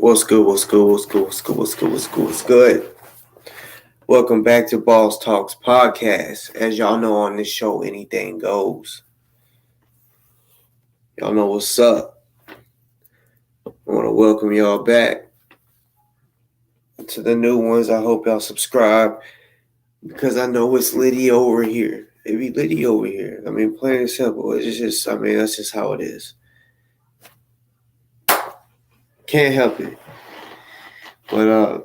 What's good? What's good? What's good? What's good? What's good? What's good? What's good? Welcome back to Boss Talks Podcast. As y'all know, on this show, anything goes. Y'all know what's up. I want to welcome y'all back to the new ones. I hope y'all subscribe because I know it's litty over here. It be litty over here. I mean, plain and simple. It's just, that's just how it is. Can't help it. But I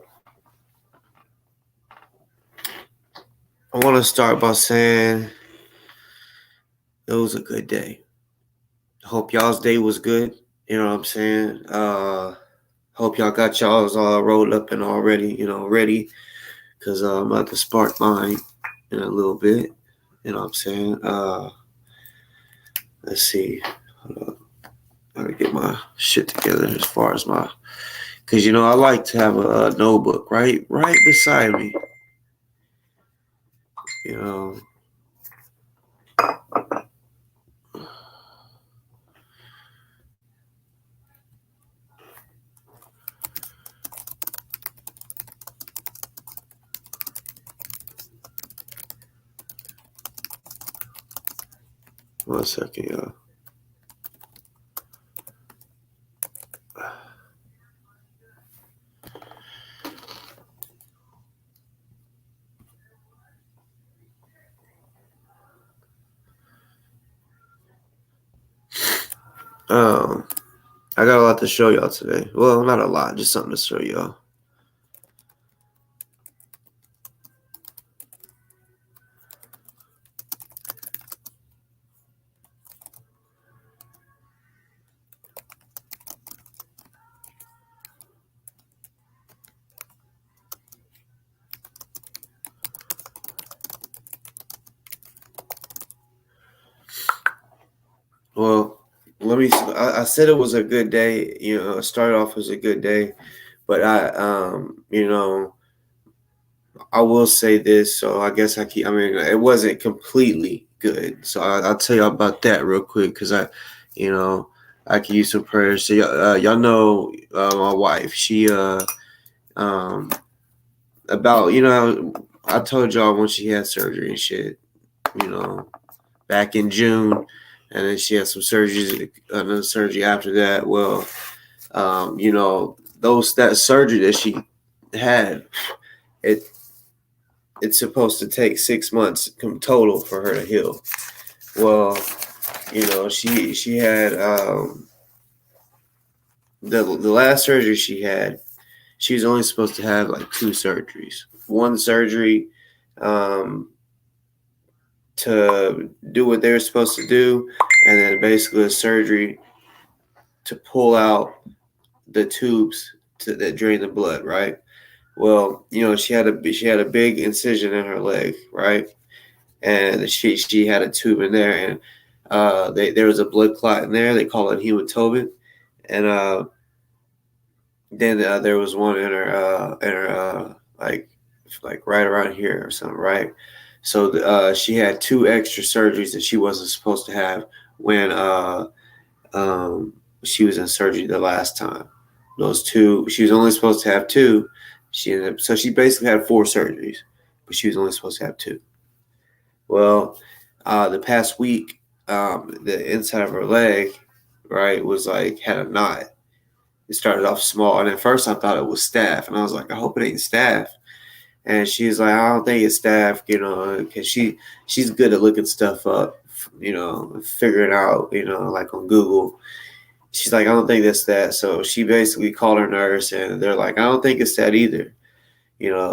want to start by saying it was a good day. Hope y'all's day was good. You know what I'm saying? Hope y'all got y'all's all rolled up and already, ready. Because I'm about to spark mine in a little bit. You know what I'm saying? Let's see. Hold up. I gotta get my shit together as far as my... Because, I like to have a notebook right beside me. You know... 1 second, y'all. I got a lot to show y'all today. Well, not a lot, just something to show y'all. Well, I said it was a good day. It started off as a good day, but I will say this. So I guess it wasn't completely good. So I'll tell y'all about that real quick because I could use some prayers. So y'all know my wife. She about I told y'all when she had surgery and shit. Back in June, and then she had some surgeries, another surgery after that. Well, that surgery that she had, it's supposed to take 6 months total for her to heal. Well, she had the last surgery she had. She was only supposed to have like 2 surgeries. One surgery to do what they were supposed to do, and then basically a surgery to pull out the tubes that drain the blood, right? Well, she had a big incision in her leg, right? And she had a tube in there, and there was a blood clot in there. They call it hematoma, and then there was one in her like right around here or something, right? So she had 2 extra surgeries that she wasn't supposed to have when she was in surgery the last time. Those 2, she was only supposed to have 2. So she basically had 4 surgeries, but she was only supposed to have 2. Well, the past week, the inside of her leg, right, was like had a knot. It started off small, and at first I thought it was staph, and I was like, I hope it ain't staph. And she's like, I don't think it's staph, because she's good at looking stuff up, figuring out, like on Google. She's like, I don't think that's that. So she basically called her nurse, and they're like, I don't think it's that either.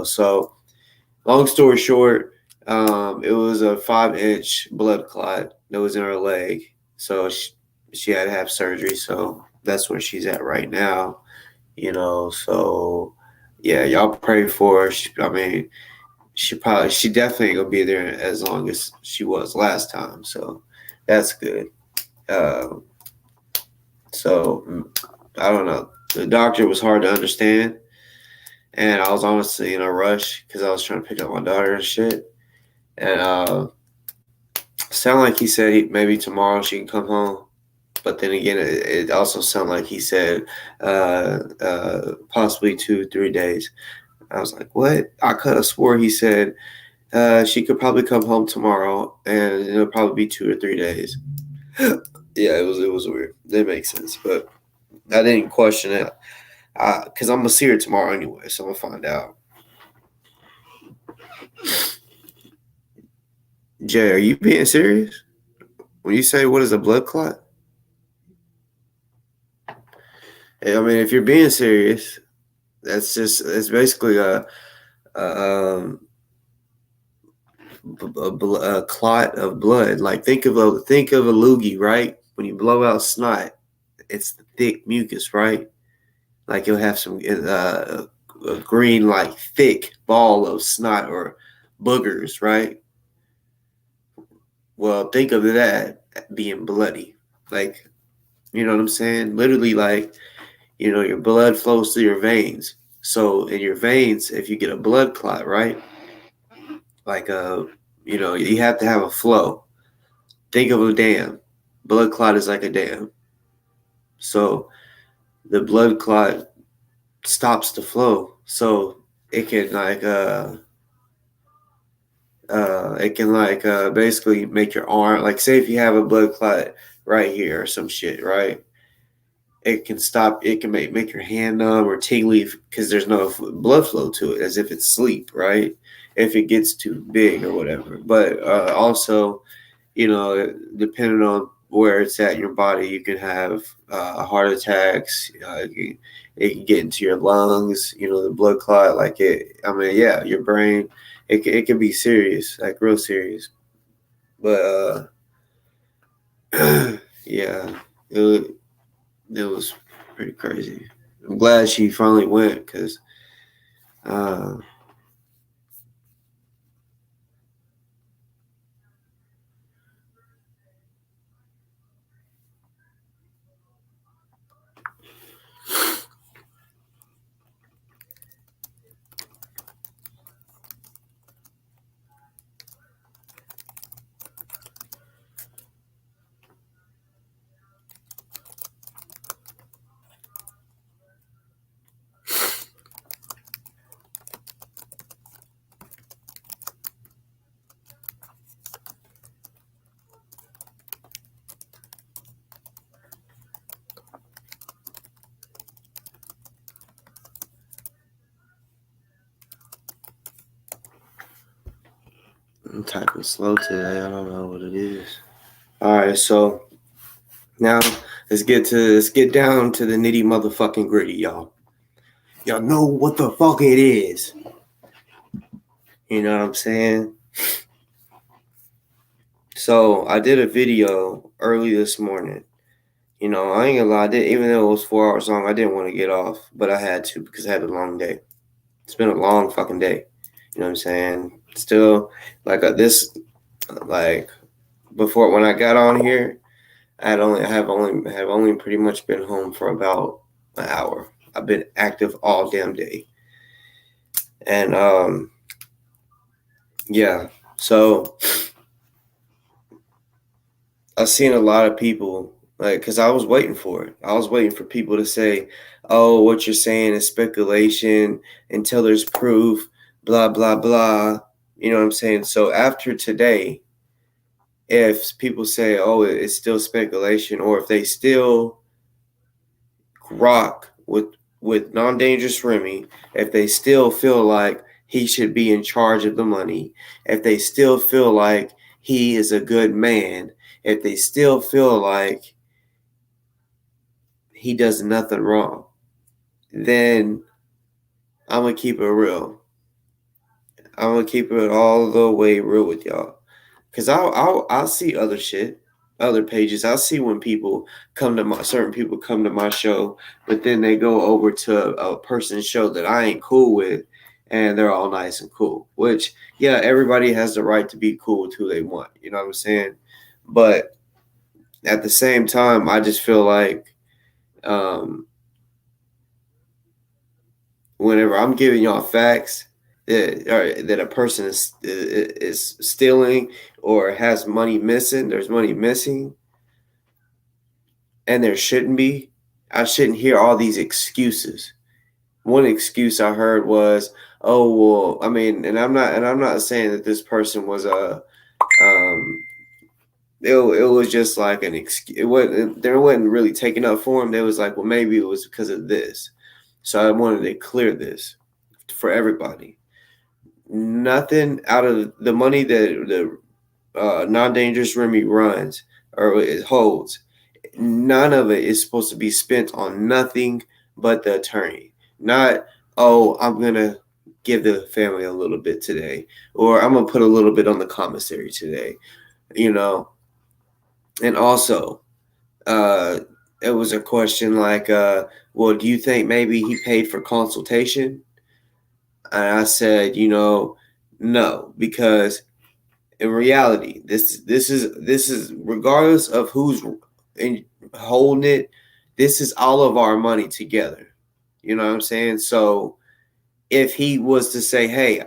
So long story short, it was a 5-inch blood clot that was in her leg. So she had to have surgery. So that's where she's at right now, So yeah, y'all pray for her. She definitely gonna be there as long as she was last time. So that's good. So I don't know. The doctor was hard to understand, and I was honestly in a rush because I was trying to pick up my daughter and shit. And sound like he said maybe tomorrow she can come home. But then again, it also sounded like he said possibly 2-3 days. I was like, what? I could have swore he said she could probably come home tomorrow, and it'll probably be 2 or 3 days. Yeah, it was weird. That makes sense, but I didn't question it because I'm gonna see her tomorrow anyway, so I'm gonna find out. Jay, are you being serious when you say what is a blood clot? I mean, if you're being serious, it's basically a, a clot of blood. Like think of a loogie, right? When you blow out snot, it's the thick mucus, right? Like you'll have some a green, like thick ball of snot or boogers, right? Well, think of that being bloody, like you know what I'm saying? Literally, like your blood flows through your veins. So in your veins, if you get a blood clot, right? Like you have to have a flow. Think of a dam. Blood clot is like a dam. So the blood clot stops the flow. So it can basically make your arm, like say if you have a blood clot right here or some shit, right? It can stop. It can make your hand numb or tingly because there's no blood flow to it, as if it's sleep, right? If it gets too big or whatever. But also, depending on where it's at in your body, you can have heart attacks. It can get into your lungs. The blood clot, like it. I mean, yeah, your brain. It can be serious, like real serious. But yeah, it was pretty crazy. I'm glad she finally went because uh, I'm typing slow today. I don't know what it is. All right, so now let's get down to the nitty motherfucking gritty, y'all. Y'all know what the fuck it is. You know what I'm saying? So I did a video early this morning. I ain't gonna lie, even though it was 4 hours long, I didn't want to get off, but I had to because I had a long day. It's been a long fucking day. You know what I'm saying? Still, like this, like before when I got on here, I have only pretty much been home for about an hour. I've been active all damn day, and yeah. So I've seen a lot of people like because I was waiting for it. I was waiting for people to say, "Oh, what you're saying is speculation until there's proof." Blah blah blah. You know what I'm saying? So after today, if people say, "Oh, it's still speculation," or if they still rock with non-dangerous Remy, if they still feel like he should be in charge of the money, if they still feel like he is a good man, if they still feel like he does nothing wrong, then I'm gonna keep it real. I'm gonna keep it all the way real with y'all. Cause I'll see other shit, other pages. I'll see when certain people come to my show, but then they go over to a person's show that I ain't cool with, and they're all nice and cool. Which yeah, everybody has the right to be cool with who they want. You know what I'm saying? But at the same time, I just feel like um, whenever I'm giving y'all facts that a person is stealing or has money missing, there's money missing. and there shouldn't be. I shouldn't hear all these excuses. One excuse I heard was, "Oh well, I mean," and I'm not saying that this person was a it was just like an excuse. There wasn't really taking up for him. They was like, well, maybe it was because of this. So I wanted to clear this for everybody. Nothing out of the money that the non-dangerous Remy runs or it holds. None of it is supposed to be spent on nothing but the attorney. Not, oh, I'm gonna give the family a little bit today, or I'm gonna put a little bit on the commissary today. You know, and also it was a question like, well, do you think maybe he paid for consultation? And I said, no, because in reality, this is regardless of who's holding it, this is all of our money together. You know what I'm saying? So if he was to say, hey,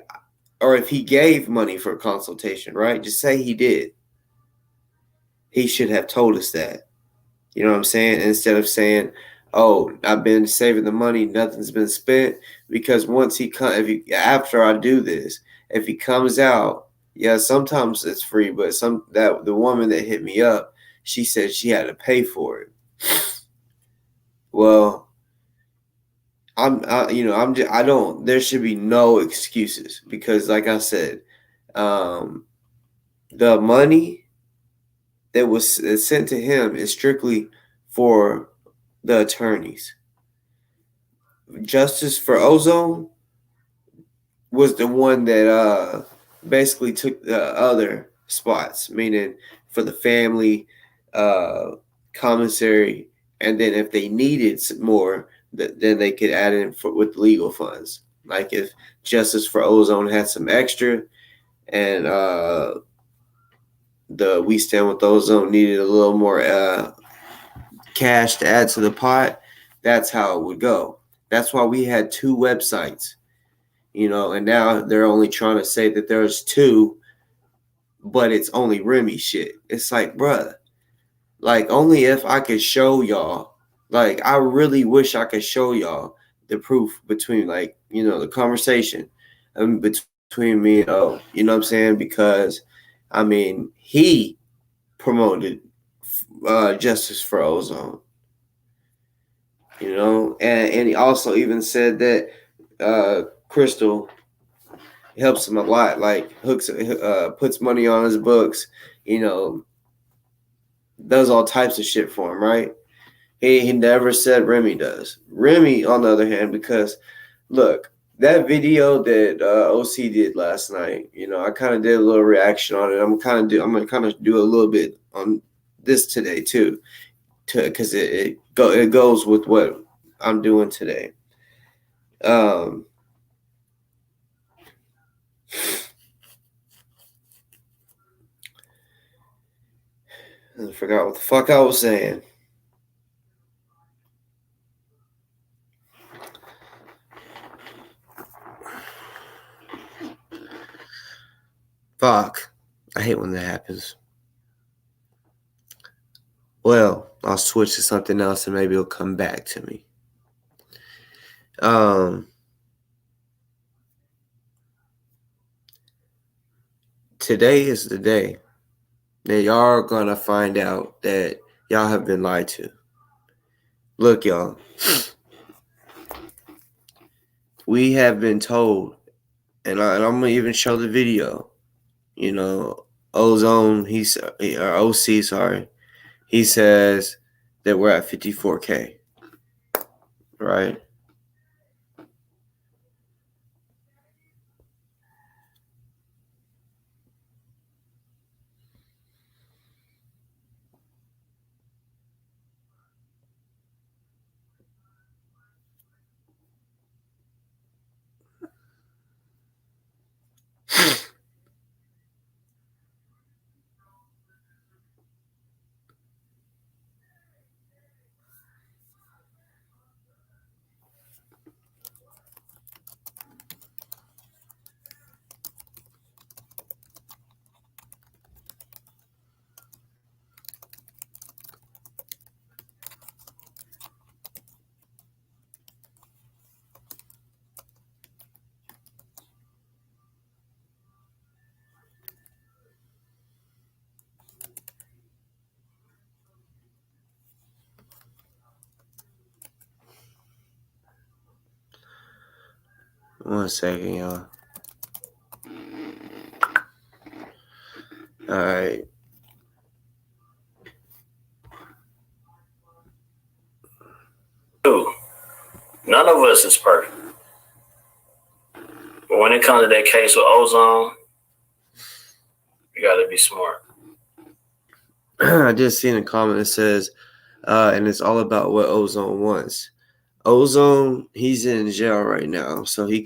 or if he gave money for consultation, right? Just say he did. He should have told us that. You know what I'm saying? Instead of saying, "Oh, I've been saving the money, nothing's been spent," because once he after I do this, if he comes out, yeah, sometimes it's free, but the woman that hit me up, she said she had to pay for it. Well, I don't. There should be no excuses because, like I said, um, the money that was sent to him is strictly for the attorneys. Justice for Ozone was the one that basically took the other spots, meaning for the family, uh, commissary, and then if they needed more, then they could add in with legal funds. Like if Justice for Ozone had some extra, and the We Stand with Ozone needed a little more cash to add to the pot, that's how it would go. That's why we had two websites, and now they're only trying to say that there's two, but it's only Remy shit. It's like, bruh, like only if I could show y'all, like I really wish I could show y'all the proof between the conversation between me and O, you know what I'm saying? Because I mean, he promoted Justice for Ozone, and he also even said that Crystal helps him a lot, like puts money on his books, you know, does all types of shit for him, right? He never said Remy does. Remy, on the other hand, because look, that video that OC did last night, I kind of did a little reaction on it. I'm gonna kind of do a little bit on this today too, because it goes with what I'm doing today. I forgot what the fuck I was saying. Fuck. I hate when that happens. Well, I'll switch to something else and maybe it'll come back to me. Today is the day that y'all are gonna find out that y'all have been lied to. Look, y'all. We have been told, and I'm gonna even show the video. Ozone, or OC, sorry. He says that we're at 54K, right? 1 second, y'all. All right. None of us is perfect. But when it comes to that case with Ozone, you got to be smart. I just seen a comment that says, and it's all about what Ozone wants. Ozone, he's in jail right now, so he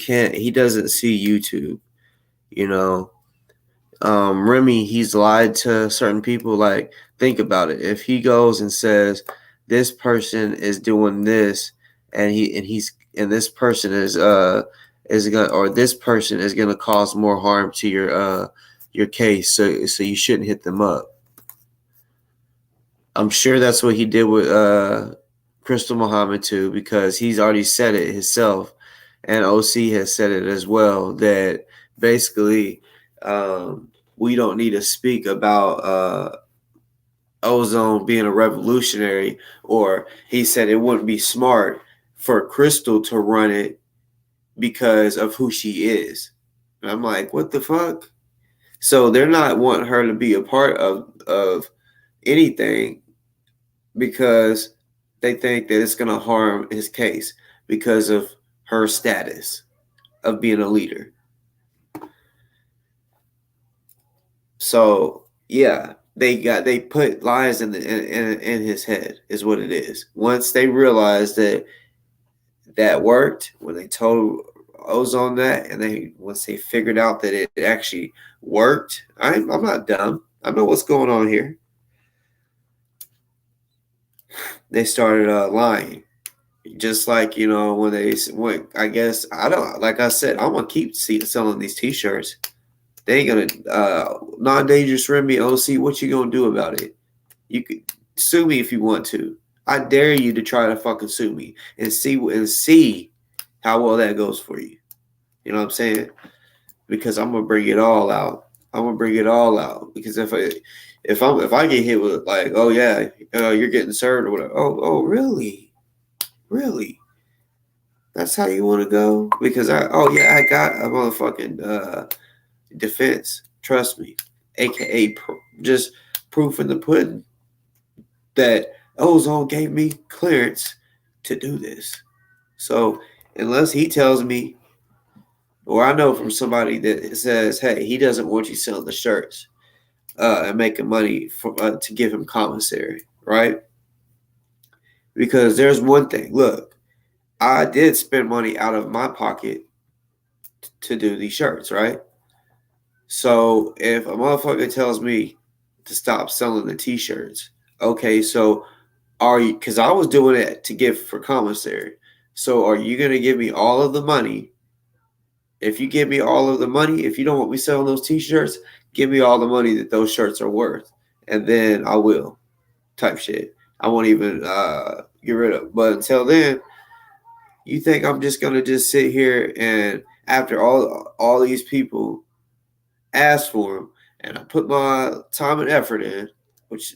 doesn't see YouTube, you know. Remy, he's lied to certain people. Like, think about it. If he goes and says this person is doing this, and this person is gonna, or this person is gonna cause more harm to your case, so you shouldn't hit them up. I'm sure that's what he did with Crystal Muhammad too, because he's already said it himself, and OC has said it as well, that basically we don't need to speak about Ozone being a revolutionary, or he said it wouldn't be smart for Crystal to run it because of who she is. And I'm like, what the fuck? So they're not wanting her to be a part of anything because they think that it's going to harm his case because of her status of being a leader. So yeah, they put lies in his head is what it is. Once they realized that worked, when they told Ozone that, and once they figured out that it actually worked, I'm not dumb. I know what's going on here. They started lying. Just like, when I guess, I don't, like I said, I'm going to keep selling these t-shirts. They ain't going to, non-dangerous Remy OC, what you going to do about it? You could sue me if you want to. I dare you to try to fucking sue me and see how well that goes for you. You know what I'm saying? Because I'm going to bring it all out. Because if I get hit with like, oh yeah, you're getting served or whatever. Oh really? That's how you want to go? Because I got a motherfucking defense. Trust me, aka just proof in the pudding that Ozone gave me clearance to do this. So unless he tells me, or I know from somebody that says, hey, he doesn't want you selling the shirts and making money to give him commissary, right? Because there's one thing. Look, I did spend money out of my pocket to do these shirts, right? So if a motherfucker tells me to stop selling the t-shirts, okay, so are you, because I was doing it to give for commissary. So are you going to give me all of the money? If you give me all of the money, if you don't want me selling those t-shirts, give me all the money that those shirts are worth. And then I will, type shit. I won't even get rid of it. But until then, you think I'm just going to just sit here and after all these people ask for them and I put my time and effort in, which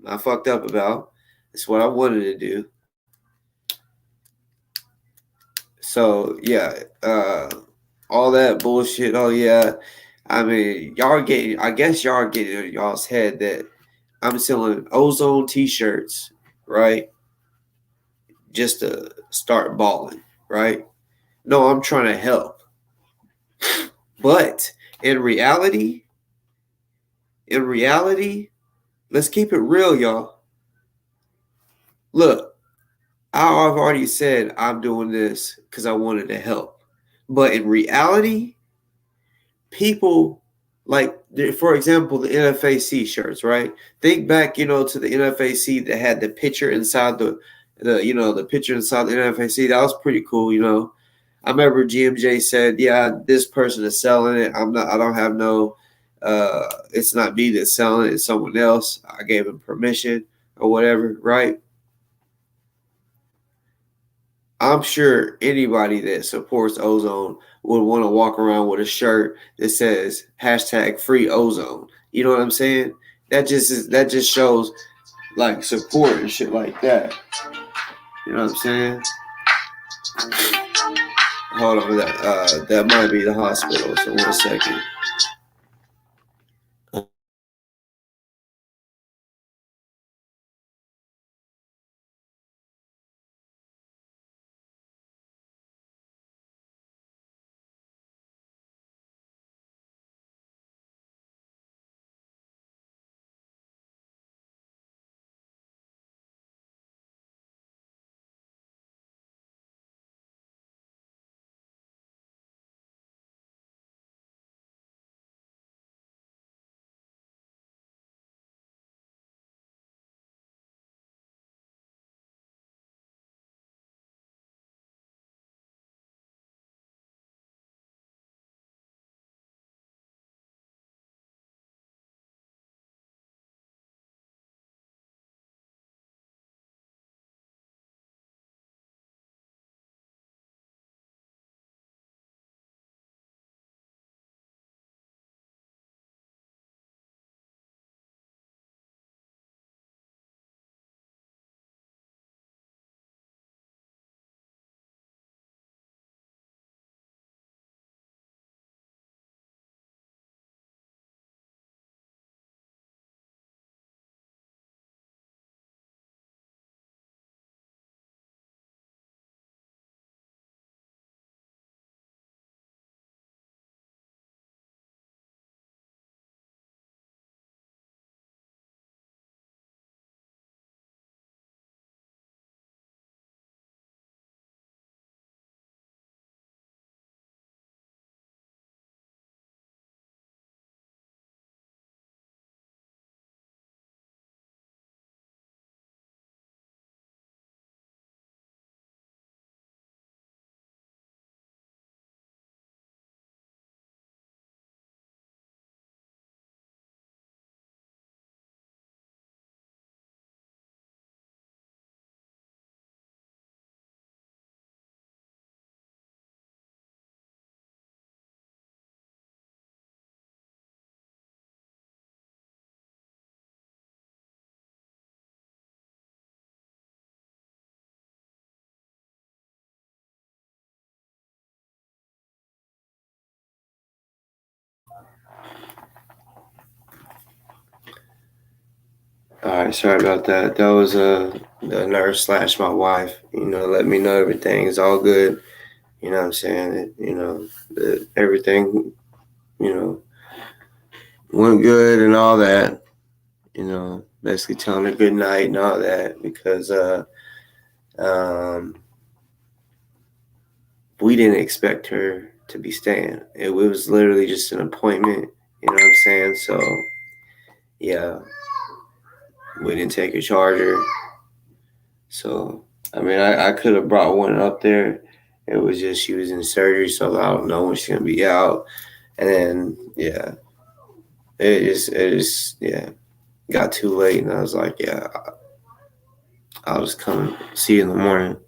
I fucked up about. It's what I wanted to do. So yeah, all that bullshit. Oh yeah, I mean, I guess y'all are getting in y'all's head that I'm selling Ozone t-shirts, right? Just to start balling, right? No, I'm trying to help. But in reality, let's keep it real, y'all. Look, I've already said I'm doing this because I wanted to help. But in reality, people like, for example, the NFAC shirts, right? Think back, to the NFAC that had the picture inside the picture inside the NFAC. That was pretty cool, I remember GMJ said, yeah, this person is selling it. I don't have no, it's not me that's selling it. It's someone else. I gave him permission or whatever, right? I'm sure anybody that supports Ozone would want to walk around with a shirt that says #free Ozone. You know what I'm saying? That just shows like support and shit like that. You know what I'm saying? Hold on, that might be the hospital. So 1 second. All right, sorry about that. That was the nurse slash my wife. Let me know everything is all good. You know what I'm saying? Everything went good and all that. Basically telling her good night and all that because um, we didn't expect her to be staying. It was literally just an appointment. You know what I'm saying? So yeah, we didn't take a charger. So I mean, I could have brought one up there. It was just she was in surgery, so I don't know when she's gonna be out. And then yeah, it just yeah got too late, and I was like, yeah, I'll just come see you in the morning.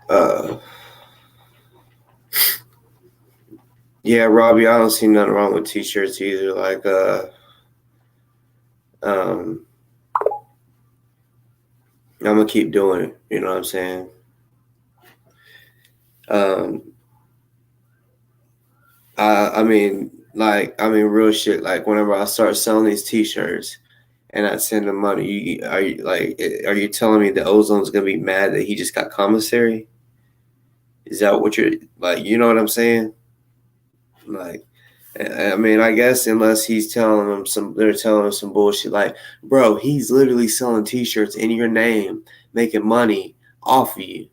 Uh, yeah, Robbie, I don't see nothing wrong with t-shirts either. Like um, I'm gonna keep doing it. You know what I'm saying? Um, I mean, real shit. Like, whenever I start selling these T-shirts and I send them money, are you telling me that Ozone's gonna be mad that he just got commissary? Is that what you're like? You know what I'm saying? Like, I mean, I guess unless they're telling him some bullshit. Like, bro, he's literally selling T-shirts in your name, making money off of you,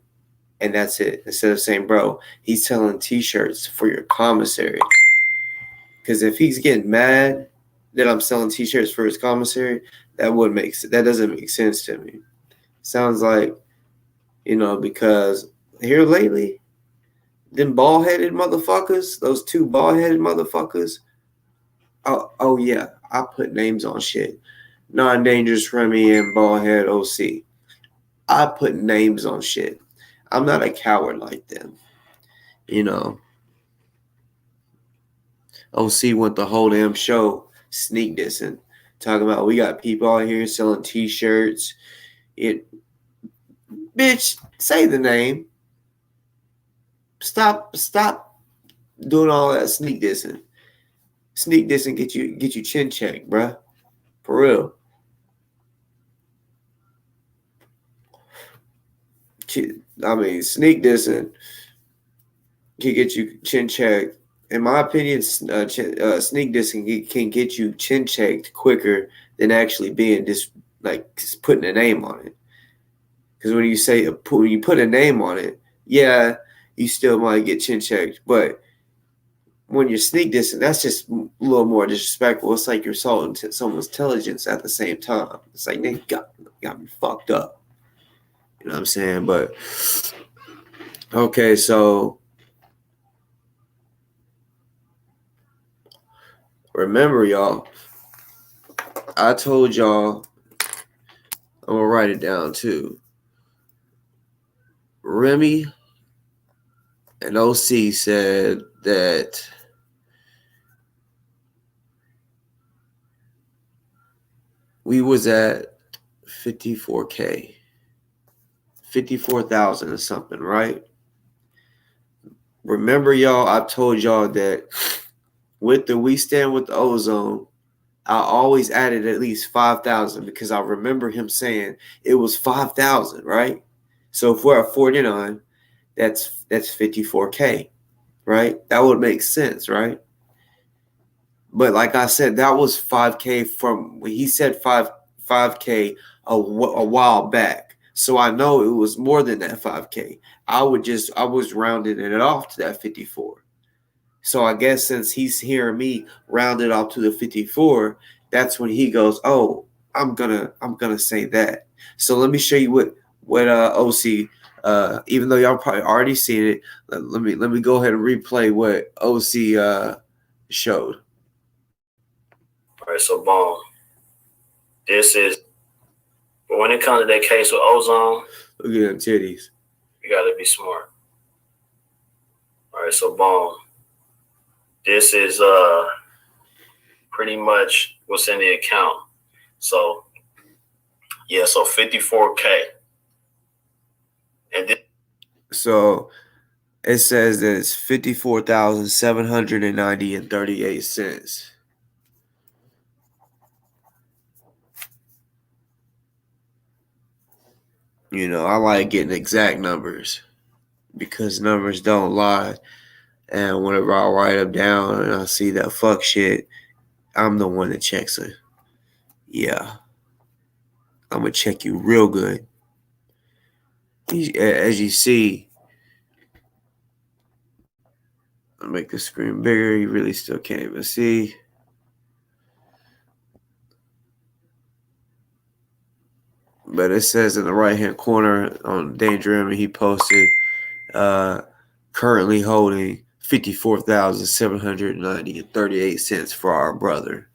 and that's it. Instead of saying, bro, he's selling T-shirts for your commissary. Because if he's getting mad that I'm selling T-shirts for his commissary, that doesn't make sense to me. Sounds like because here lately them bald-headed motherfuckers, those two bald-headed motherfuckers. Oh yeah, I put names on shit. Non-dangerous Remy and bald-head OC. I put names on shit. I'm not a coward like them. OC went the whole damn show sneak dissing, talking about we got people out here selling t-shirts. Bitch, say the name. Stop doing all that sneak dissing. Sneak dissing get you chin checked, bruh. For real. I mean, sneak dissing can get you chin checked. In my opinion, sneak dissing can get you chin checked quicker than actually being just like putting a name on it. Because when you put a name on it, yeah, you still might get chin checked. But when you're sneak dissing, that's just a little more disrespectful. It's like you're assaulting someone's intelligence at the same time. It's like they got me fucked up. You know what I'm saying? But okay, so remember, y'all, I told y'all, I'm gonna write it down too. Remy and OC said that we was at 54K. 54,000 or something, right? Remember, y'all, I told y'all that with the We Stand with the Ozone, I always added at least 5,000 because I remember him saying it was 5,000, right? So if we're at 49, that's 54K, right? That would make sense, right? But like I said, that was 5K from when he said 5K a while back. So I know it was more than that 5K. I was rounding it off to that 54. So I guess since he's hearing me round it off to the 54, that's when he goes, "Oh, I'm gonna say that." So let me show you what OC. Even though y'all probably already seen it, let me go ahead and replay what OC showed. All right, so boom. This is when it comes to that case with Ozone. Look at them titties. You gotta be smart. All right, so boom. This is pretty much what's in the account. So yeah, so 54K. And so it says that it's 54,790.38. I like getting exact numbers because numbers don't lie. And whenever I write them down and I see that fuck shit, I'm the one that checks it. Yeah. I'm going to check you real good. As you see, I'll make the screen bigger. You really still can't even see. But it says in the right-hand corner on Danger Remy, he posted currently holding 54,790.38 for our brother.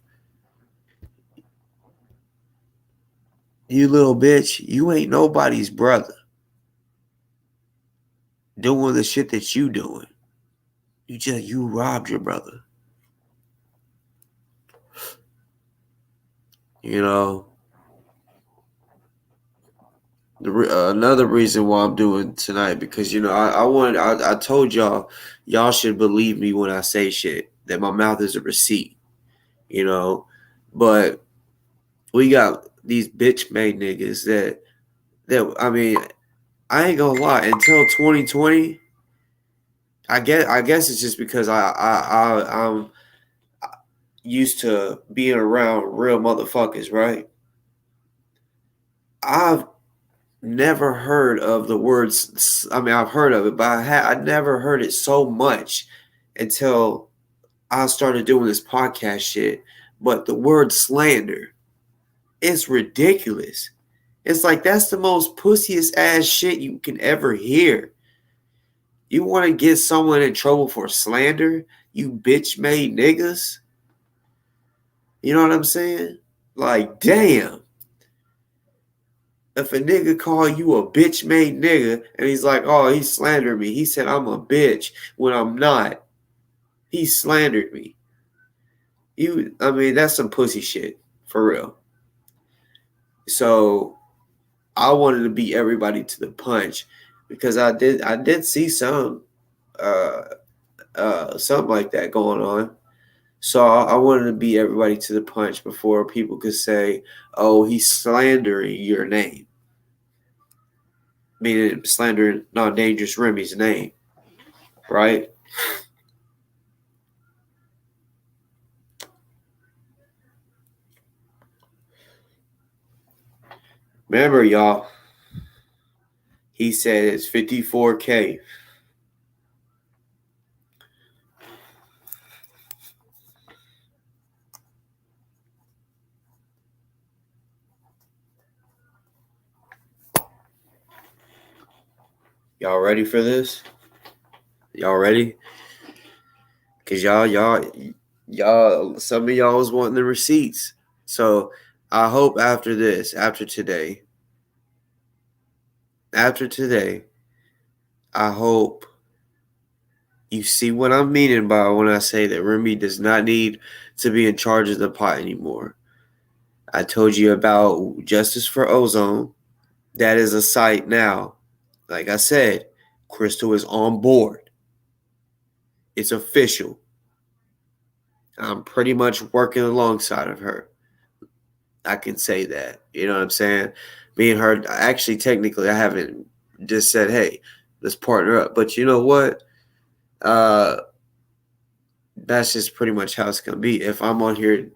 You little bitch, you ain't nobody's brother. Doing the shit that you doing. You robbed your brother. Another reason why I'm doing tonight because I told y'all should believe me when I say shit, that my mouth is a receipt, but we got these bitch made niggas that I mean, I ain't gonna lie, until 2020, I guess it's just because I'm used to being around real motherfuckers, right? I've never heard of the words. I mean, I've heard of it, but I never heard it so much until I started doing this podcast shit. But the word slander, it's ridiculous. It's like that's the most pussiest ass shit you can ever hear. You want to get someone in trouble for slander? You bitch-made niggas? You know what I'm saying? Like, damn. If a nigga call you a bitch-made nigga and he's like, oh, he slandered me. He said I'm a bitch when I'm not. He slandered me. That's some pussy shit. For real. So I wanted to beat everybody to the punch because I did see something like that going on. So I wanted to beat everybody to the punch before people could say, "Oh, he's slandering your name," meaning slandering non-dangerous Remy's name, right? Remember, y'all. He said it's 54K. Y'all ready for this? Y'all ready? Cause y'all, some of y'all was wanting the receipts. So I hope after today, I hope you see what I'm meaning by when I say that Remy does not need to be in charge of the pot anymore. I told you about Justice for Ozone. That is a site now. Like I said, Crystal is on board. It's official. I'm pretty much working alongside of her. I can say that. You know what I'm saying? Me and her, actually, technically, I haven't just said, hey, let's partner up. But you know what? That's just pretty much how it's going to be. If I'm on here,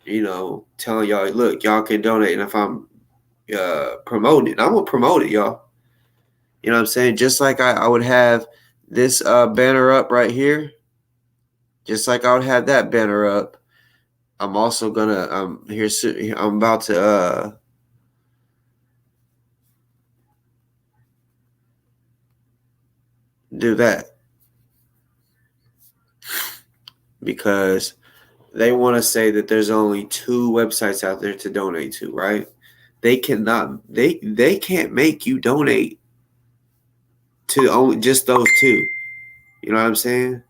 telling y'all, look, y'all can donate. And if I'm promoting it, I'm going to promote it, y'all. You know what I'm saying? Just like I would have this banner up right here. Just like I would have that banner up. I'm also going to, I'm about to do that. Because they want to say that there's only 2 websites out there to donate to, right? They can't make you donate to only just those 2. You know what I'm saying?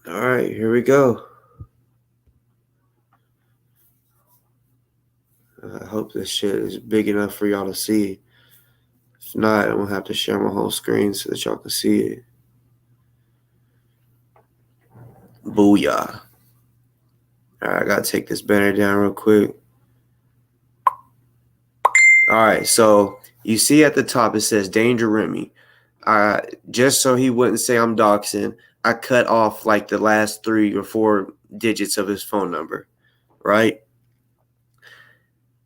All right, here we go. I hope this shit is big enough for y'all to see. If not, I'm going to have to share my whole screen so that y'all can see it. Booyah. All right, I got to take this banner down real quick. All right, so you see at the top it says Danger Remy. Just so he wouldn't say I'm doxing, I cut off like the last 3 or 4 digits of his phone number, right?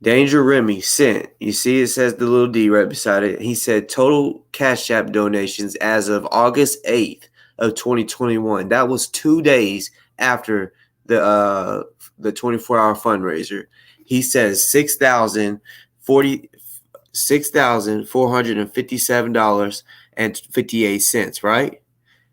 Danger Remy sent. You see it says the little D right beside it. He said total Cashapp donations as of August 8th of 2021. That was 2 days after the 24-hour fundraiser. He says $6,457.58, right?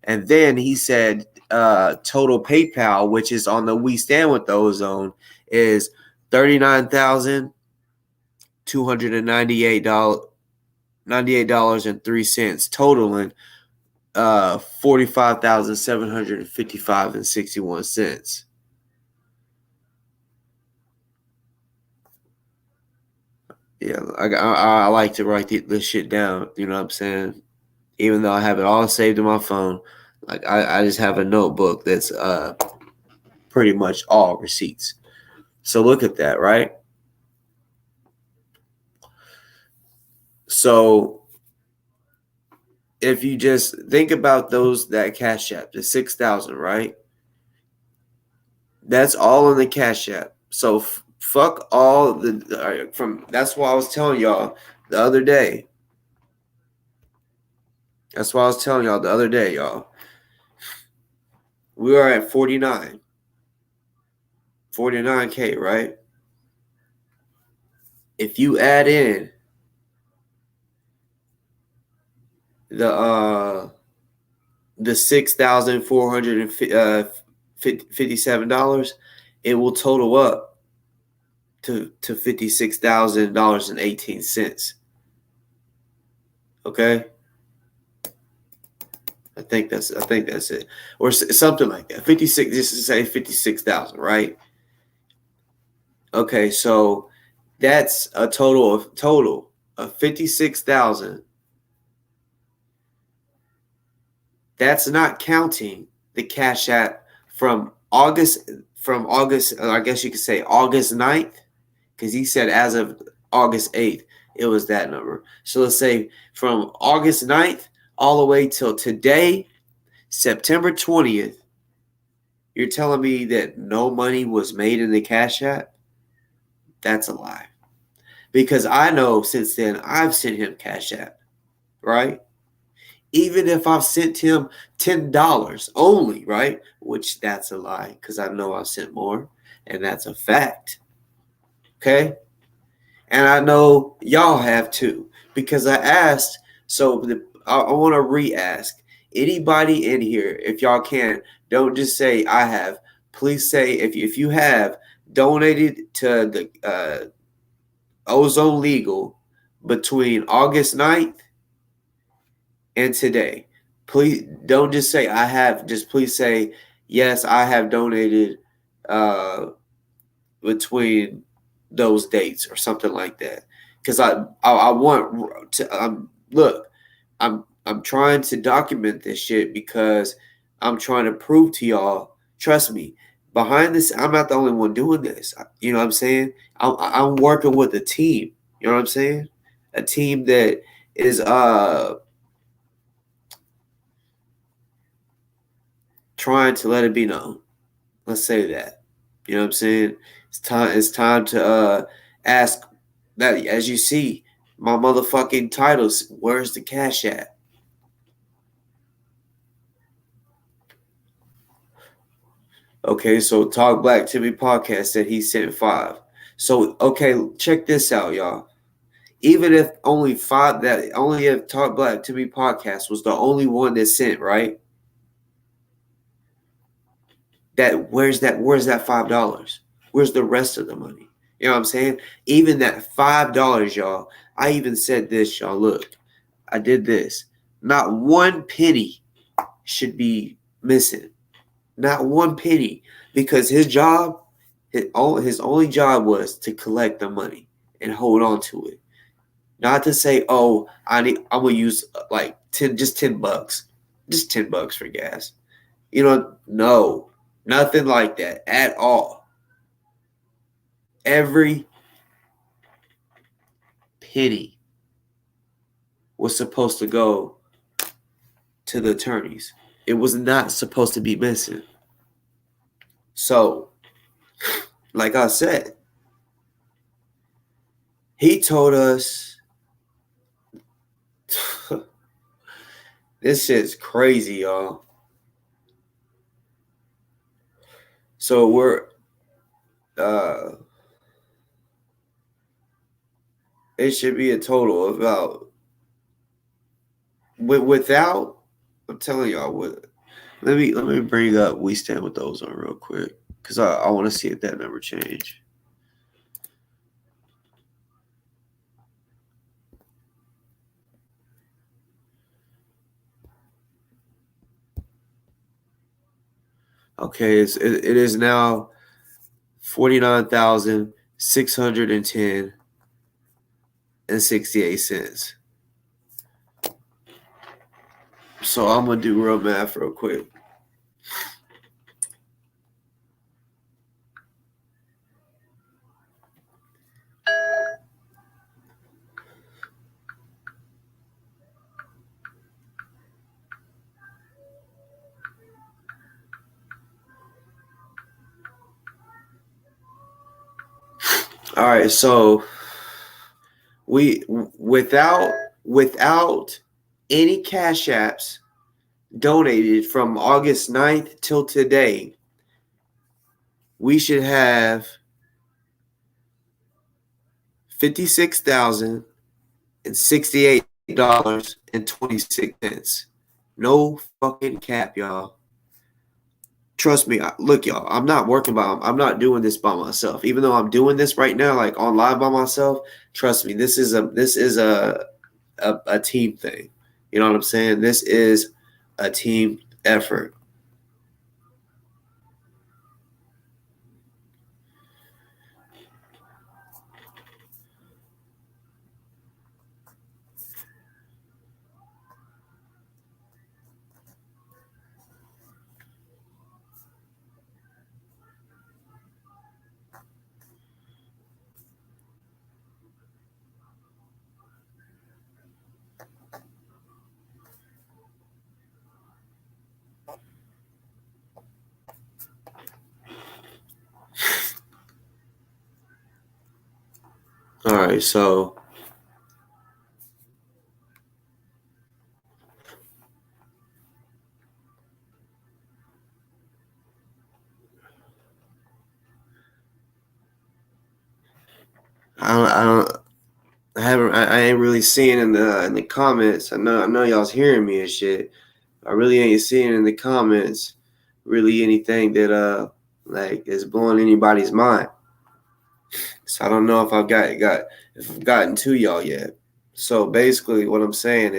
And then he said total PayPal, which is on the We Stand with the Ozone, is $98.03, totaling $45,755.61. Yeah, I like to write this shit down. You know what I'm saying? Even though I have it all saved in my phone, like I just have a notebook that's pretty much all receipts. So look at that, right? So if you just think about that Cash App, the 6,000, right? That's all in the Cash App. So fuck all that's why I was telling y'all the other day. That's why I was telling y'all the other day, y'all. We are at 49K, right? If you add in the $6,457, it will total up to $56,000.18. Okay, I think that's it, or something like that. 56, just to say 56,000, right? Okay, so that's a total of 56,000. That's not counting the Cash App from August. I guess you could say August 9th, because he said as of August 8th, it was that number. So let's say from August 9th all the way till today, September 20th, you're telling me that no money was made in the Cash App? That's a lie. Because I know since then I've sent him Cash App, right? Even if I've sent him $10 only, right? Which that's a lie, because I know I've sent more, and that's a fact. Okay? And I know y'all have too, because I asked. So I want to re-ask anybody in here, if y'all can, don't just say I have. Please say if you have donated to the Ozone Legal between August 9th and today. Please don't just say I have. Just please say yes, I have donated between those dates or something like that. Because I want to look. I'm trying to document this shit because I'm trying to prove to y'all. Trust me. Behind this, I'm not the only one doing this. You know what I'm saying? I'm working with a team. You know what I'm saying? A team that is trying to let it be known. Let's say that. You know what I'm saying? It's time to ask that. As you see, my motherfucking titles, where's the Cash at? Okay, so Talk Black Timmy Podcast said he sent 5. So okay, check this out, y'all. Even if only if Talk Black Timmy Podcast was the only one that sent, right? Where's that $5? Where's the rest of the money? You know what I'm saying? Even that $5, y'all. I even said this, y'all. Look, I did this. Not one penny should be missing. Not one penny, because his only job was to collect the money and hold on to it. Not to say, oh, I'm gonna use like $10 just $10 for gas. You know, no, nothing like that at all. Every penny was supposed to go to the attorneys. It was not supposed to be missing. So, like I said, he told us this shit's crazy, y'all. So it should be a total of about without. I'm telling y'all what. Let me bring up We Stand with Ozone real quick, because I want to see if that number changed. Okay, it is now 49,610 and 68 cents. So I'm gonna do real math real quick. All right, so we without any cash apps donated from August 9th till today, we should have $56,068.26. No fucking cap, y'all. Trust me, look, y'all. I'm not doing this by myself. Even though I'm doing this right now, like on live by myself. Trust me, this is a team thing. You know what I'm saying? This is a team effort. All right, so I ain't really seeing in the comments. I know y'all's hearing me and shit. I really ain't seeing in the comments really anything that like is blowing anybody's mind. So I don't know if I've gotten to y'all yet. So basically what I'm saying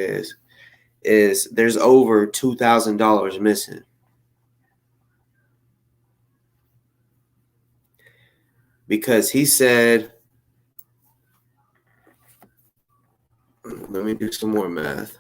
is there's over $2,000 missing. Because he said, let me do some more math.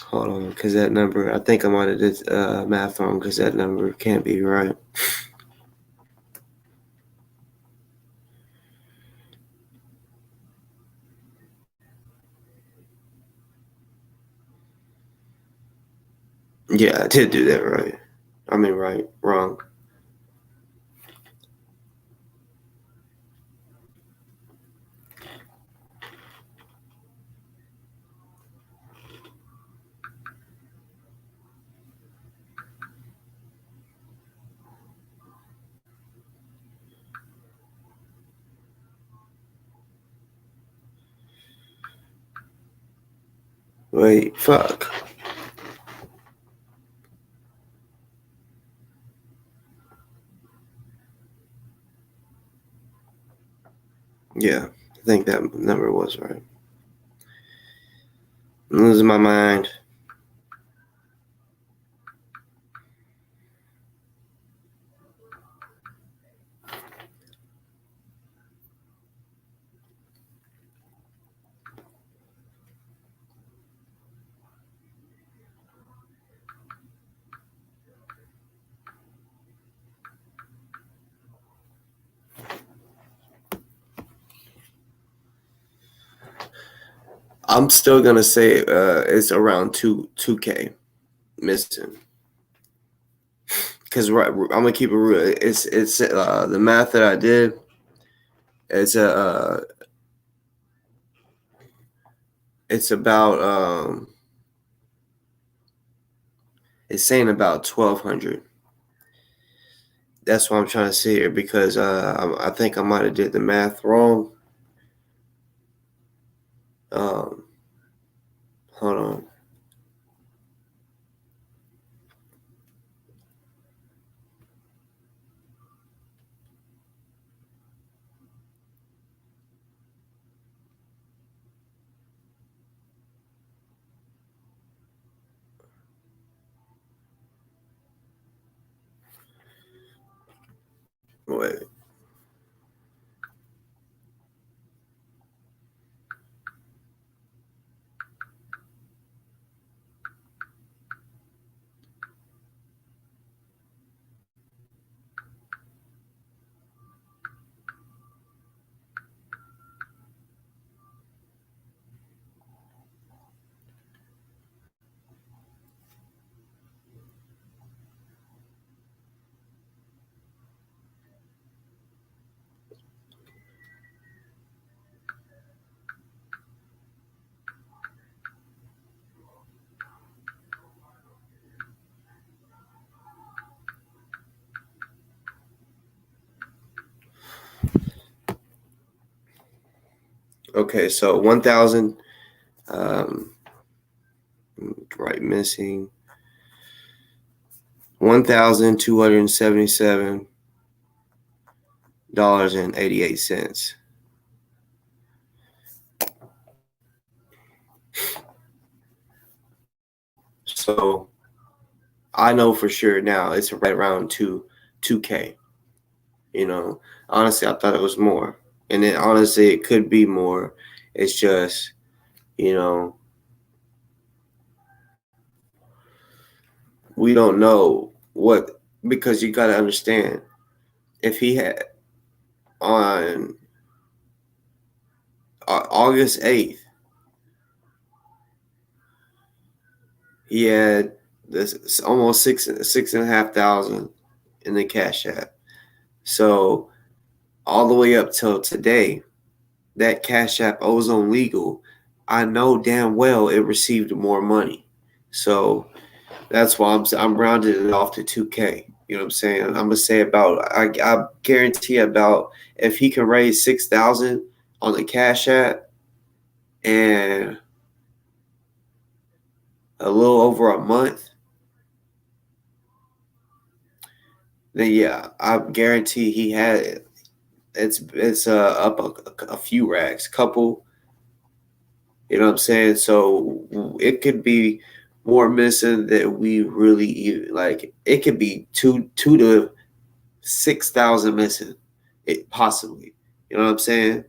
Hold on, because that number, I think I might have did math wrong because that number can't be right. Yeah, I did do that right. I mean, right, wrong. Wait, fuck. Yeah, I think that number was right. I'm losing my mind. I'm still gonna say it's around 2K missing. Because I'm gonna keep it real. It's the math that I did. It's it's about it's saying about 1,200. That's what I'm trying to see here because I think I might have did the math wrong. Hold on. Wait. Okay, so 1,000. Right, missing $1,277.88. So I know for sure now it's right around 2K. Honestly, I thought it was more, and then honestly, it could be more. It's just, you know, we don't know what, because you got to understand, if he had on August 8th, he had this almost six and a half thousand in the Cash App. So all the way up till today, that Cash App Ozone legal, I know damn well it received more money. So that's why I'm rounding it off to 2K. You know what I'm saying? I'm gonna say about, I guarantee about, if he can raise 6,000 on the Cash App and a little over a month, then yeah, I guarantee he had it. It's up a few racks, couple. You know what I'm saying? So it could be more missing that we really even like. It could be two to 6,000 missing. It possibly. You know what I'm saying?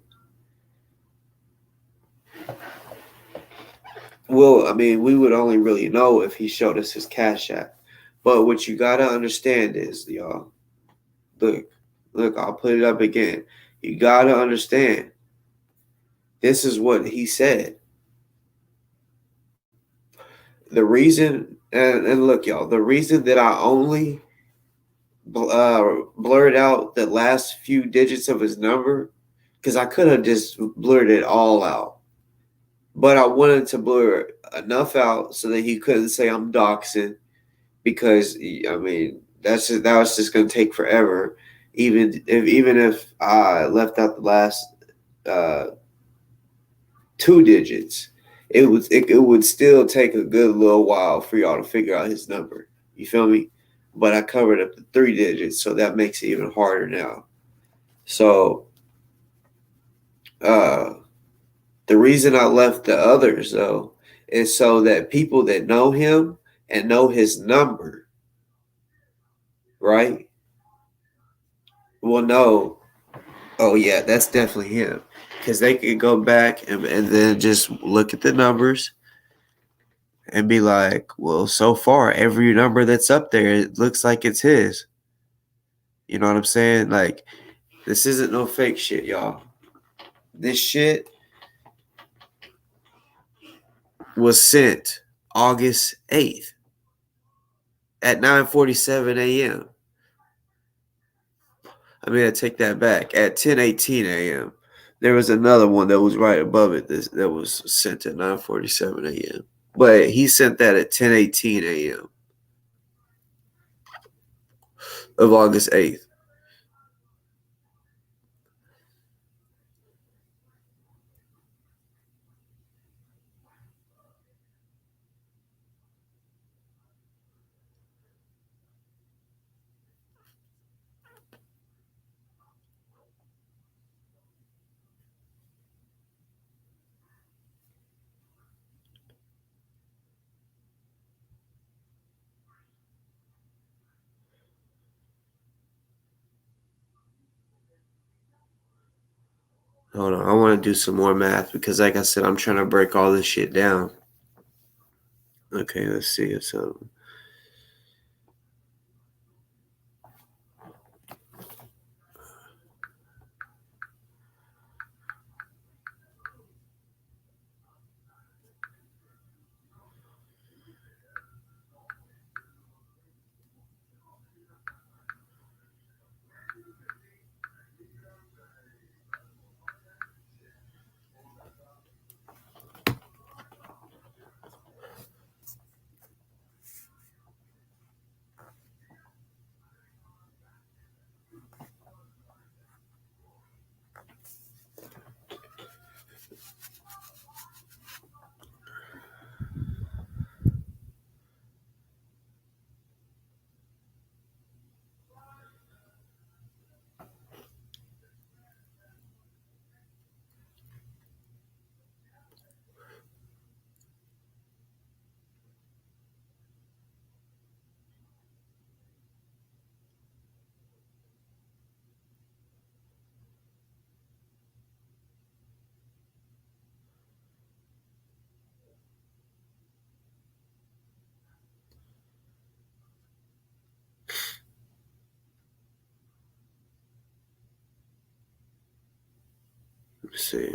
Well, I mean, we would only really know if he showed us his Cash App. But what you gotta understand is, y'all, look, I'll put it up again. You gotta understand. This is what he said. The reason, and look, y'all, the reason that I only blurred out the last few digits of his number, because I could have just blurred it all out, but I wanted to blur enough out so that he couldn't say I'm doxing, because I mean that was just going to take forever. Even if I left out the last uh, two digits, it would still take a good little while for y'all to figure out his number. You feel me? But I covered up the three digits, so that makes it even harder now. So uh, the reason I left the others though is so that people that know him and know his number, right, will know, oh yeah, that's definitely him. Because they could go back and then just look at the numbers and be like, well, so far every number that's up there, it looks like it's his. You know what I'm saying? Like, this isn't no fake shit, y'all. This shit was sent August 8th at 9:47 a.m. I mean, I take that back. At 10:18 a.m. There was another one that was right above it that was sent at 9:47 a.m. But he sent that at 10:18 a.m. of August 8th. Hold on, I want to do some more math because, like I said, I'm trying to break all this shit down. Okay, let's see. So, let's see.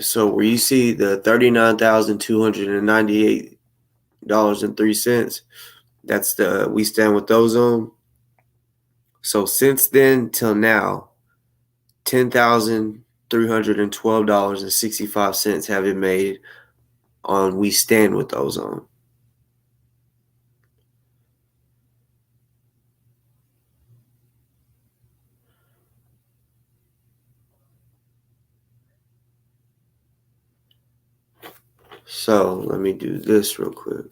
So, where you see the $39,298.03, that's the We Stand with Ozone. So, since then till now, $10,312.65 have been made on We Stand with Ozone. So let me do this real quick.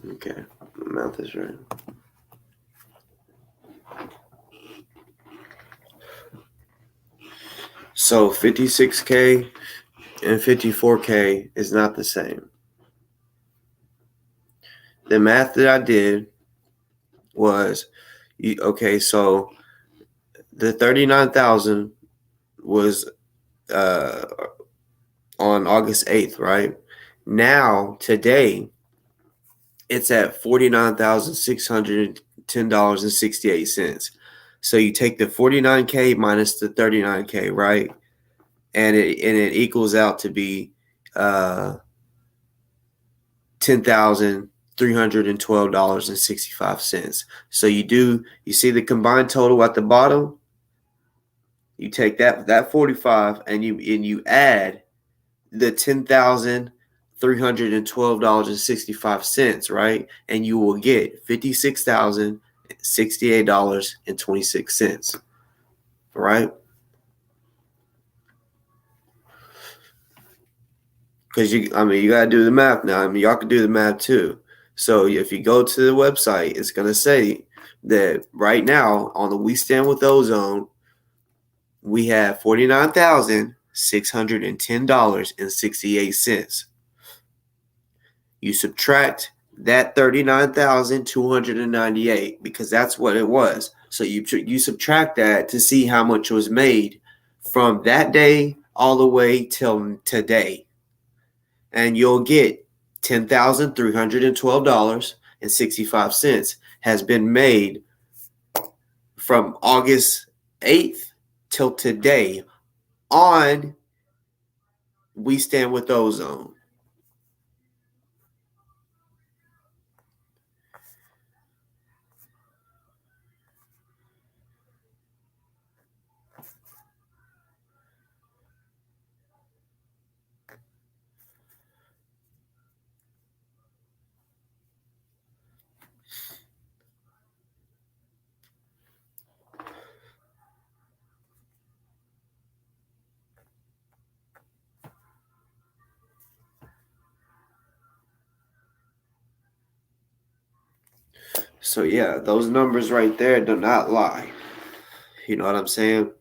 Okay, my mouth is right. So 56K and 54K is not the same. The math that I did was, okay, so the 39,000 was on August 8th, right? Now, today, it's at $49,610.68. So you take the 49K minus the 39K, right? And it equals out to be $10,312.65. So you see the combined total at the bottom. You take that 45 and you add the $10,312.65, right? And you will get $56,068.26, right? Because you gotta do the math now. Y'all can do the math too. So if you go to the website, it's gonna say that right now on the We Stand with Ozone, we have $49,610.68. You subtract that 39,298 because that's what it was. So you subtract that to see how much was made from that day all the way till today. And you'll get $10,312.65 has been made from August 8th till today on We Stand with Ozone. So yeah, those numbers right there do not lie. You know what I'm saying?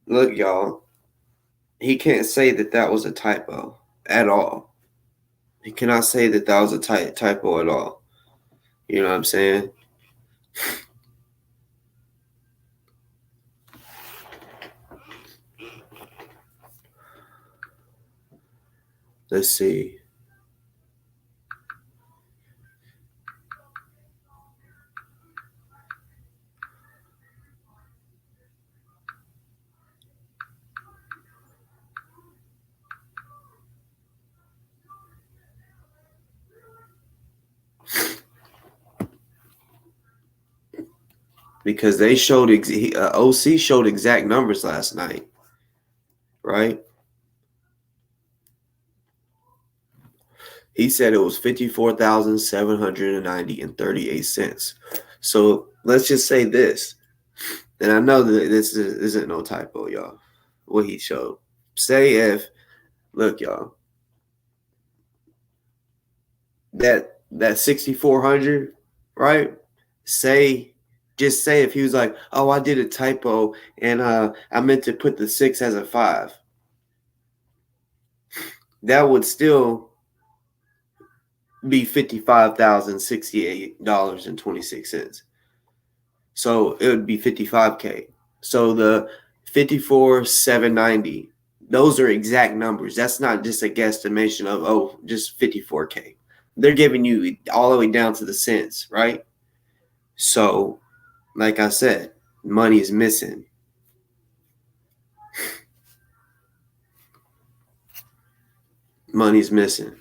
Look, y'all, he can't say that that was a typo at all. He cannot say that that was a typo at all. You know what I'm saying? Let's see. Because they showed OC showed exact numbers last night, right? He said it was 54,790 and 38 cents. So let's just say this, and I know that this isn't no typo, y'all. What he showed. Say if, look, y'all, that 6,400, right? Just say if he was like, oh, I did a typo and I meant to put the 6 as a 5. That would still be $55,068.26. So it would be 55K. So the 54,790, those are exact numbers. That's not just a guesstimation of just 54K. They're giving you all the way down to the cents, right? So, like I said, money is missing. Money's missing.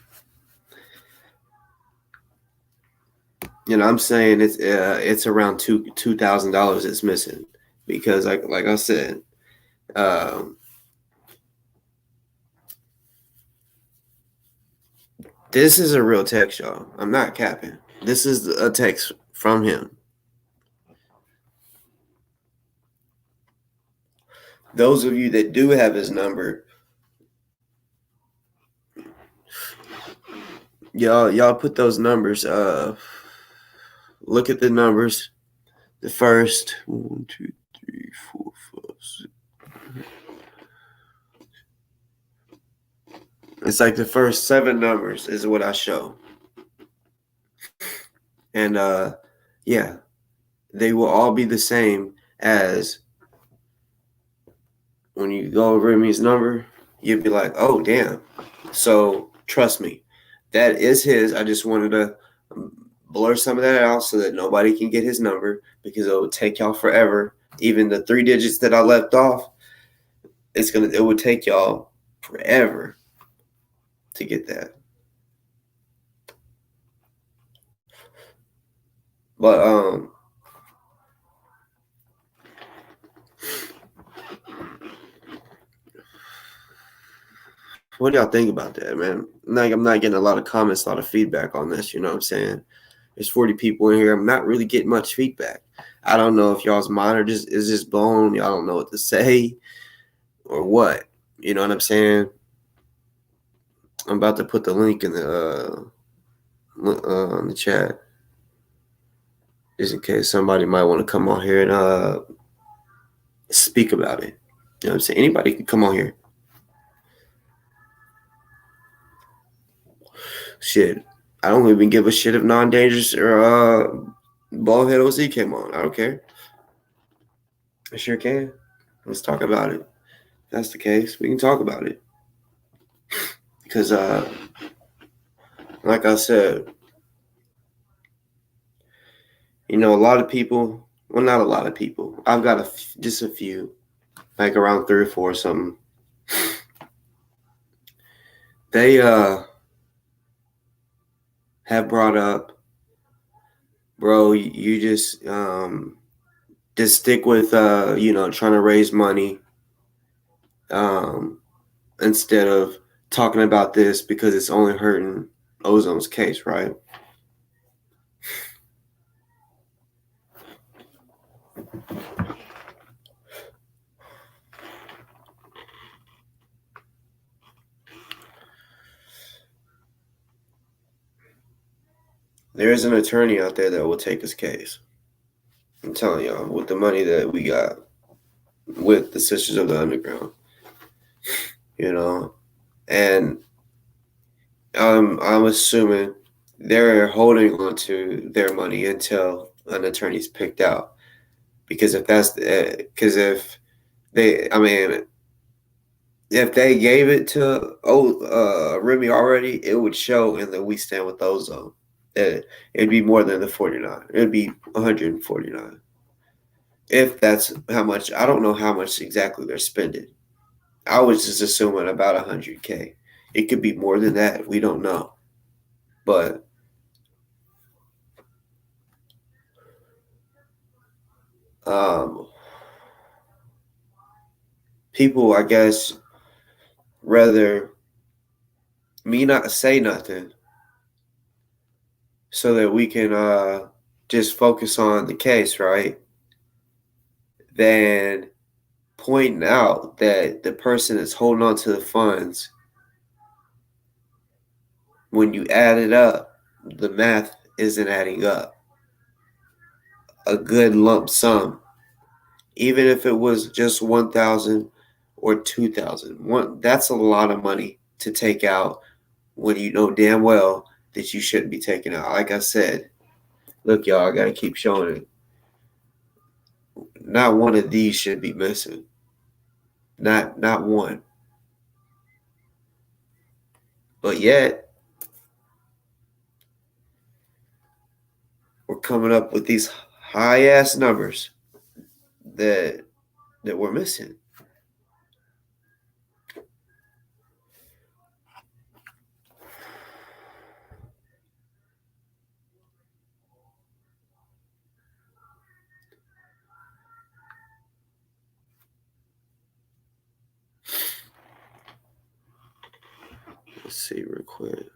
You know, I'm saying it's around $2,000 it's missing because like I said, this is a real text, y'all. I'm not capping. This is a text from him. Those of you that do have his number, y'all put those numbers. Look at the numbers. The first 1, 2, 3, 4, 5, 6. It's like the first 7 numbers is what I show. And yeah, they will all be the same as when you go over Remy's number, you'd be like, oh, damn. So trust me, that is his. I just wanted to blur some of that out so that nobody can get his number because it would take y'all forever. Even the 3 digits that I left off, it would take y'all forever to get that. But what do y'all think about that, man? Like, I'm not getting a lot of comments, a lot of feedback on this. You know what I'm saying? There's 40 people in here. I'm not really getting much feedback. I don't know if y'all's monitor is just blown. Y'all don't know what to say or what. You know what I'm saying? I'm about to put the link in the chat just in case somebody might want to come on here and speak about it. You know what I'm saying? Anybody can come on here. Shit, I don't even give a shit if non-dangerous or baldhead OC came on. I don't care. I sure can. Let's talk about it. If that's the case, we can talk about it. Because, like I said, you know, a lot of people, well, not a lot of people. I've got just a few, like around 3 or 4 or something. They have brought up, bro, you just stick with, trying to raise money instead of talking about this because it's only hurting Ozone's case, right? There's an attorney out there that will take his case. I'm telling y'all, with the money that we got with the Sisters of the Underground, and I'm assuming they're holding on to their money until an attorney's picked out. Because if they gave it to Remy already, it would show in the We Stand with Ozone. It'd be more than the 49. It'd be 149. If that's how much, I don't know how much exactly they're spending. I was just assuming about 100K. It could be more than that. We don't know. But people, I guess, rather me not say nothing so that we can just focus on the case, right? Than pointing out that the person that's holding on to the funds, when you add it up, the math isn't adding up. A good lump sum, even if it was just 1,000 or 2,000, that's a lot of money to take out when you know damn well that you shouldn't be taking out. Like I said, look, y'all, I gotta keep showing it. Not one of these should be missing. Not one. But yet, we're coming up with these high ass numbers that we're missing. Let's see real quick.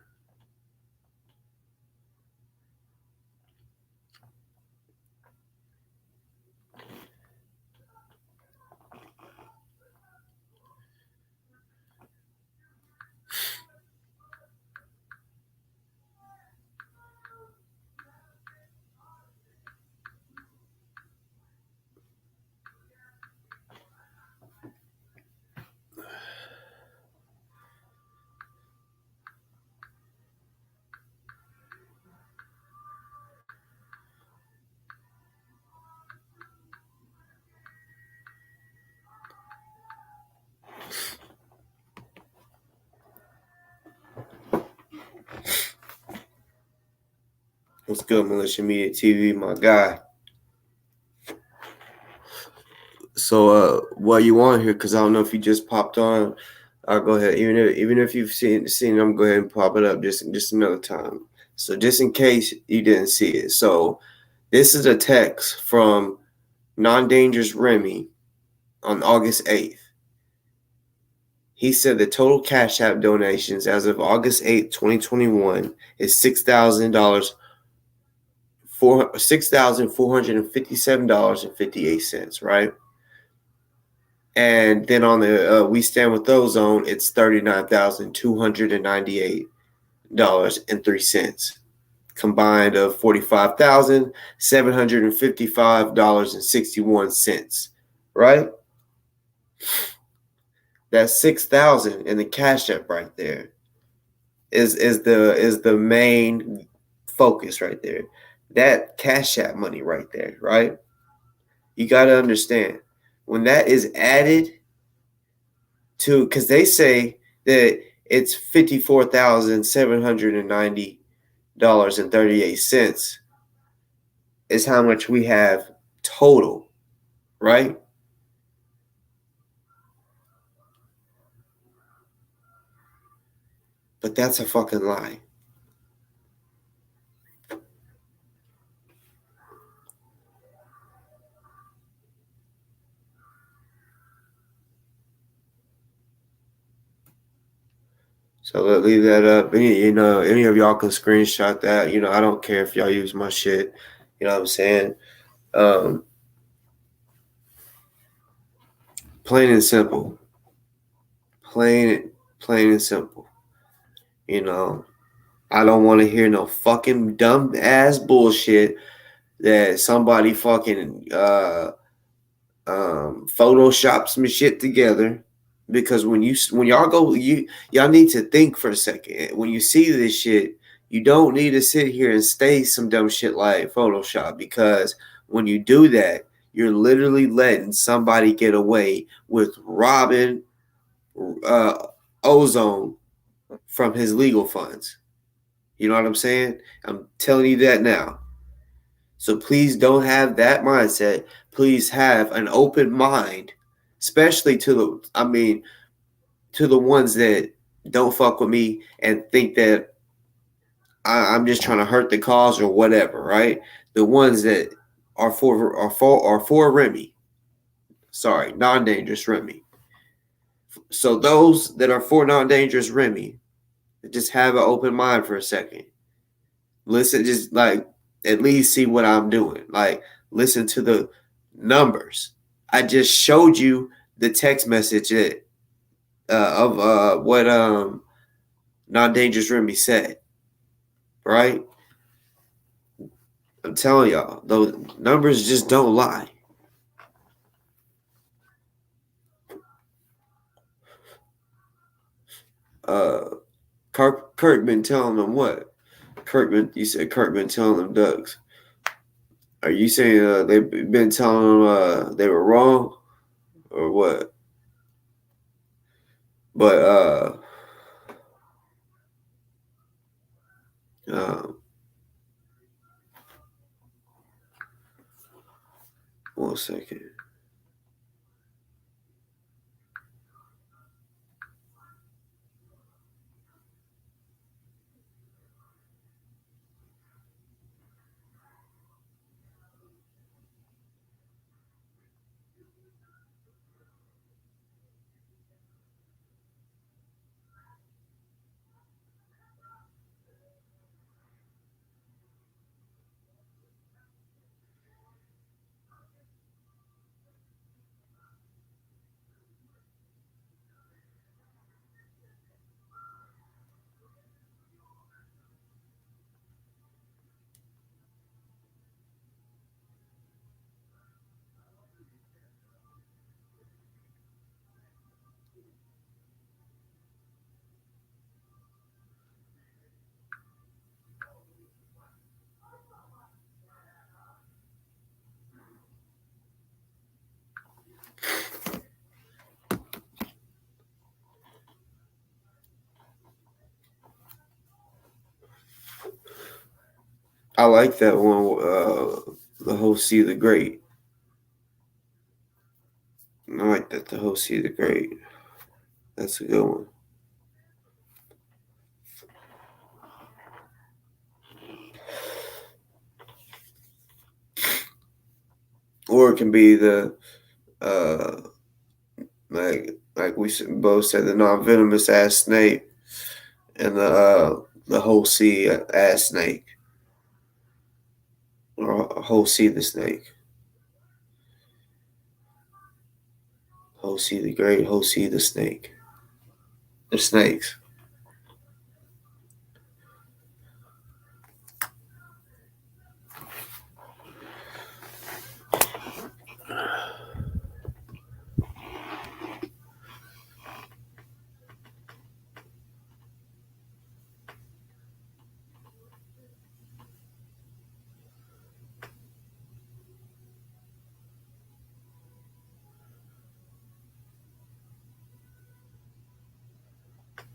What's good, Militia Media TV, my guy? So, while you on here, because I don't know if you just popped on, I'll go ahead. Even if you've seen them, go ahead and pop it up just another time. So, just in case you didn't see it. So, this is a text from Non-Dangerous Remy on August 8th. He said the total Cashapp donations as of August 8th, 2021 is $6,000. $6,457.58, right? And then on the We Stand with Ozone, it's $39,298.03, combined of $45,755.61, right? That's 6,000 in the Cash App right there. Is the main focus right there. That Cash App money right there, right? You got to understand, when that is added to, because they say that it's $54,790.38 is how much we have total, right? But that's a fucking lie. So leave that up. Any of y'all can screenshot that. I don't care if y'all use my shit. You know what I'm saying? Plain and simple. Plain and simple. I don't want to hear no fucking dumb ass bullshit that somebody fucking Photoshop some shit together. Because when y'all go, y'all need to think for a second. When you see this shit, you don't need to sit here and say some dumb shit like Photoshop, because when you do that, you're literally letting somebody get away with robbing Ozone from his legal funds. You know what I'm saying? I'm telling you that now. So please don't have that mindset. Please have an open mind, especially to the ones that don't fuck with me and think that I'm just trying to hurt the cause or whatever, right? The ones that are for Remy. Sorry, non-dangerous Remy. So those that are for non-dangerous Remy, just have an open mind for a second. Listen, just like at least see what I'm doing. Like listen to the numbers. I just showed you the text message that, of what non-dangerous Remy said, right? I'm telling y'all, those numbers just don't lie. Kirk been telling them what? You said Kirk been telling them Ducks. Are you saying they've been telling them they were wrong or what? But one second. I like that one. The host see the great. I like that. The host see the great. That's a good one. Or it can be the like we both said, the non-venomous ass snake and the whole sea ass snake, or whole sea the snake. Whole sea the great, whole sea the snake. They're snakes.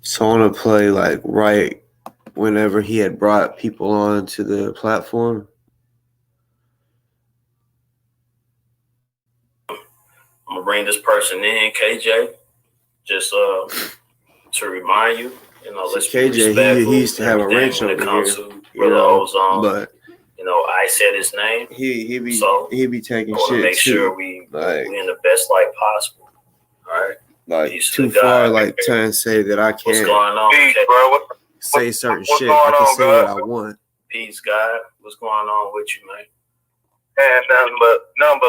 So I want to play like right whenever he had brought people on to the platform. I'm gonna bring this person in, KJ, just to remind you, let's be KJ, respectful. he used to have a ranch when over it comes here, to Brother Ozone. But I said his name. He be taking I want to shit make too. sure we in the best light possible. All right. Like Peace too far, like trying to say that I can't. What's going on, Peace, bro? Say certain shit. I can say what I want. Peace, God. What's going on with you, man? Man, nothing but love,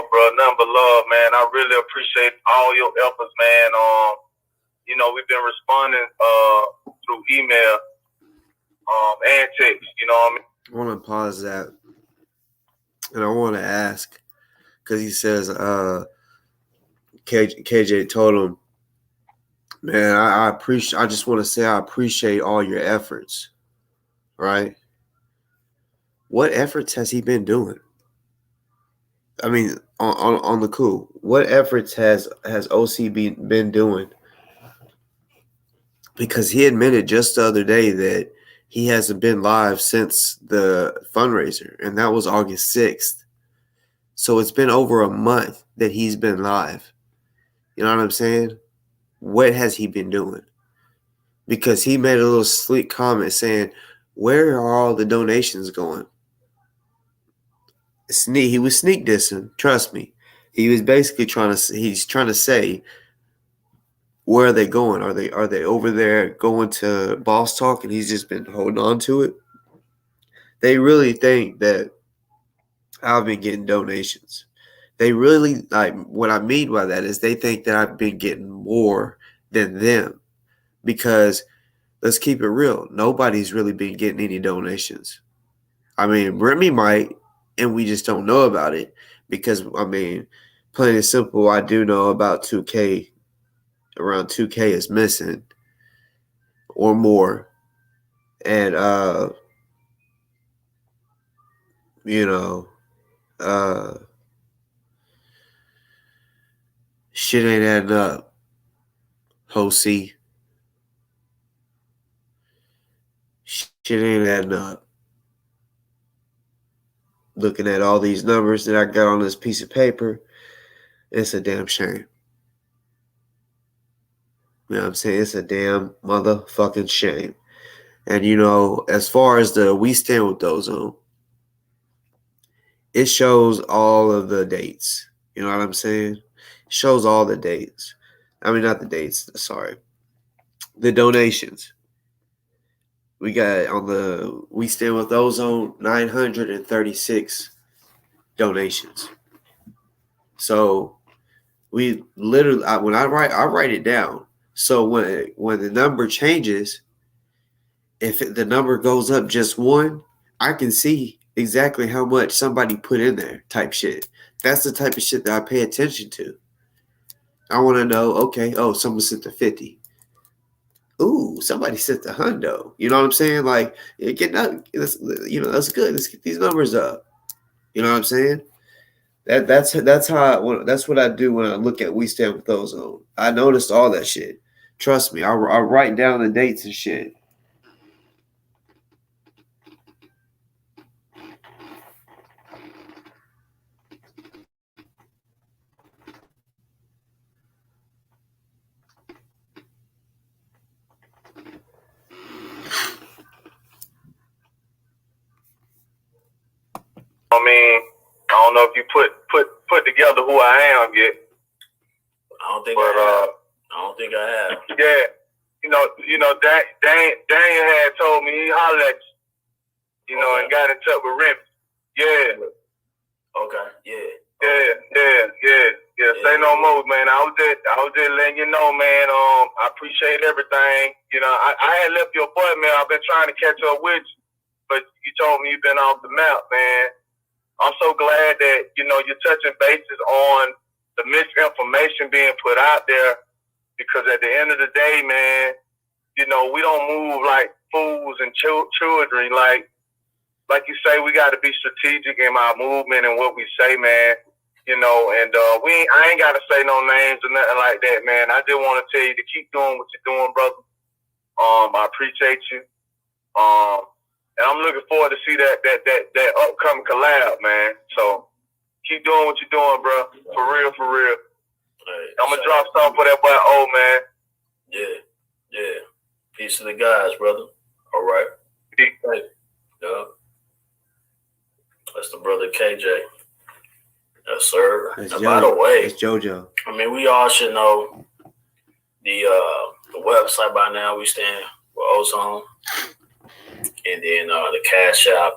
bro. Nothing but love, man. I really appreciate all your efforts, man. We've been responding through email and text. You know what I mean? I want to pause that, and I want to ask, because he says KJ told him, man, I appreciate. I just want to say I appreciate all your efforts, right? What efforts has he been doing? I mean, on the cool, what efforts has OC been doing? Because he admitted just the other day that he hasn't been live since the fundraiser, and that was August 6th. So it's been over a month that he's been live. You know what I'm saying? What has he been doing? Because he made a little sleek comment saying, where are all the donations going? He was sneak dissing, trust me. He was basically trying to say, where are they going? Are they over there going to Boss Talk and he's just been holding on to it? They really think that I've been getting donations. They really, like, what I mean by that is they think that I've been getting more than them, because let's keep it real. Nobody's really been getting any donations. I mean, Remy might, and we just don't know about it because, I mean, plain and simple, I do know about 2K. Around 2K is missing or more. And, you know, shit ain't adding up. Hosey. Shit ain't adding up. Looking at all these numbers that I got on this piece of paper, it's a damn shame. You know what I'm saying? It's a damn motherfucking shame. And, you know, as far as the We Stand with Ozone, it shows all of the dates. You know what I'm saying? It shows all the dates. I mean, not the dates, sorry. The donations. We got on the We Stand with Ozone 936 donations. So we literally, when I write it down. So when the number changes, if the number goes up just one, I can see exactly how much somebody put in there type shit. That's the type of shit that I pay attention to. I want to know, okay, oh, someone sent the 50. Ooh, somebody sent the hundo. You know what I'm saying? Like, getting up, you know, that's good. Let's get these numbers up. You know what I'm saying? That's what I do when I look at We Stand with Ozone. I noticed all that shit. Trust me, I write down the dates and shit. I mean, I don't know if you put together who I am yet. I don't think I have. Yeah, you know, Daniel had told me he hollered at you, you know, and got in touch with Remy. Yeah. Okay. Yeah. Yeah. Say no more, man. I was just letting you know, man. I appreciate everything. You know, I had left your boy, man. I've been trying to catch up with you, but you told me you've been off the map, man. I'm so glad that, you know, you're touching bases on the misinformation being put out there, because at the end of the day, man, you know, we don't move like fools and children. Like you say, we got to be strategic in our movement and what we say, man. You know, and I ain't got to say no names or nothing like that, man. I just want to tell you to keep doing what you're doing, brother. I appreciate you. And I'm looking forward to see that upcoming collab, man. So keep doing what you're doing, bro. For real. Hey, I'm gonna drop something for that boy, old man. Yeah. Peace to the guys, brother. All right. Peace. Hey. Yeah. That's the brother KJ. Yes, sir. And by the way, it's JoJo. I mean, we all should know the website by now. We stand with Ozone, and then the Cashapp,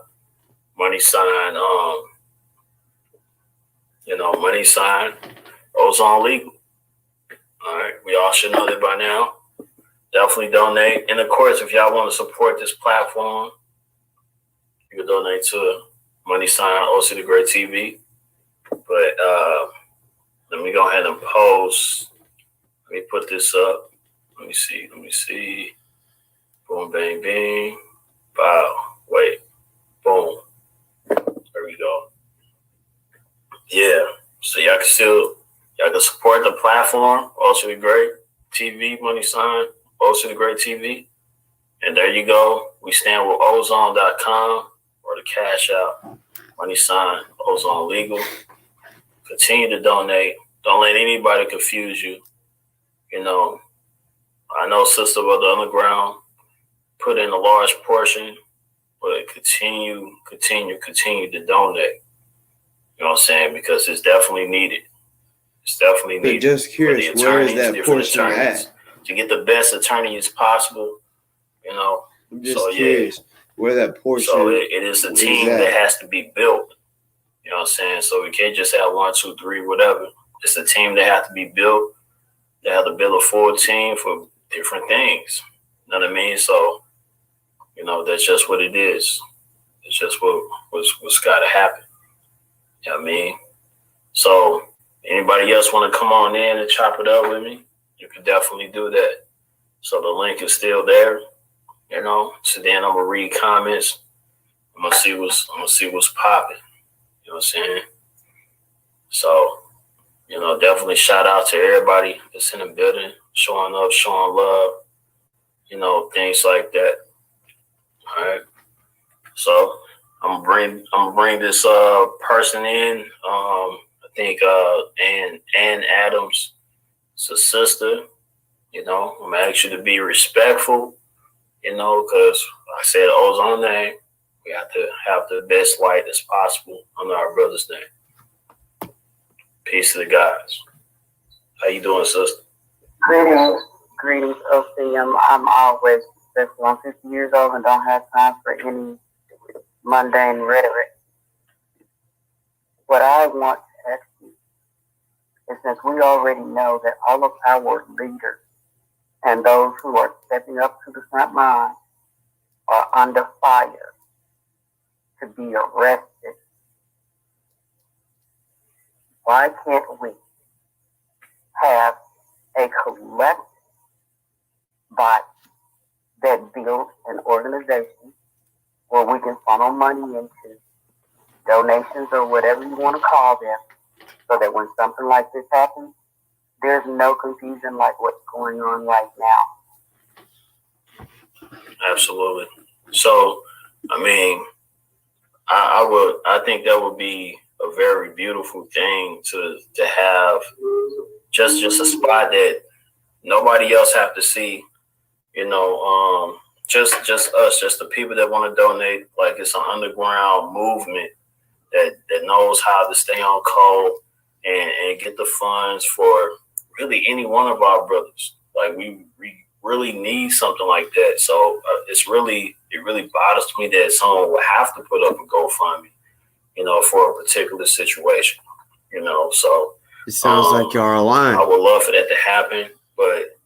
money sign, money sign, Ozone Legal. All right, we all should know that by now. definitely donate. And of course, if y'all want to support this platform, you can donate to money sign OC the Great TV. But let me go ahead and post. Let me put this up. Let me see. Boom, bang, bing. Wow. Wait. Boom. There we go. Yeah. So y'all can support the platform, also the Great TV, money sign, also the Great TV. And there you go. We stand with Ozone.com or the Cashapp, money sign, Ozone Legal. Continue to donate. Don't let anybody confuse you. You know, I know Sister of the Underground put in a large portion, but continue to donate. You know what I'm saying? Because it's definitely needed. It's definitely needed. But just curious, where is that portion at? To get the best attorneys possible, you know. I'm just curious where that portion. So it is a team that has to be built. You know what I'm saying? So we can't just have 1, 2, 3, whatever. It's a team that has to be built. They have to build a full team for different things. You know what I mean? So, you know, that's just what it is. It's just what's got to happen. You know what I mean? So anybody else want to come on in and chop it up with me? You can definitely do that. So the link is still there. You know, so then I'm gonna read comments. I'm gonna see what's popping. You know what I'm saying? So, you know, definitely shout out to everybody that's in the building, showing up, showing love, you know, things like that. All right. So I'm gonna bring this person in. I think Ann Adams, it's a sister. You know, I'm gonna ask you to be respectful. You know, because I said Ozone name, we have to have the best light as possible under our brother's name. Peace to the guys. How you doing, sister? Greetings, OC. I'm always successful. I'm 50 years old and don't have time for any mundane rhetoric. What I want to ask you is, since we already know that all of our leaders and those who are stepping up to the front line are under fire to be arrested, why can't we have a collective body that builds an organization where we can funnel money into donations or whatever you want to call them, so that when something like this happens, there's no confusion like what's going on right now? Absolutely. So, I mean, I think that would be a very beautiful thing to have, just a spot that nobody else have to see, you know, just us, just the people that want to donate. Like, it's an underground movement that knows how to stay on code and get the funds for really any one of our brothers. Like, we really need something like that. So it really bothers me that someone would have to put up a GoFundMe, you know, for a particular situation, you know. So it sounds like you're aligned. I would love for that to happen, but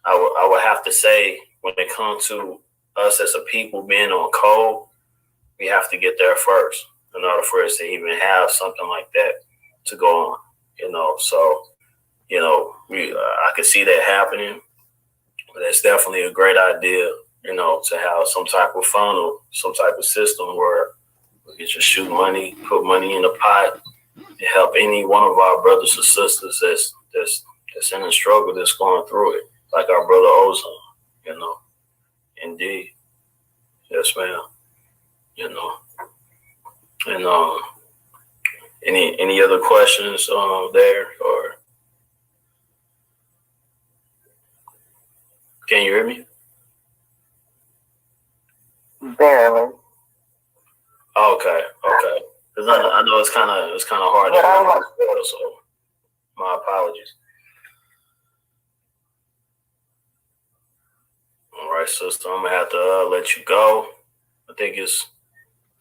I would have to say, when it comes to us as a people being on code, we have to get there first in order for us to even have something like that to go on, you know. So, you know, I could see that happening. That's definitely a great idea, you know, to have some type of funnel, some type of system where we can just shoot money, put money in a pot, and help any one of our brothers or sisters that's in a struggle, that's going through it, like our brother Ozone, you know. Indeed. Yes, ma'am. You know. And any other questions there, or can you hear me? Barely. Okay. Because I know it's kind of hard to hear, so my apologies. All right, sister, I'm gonna have to let you go. I think it's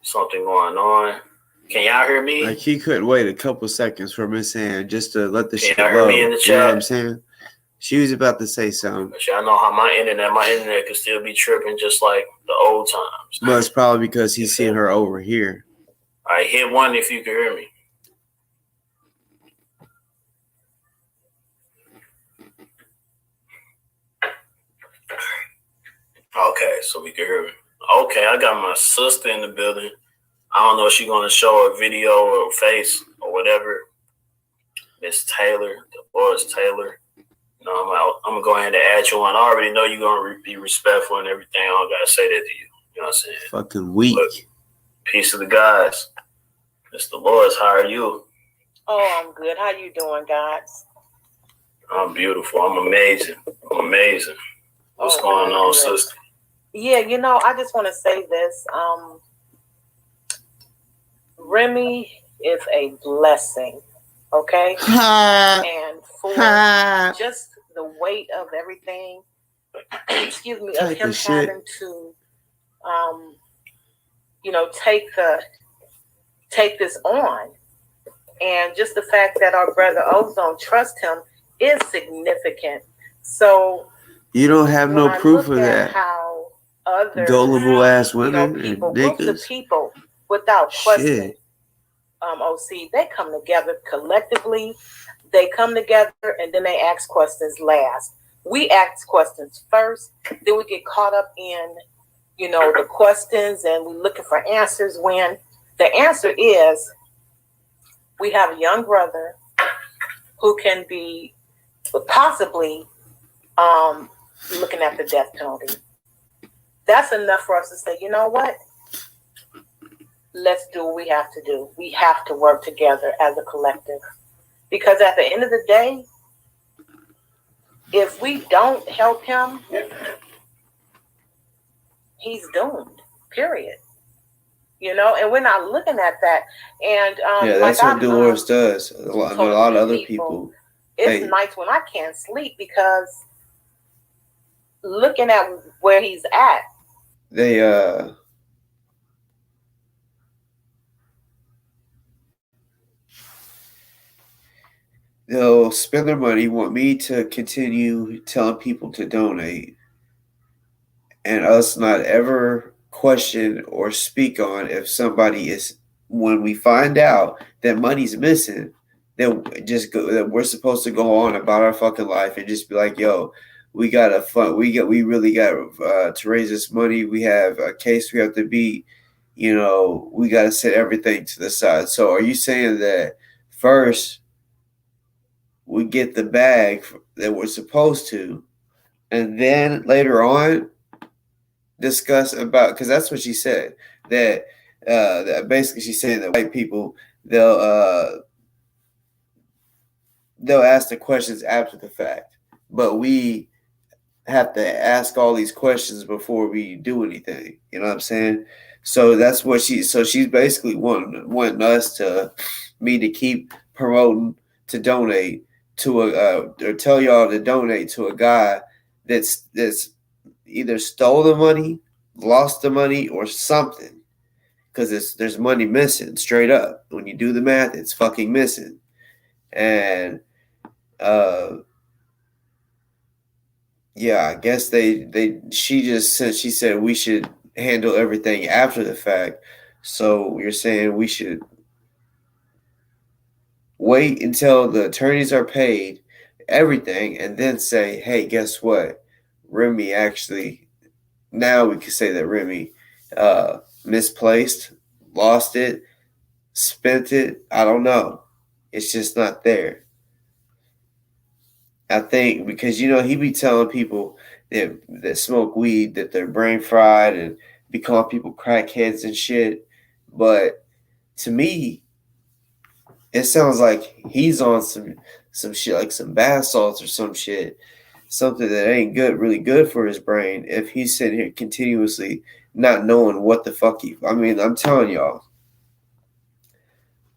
something going on. Can y'all hear me? Like, he couldn't wait a couple seconds for Miss Ann just to let the shit y'all hear load. me in the You know what chat? I'm saying? She was about to say something. But y'all know how my internet could still be tripping just like the old times. But it's probably because he's seeing her over here. All right, hit one if you can hear me. Okay, so we can hear me. Okay, I got my sister in the building. I don't know if she's going to show a video or a face or whatever. Miss Taylor, Dolores Taylor. You know, I'm going to go ahead and add you on. I already know you're going to be respectful and everything. I don't got to say that to you. You know what I'm saying? Fucking weak. Look, peace of the guys. Miss Dolores, how are you? Oh, I'm good. How you doing, guys? I'm beautiful. I'm amazing. What's going on, sister? Yeah, you know, I just want to say this. Remy is a blessing, okay? And for just the weight of everything, excuse me, of him having to, you know, take this on, and just the fact that our brother Ozone trusts him is significant. So you don't have no proof of that. How other gullible ass women, people, and groups of people, without question, shit. OC, they come together collectively. They come together and then they ask questions last. We ask questions first, then we get caught up in, you know, the questions, and we're looking for answers when the answer is we have a young brother who can be possibly looking at the death penalty. That's enough for us to say, you know what? Let's do what we have to do. We have to work together as a collective. Because at the end of the day, if we don't help him, he's doomed, period. You know, and we're not looking at that. And yeah, that's what Dolores does. A lot of other people. It's nights when I can't sleep because looking at where he's at. They'll spend their money, want me to continue telling people to donate, and us not ever question or speak on if somebody is, when we find out that money's missing, then that we're supposed to go on about our fucking life and just be like, yo, we really got to raise this money. We have a case we have to beat. You know, we got to set everything to the side. So are you saying that first we get the bag that we're supposed to, and then later on discuss about, because that's what she said, that basically she's saying that white people, they'll ask the questions after the fact, but we have to ask all these questions before we do anything. You know what I'm saying? So that's what she's basically wanting us me to keep promoting to donate to or tell y'all to donate to a guy that's either stole the money, lost the money, or something, because there's money missing straight up. When you do the math, it's fucking missing. And yeah, I guess she said we should handle everything after the fact. So you're saying we should wait until the attorneys are paid, everything, and then say, hey, guess what? Remy actually, now we can say that Remy misplaced, lost it, spent it. I don't know. It's just not there. I think because, you know, he be telling people that smoke weed that they're brain fried and be calling people crackheads and shit. But to me, it sounds like he's on some shit, like some bath salts or some shit, something that ain't really good for his brain if he's sitting here continuously not knowing what the fuck I'm telling y'all,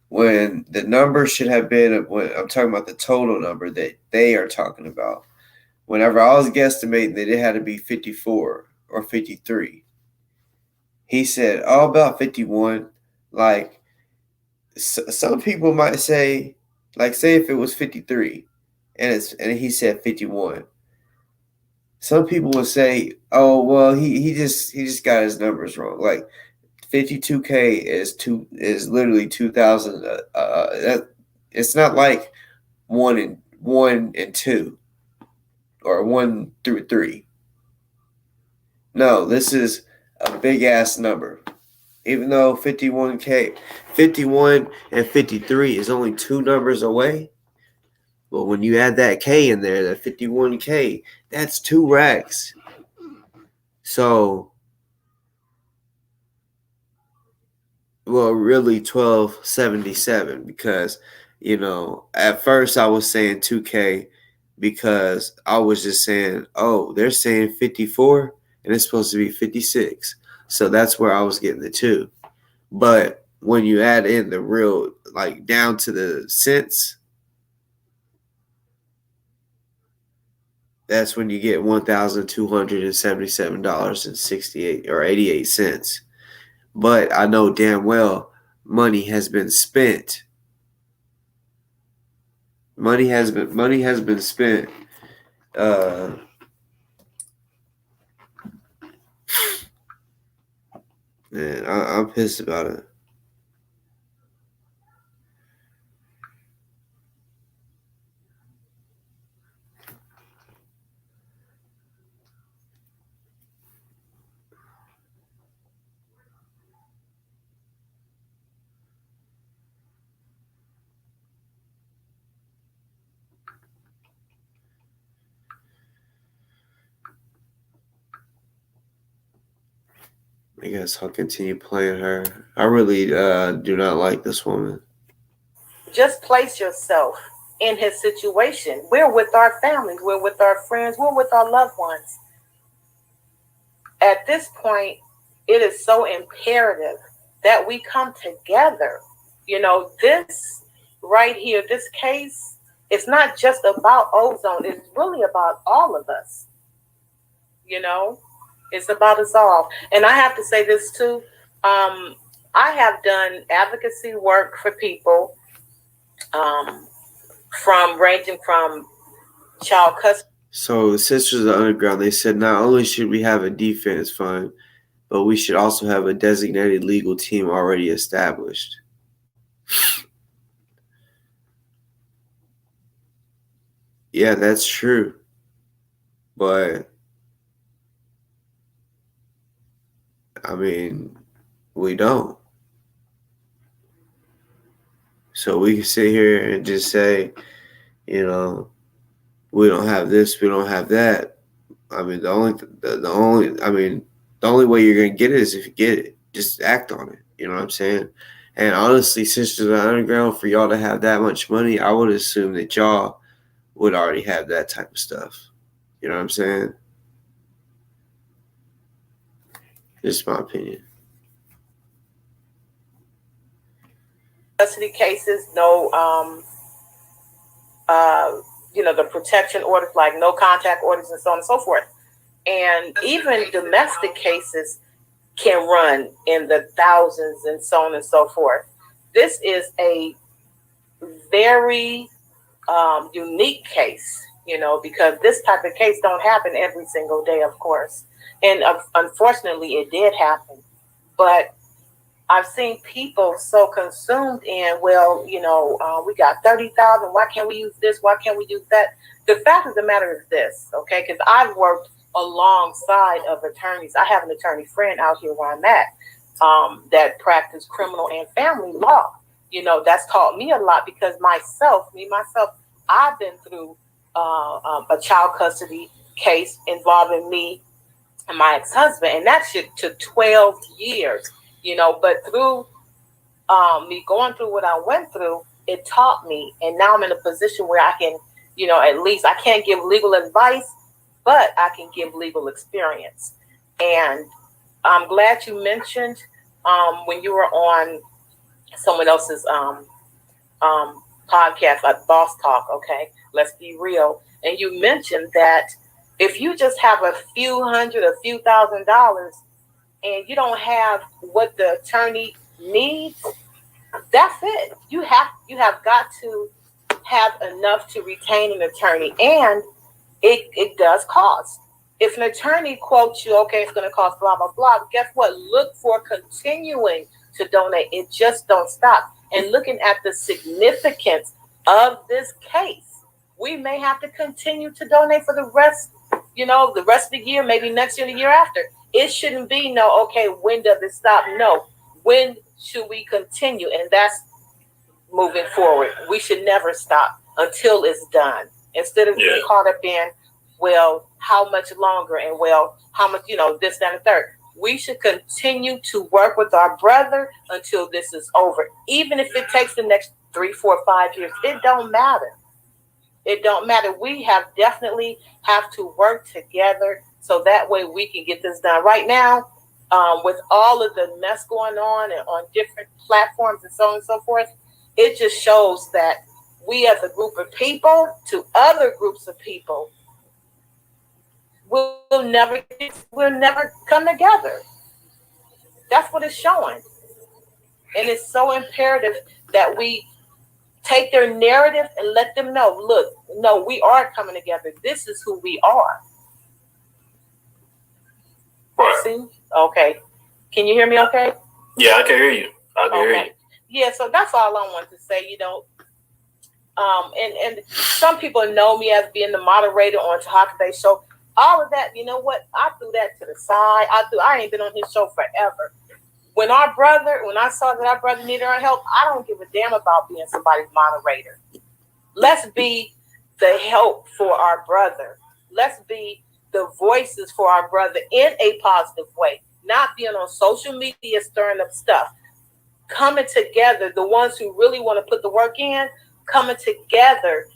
when the number should have been, when I'm talking about the total number that they are talking about, whenever I was guesstimating that it had to be 54 or 53, he said, oh, about 51. Like, some people might say, like, say if it was 53, and he said 51. Some people would say, "Oh, well, he just got his numbers wrong." Like 52K is literally 2,000. It's not like 1 and 2 or 1 through 3. No, this is a big ass number. Even though 51 and 53 is only 2 numbers away, but when you add that K in there, that 51K, that's 2 racks. So, well, really 1277 because, at first I was saying 2K because I was just saying, oh, they're saying 54 and it's supposed to be 56. So that's where I was getting the 2. But when you add in the real, like down to the cents, that's when you get $1,277.68 or 88 cents. But I know damn well money has been spent. Money has been spent. Man, I'm pissed about it. I guess I'll continue playing her. I really do not like this woman. Just place yourself in his situation. We're with our families, we're with our friends, we're with our loved ones. At this point, it is so imperative that we come together. This right here, this case, it's not just about Ozone. It's really about all of us. It's about us all. And I have to say this too. I have done advocacy work for people ranging from child custody. So the Sisters of the Underground, they said not only should we have a defense fund, but we should also have a designated legal team already established. Yeah, that's true. But, I mean, we don't. So we can sit here and just say, we don't have this, we don't have that. I mean, the only way you're gonna get it is if you get it. Just act on it. You know what I'm saying? And honestly, Sisters of the Underground, for y'all to have that much money, I would assume that y'all would already have that type of stuff. You know what I'm saying? Just my opinion. Custody cases, no, the protection orders, like no contact orders and so on and so forth. And even domestic cases can run in the thousands and so on and so forth. This is a very unique case, because this type of case don't happen every single day, of course. And unfortunately, it did happen. But I've seen people so consumed in, we got 30,000. Why can't we use this? Why can't we use that? The fact of the matter is this, okay? Because I've worked alongside of attorneys. I have an attorney friend out here where I'm at that practice criminal and family law. That's taught me a lot because myself, I've been through a child custody case involving me and my ex-husband, and that shit took 12 years. But through me going through what I went through, it taught me. And now I'm in a position where I can, at least I can't give legal advice, but I can give legal experience. And I'm glad you mentioned when you were on someone else's podcast, like Boss Talk, okay? Let's be real. And you mentioned that if you just have a few $100, a few $1,000s, and you don't have what the attorney needs, that's it. You have got to have enough to retain an attorney, and it does cost. If an attorney quotes you, okay, it's going to cost blah, blah, blah, guess what? Look for continuing to donate. It just don't stop. And looking at the significance of this case, we may have to continue to donate for the rest, the rest of the year, maybe next year, the year after. It shouldn't be okay, when does it stop? No, when should we continue? And that's moving forward. We should never stop until it's done. Instead of being caught up in, well, how much longer, and well, how much, this, that, and the third. We should continue to work with our brother until this is over. Even if it takes the next 3, 4, 5 years, it don't matter. It don't matter. We definitely have to work together so that way we can get this done. Right now, with all of the mess going on and on different platforms and so on and so forth, it just shows that we as a group of people to other groups of people will never come together. That's what it's showing. And it's so imperative that we take their narrative and let them know, look, no, we are coming together. This is who we are. Right. See? Okay. Can you hear me okay? Yeah, I can hear you. I can hear you. Yeah, so that's all I wanted to say, and some people know me as being the moderator on Talk Day Show. All of that, you know what? I threw that to the side. I ain't been on his show forever. When I saw that our brother needed our help, I don't give a damn about being somebody's moderator. Let's be the help for our brother. Let's be the voices for our brother in a positive way, not being on social media stirring up stuff. Coming together, the ones who really want to put the work in, coming together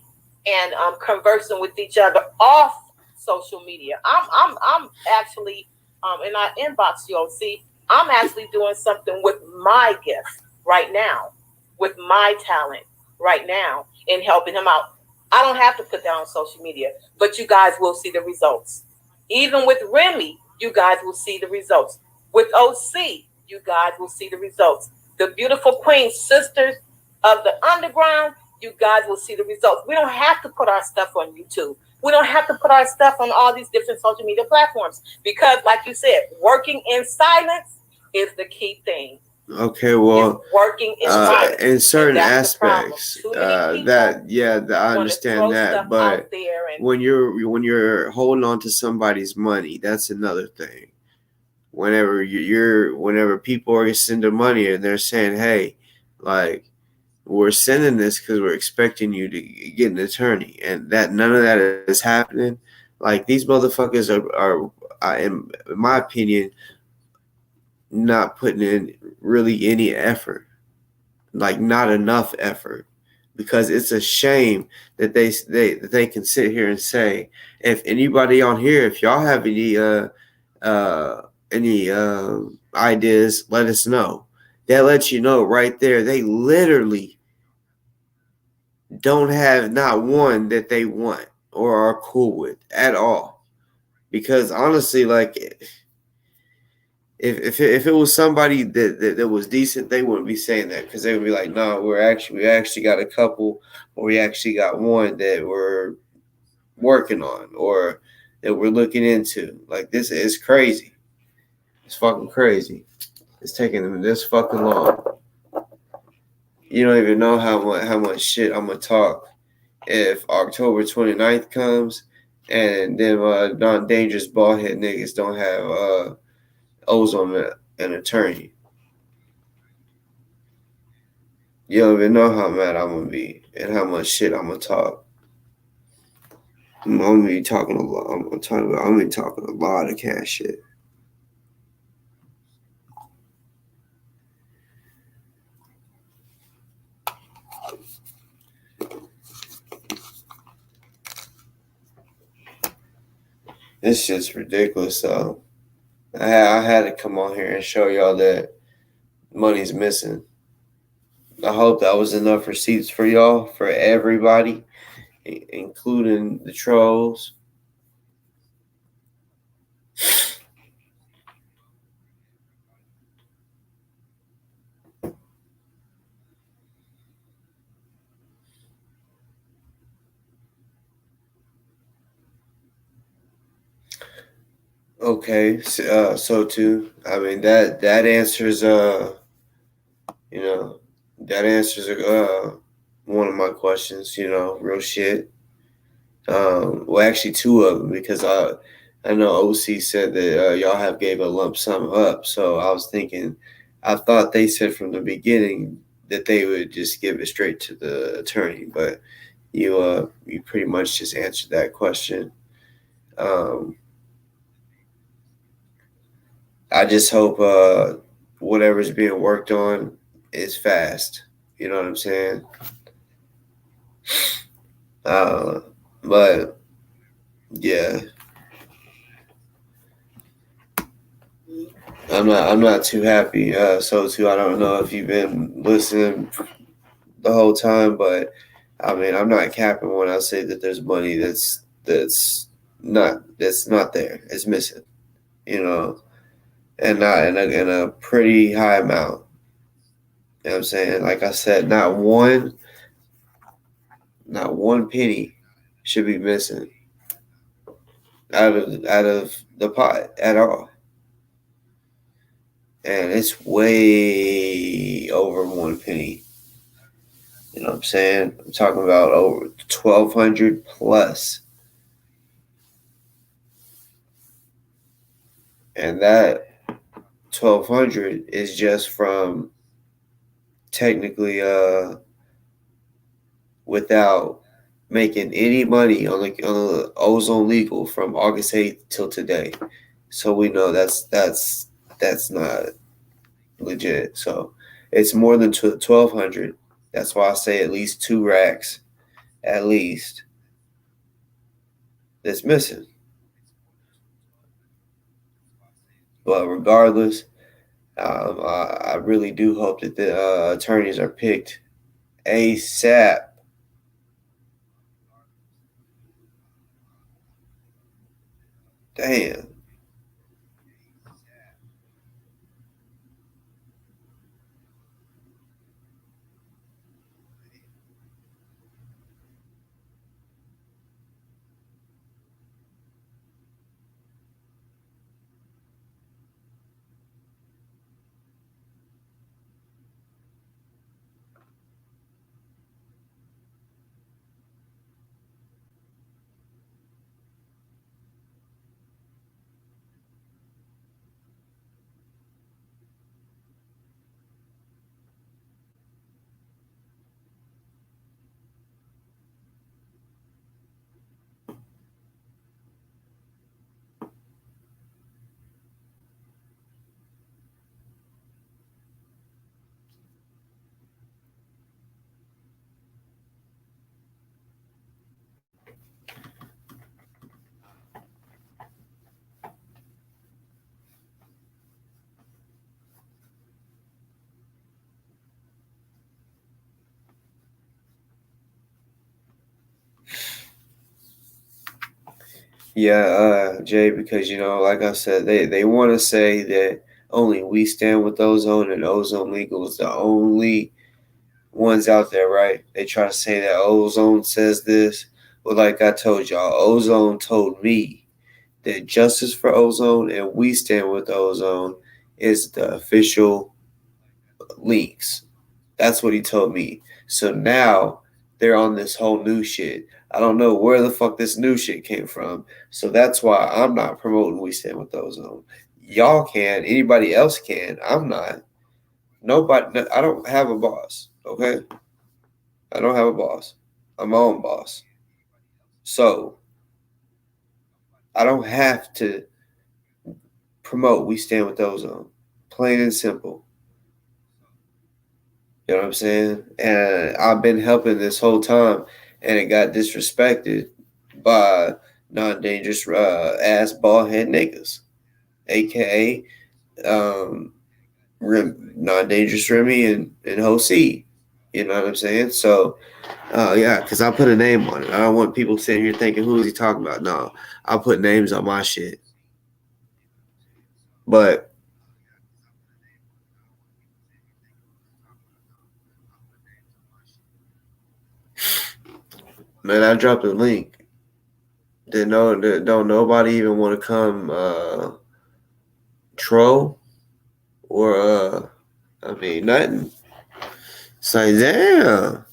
and conversing with each other off social media. I'm actually and I inbox you all. See, I'm actually doing something with my gift right now, with my talent right now, and helping him out. I don't have to put that on social media, but you guys will see the results. Even with Remy, you guys will see the results. With OC, you guys will see the results. The beautiful Queen Sisters of the Underground, you guys will see the results. We don't have to put our stuff on YouTube. We don't have to put our stuff on all these different social media platforms because, like you said, working in silence is the key thing. Okay, well, working in certain aspects, I understand that, but when you're holding on to somebody's money, that's another thing. Whenever people are sending money and they're saying, "Hey, like, we're sending this because we're expecting you to get an attorney," and that none of that is happening. Like, these motherfuckers are in my opinion, not putting in really any effort, like not enough effort, because it's a shame that they can sit here and say, if anybody on here, if y'all have any ideas, let us know. That lets you know right there, they literally don't have not one that they want or are cool with at all. Because honestly, like, if it was somebody that was decent, they wouldn't be saying that, because they would be like, no, we actually got a couple, or we actually got one that we're working on or that we're looking into. Like, this is crazy. It's fucking crazy. It's taking them this fucking long. You don't even know how much shit I'm gonna talk if October 29th comes and then non-dangerous baldhead niggas don't have Ozone an attorney. You don't even know how mad I'm gonna be and how much shit I'm gonna talk. I'm gonna be talking a lot. I'm gonna be talking a lot of cash shit. This shit's ridiculous, though. I had to come on here and show y'all that money's missing. I hope that was enough receipts for y'all, for everybody, including the trolls. Okay, so too. I mean that answers you know that answers one of my questions. Real shit. Well, actually, two of them because I know OC said that y'all have gave a lump sum up. So I was thinking, I thought they said from the beginning that they would just give it straight to the attorney, but you pretty much just answered that question. Um, I just hope whatever's being worked on is fast. You know what I'm saying? Uh, but yeah, I'm not too happy. So too, I don't know if you've been listening the whole time, but I mean, I'm not capping when I say that there's money that's not there. It's missing. And not in a pretty high amount. You know what I'm saying? Like I said, not one penny should be missing out of the pot at all. And it's way over 1 penny. You know what I'm saying? I'm talking about over 1,200 plus. And that 1,200 is just from technically without making any money on the Ozone legal from August 8th till today. So we know that's not legit. So it's more than 1,200. That's why I say at least 2 racks, at least, that's missing. But regardless, I really do hope that the attorneys are picked ASAP. Damn. Yeah, Jay, because like I said, they want to say that only we stand with Ozone and Ozone Legal is the only ones out there, right? They try to say that Ozone says this, but like I told y'all, Ozone told me that Justice for Ozone and We Stand with Ozone is the official links. That's what he told me. So now they're on this whole new shit. I don't know where the fuck this new shit came from. So that's why I'm not promoting We Stand with Ozone. Y'all can. Anybody else can. I'm not. Nobody. I don't have a boss. Okay. I don't have a boss. I'm my own boss. So I don't have to promote We Stand with Ozone. Plain and simple. You know what I'm saying? And I've been helping this whole time, and it got disrespected by non-dangerous ass bald head niggas, aka non-dangerous Remy and Hosea. You know what I'm saying? So, yeah, because I put a name on it. I don't want people sitting here thinking, who is he talking about? No, I put names on my shit. But man, I dropped a link Don't nobody even want to come troll or I mean nothing. It's like damn.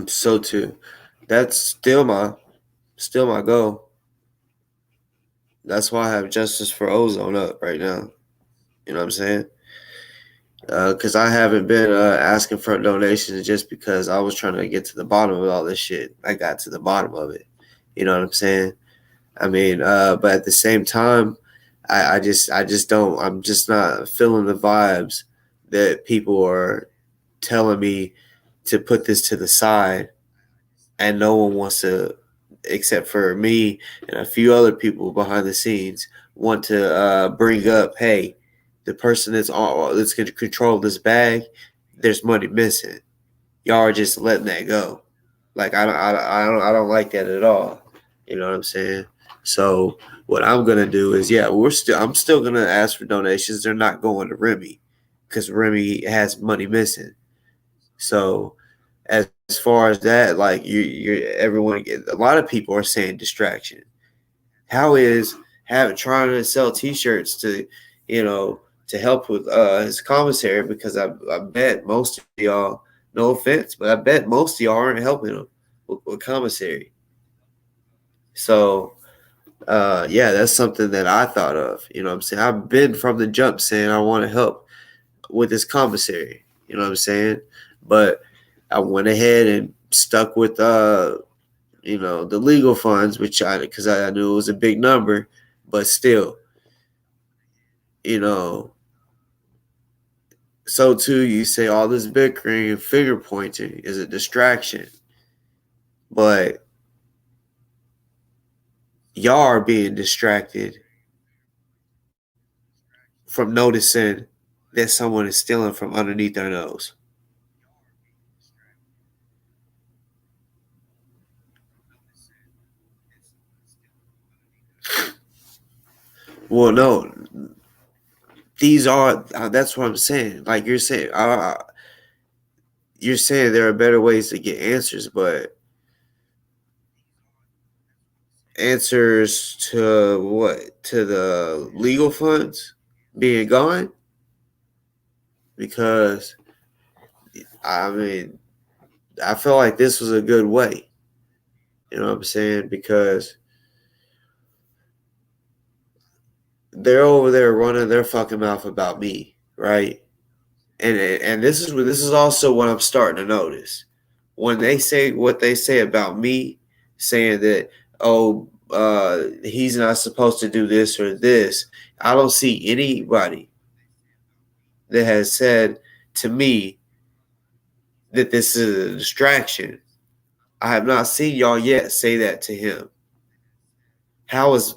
So too, that's still my goal. That's why I have Justice for Ozone up right now. You know what I'm saying? Because I haven't been asking for donations just because I was trying to get to the bottom of all this shit. I got to the bottom of it. You know what I'm saying? I mean, but at the same time, I just don't. I'm just not feeling the vibes that people are telling me to put this to the side, and no one wants to, except for me and a few other people behind the scenes, want to bring up, hey, the person that's going to control this bag, there's money missing. Y'all are just letting that go. Like I don't like that at all. You know what I'm saying? So what I'm gonna do is, I'm still gonna ask for donations. They're not going to Remy because Remy has money missing. So as far as that, like everyone, a lot of people are saying distraction. How is trying to sell T-shirts to, to help with his commissary? Because I bet most of y'all, no offense, but I bet most of y'all aren't helping him with commissary. So, that's something that I thought of. You know what I'm saying? I've been from the jump saying I want to help with this commissary. You know what I'm saying? But I went ahead and stuck with the legal funds, because I knew it was a big number, but still, so too, you say all this bickering and finger pointing is a distraction, but y'all are being distracted from noticing that someone is stealing from underneath their nose. Well, no, that's what I'm saying. Like you're saying there are better ways to get answers, but answers to what? To the legal funds being gone? Because I mean, I feel like this was a good way. You know what I'm saying? Because they're over there running their fucking mouth about me, right? And this is also what I'm starting to notice. When they say what they say about me, saying that, he's not supposed to do this or this, I don't see anybody that has said to me that this is a distraction. I have not seen y'all yet say that to him. How is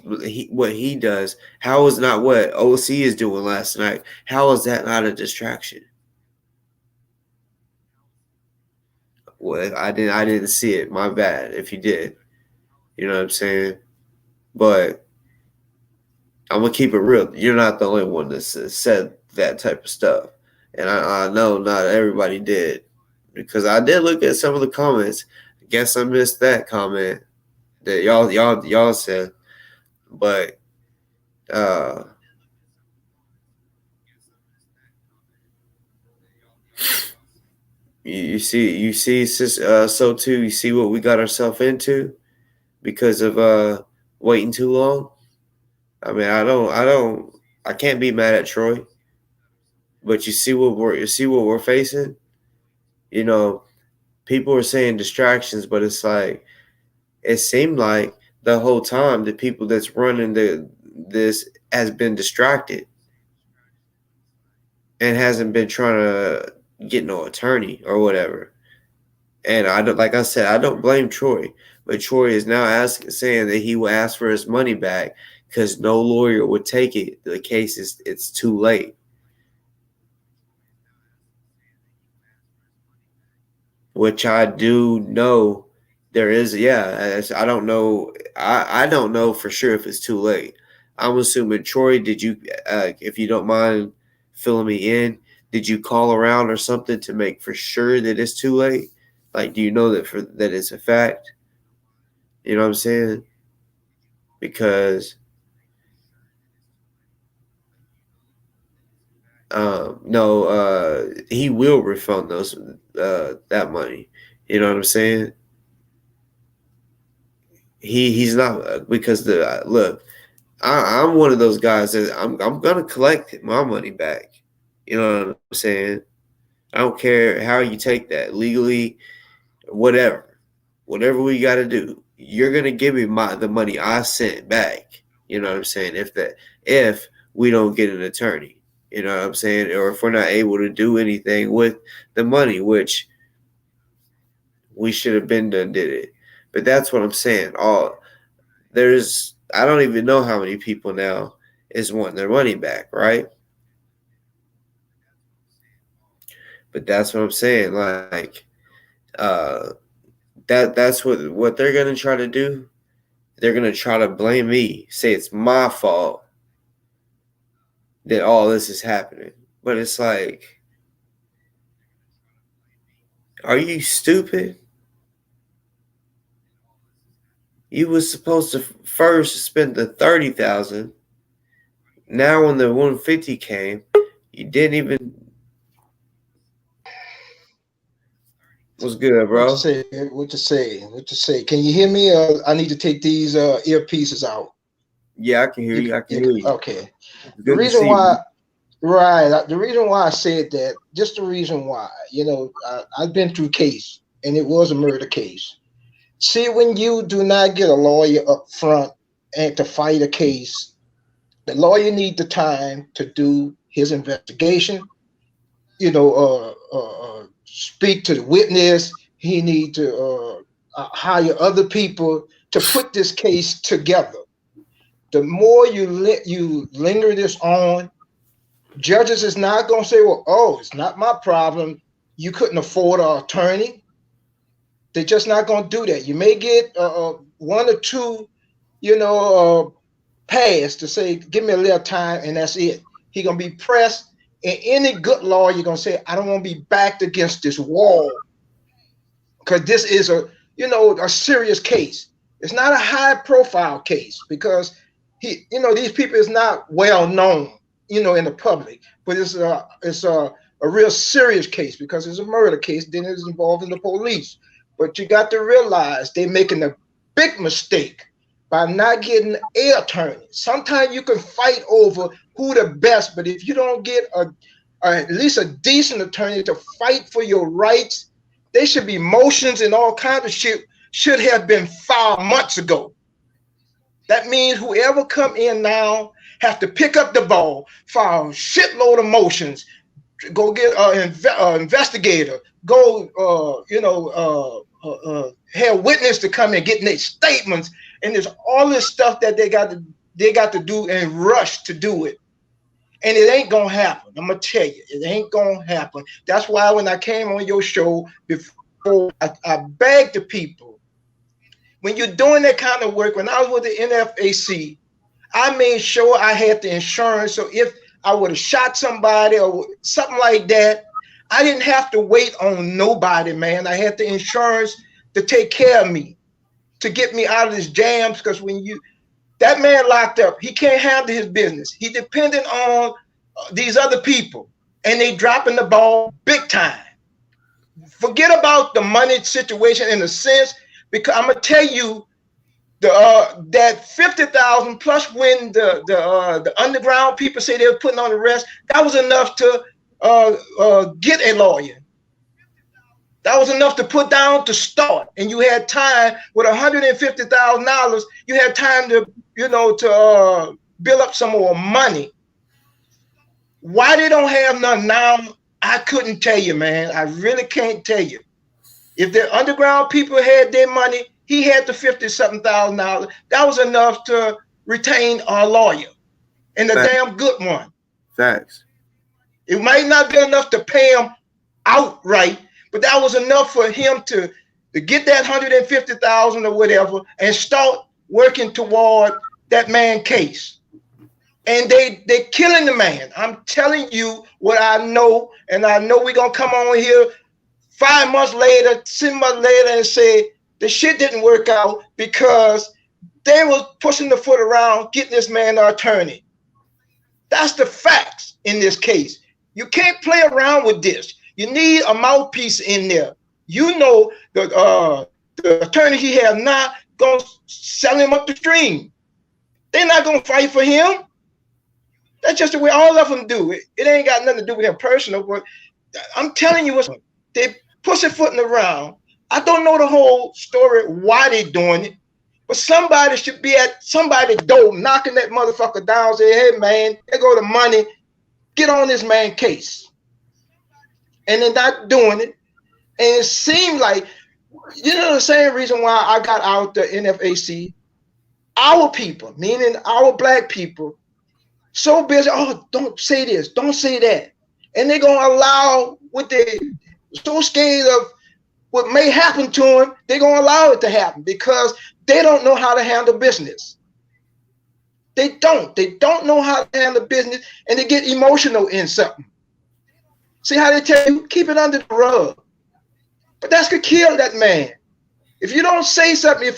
what he does? How is not what OC is doing last night? How is that not a distraction? Well, I didn't see it. My bad if you did. You know what I'm saying? But I'm gonna keep it real. You're not the only one that said that type of stuff, and I know not everybody did, because I did look at some of the comments. I guess I missed that comment that y'all said, but you see, so too. You see what we got ourselves into because of waiting too long. I mean, I can't be mad at Troy, but you see what we're facing. You know, people are saying distractions, but it's like it seemed like the whole time the people that's running this has been distracted and hasn't been trying to get no attorney or whatever. And I don't, like I said, I don't blame Troy, but Troy is now saying that he will ask for his money back because no lawyer would take it. The case it's too late. Which I do know there is, yeah. I don't know. I don't know for sure if it's too late. I'm assuming, Troy, did you, if you don't mind filling me in, did you call around or something to make for sure that it's too late? Like, do you know that it's a fact? You know what I'm saying? Because no, he will refund those that money. You know what I'm saying? He's not, because look, I'm one of those guys that I'm gonna collect my money back. You know what I'm saying? I don't care how you take that, legally, whatever we got to do. You're gonna give me the money I sent back. You know what I'm saying? If we don't get an attorney, you know what I'm saying, or if we're not able to do anything with the money, which we should have been done did it. But that's what I'm saying. I don't even know how many people now is wanting their money back, right? But that's what I'm saying. Like, that's what they're gonna try to do. They're gonna try to blame me, say it's my fault that all this is happening. But it's like, are you stupid? You was supposed to first spend the $30,000. Now when the 150 came, you didn't even. What's good, bro? What to say? Can you hear me? I need to take these earpieces out. Yeah, I can hear you. I can hear you. Okay. The reason why I said that, just the reason why, I've been through case, and it was a murder case. See, when you do not get a lawyer up front and to fight a case, the lawyer needs the time to do his investigation, speak to the witness. He need to hire other people to put this case together. The more you linger this on, judges is not going to say, well, oh, it's not my problem. You couldn't afford an attorney. They're just not going to do that. You may get one or two, pass to say, give me a little time, and that's it. He going to be pressed. And any good lawyer, you're going to say, I don't want to be backed against this wall, because this is a serious case. It's not a high profile case, because these people is not well known, in the public, but it's a real serious case because it's a murder case. Then it's involving the police. But you got to realize they're making a big mistake by not getting an attorney. Sometimes you can fight over who the best, but if you don't get at least a decent attorney to fight for your rights, there should be motions and all kinds of shit should have been filed months ago. That means whoever come in now have to pick up the ball, file a shitload of motions, go get an investigator, go have witness to come and get their statements, and there's all this stuff that they got to do and rush to do it. And it ain't gonna happen. I'm gonna tell you, it ain't gonna happen. That's why when I came on your show before, I begged the people, when you're doing that kind of work, when I was with the NFAC, I made sure I had the insurance. So if I would have shot somebody or something like that, I didn't have to wait on nobody, man. I had the insurance to take care of me, to get me out of this jams. Because when that man locked up, he can't handle his business. He depended on these other people, and they dropping the ball big time. Forget about the money situation in a sense, because I'm gonna tell you, that 50,000 plus when the underground people say they were putting on the rest, that was enough to get a lawyer. That was enough to put down to start, and you had time with $150,000. You had time to build up some more money. Why they don't have none now, I couldn't tell you, man. I really can't tell you. If the underground people had their money, he had the $50-something thousand. That was enough to retain our lawyer, and a damn good one. Facts. It might not be enough to pay him outright, but that was enough for him to get that $150,000 or whatever and start working toward that man case. And they killing the man. I'm telling you what I know, and I know we're gonna come on here 5 months later, 6 months later, and say the shit didn't work out because they was pushing the foot around getting this man an attorney. That's the facts in this case. You can't play around with this. You need a mouthpiece in there. You know the attorney he has now gonna sell him up the stream. They're not gonna fight for him. That's just the way all of them do it. It ain't got nothing to do with him personal, but I'm telling you, they pussyfooting around. I don't know the whole story, why they doing it, but somebody should be at somebody's door knocking that motherfucker down, say, hey man, there go the money, get on this man case. And they're not doing it. And it seemed like, you know, the same reason why I got out the NFAC, our people, meaning our black people, so busy, oh, don't say this, don't say that. And they're going to allow what they so scared of what may happen to them, they're going to allow it to happen because they don't know how to handle business. They don't know how to handle business, and they get emotional in something. See how they tell you, keep it under the rug. But that's going to kill that man. If you don't say something,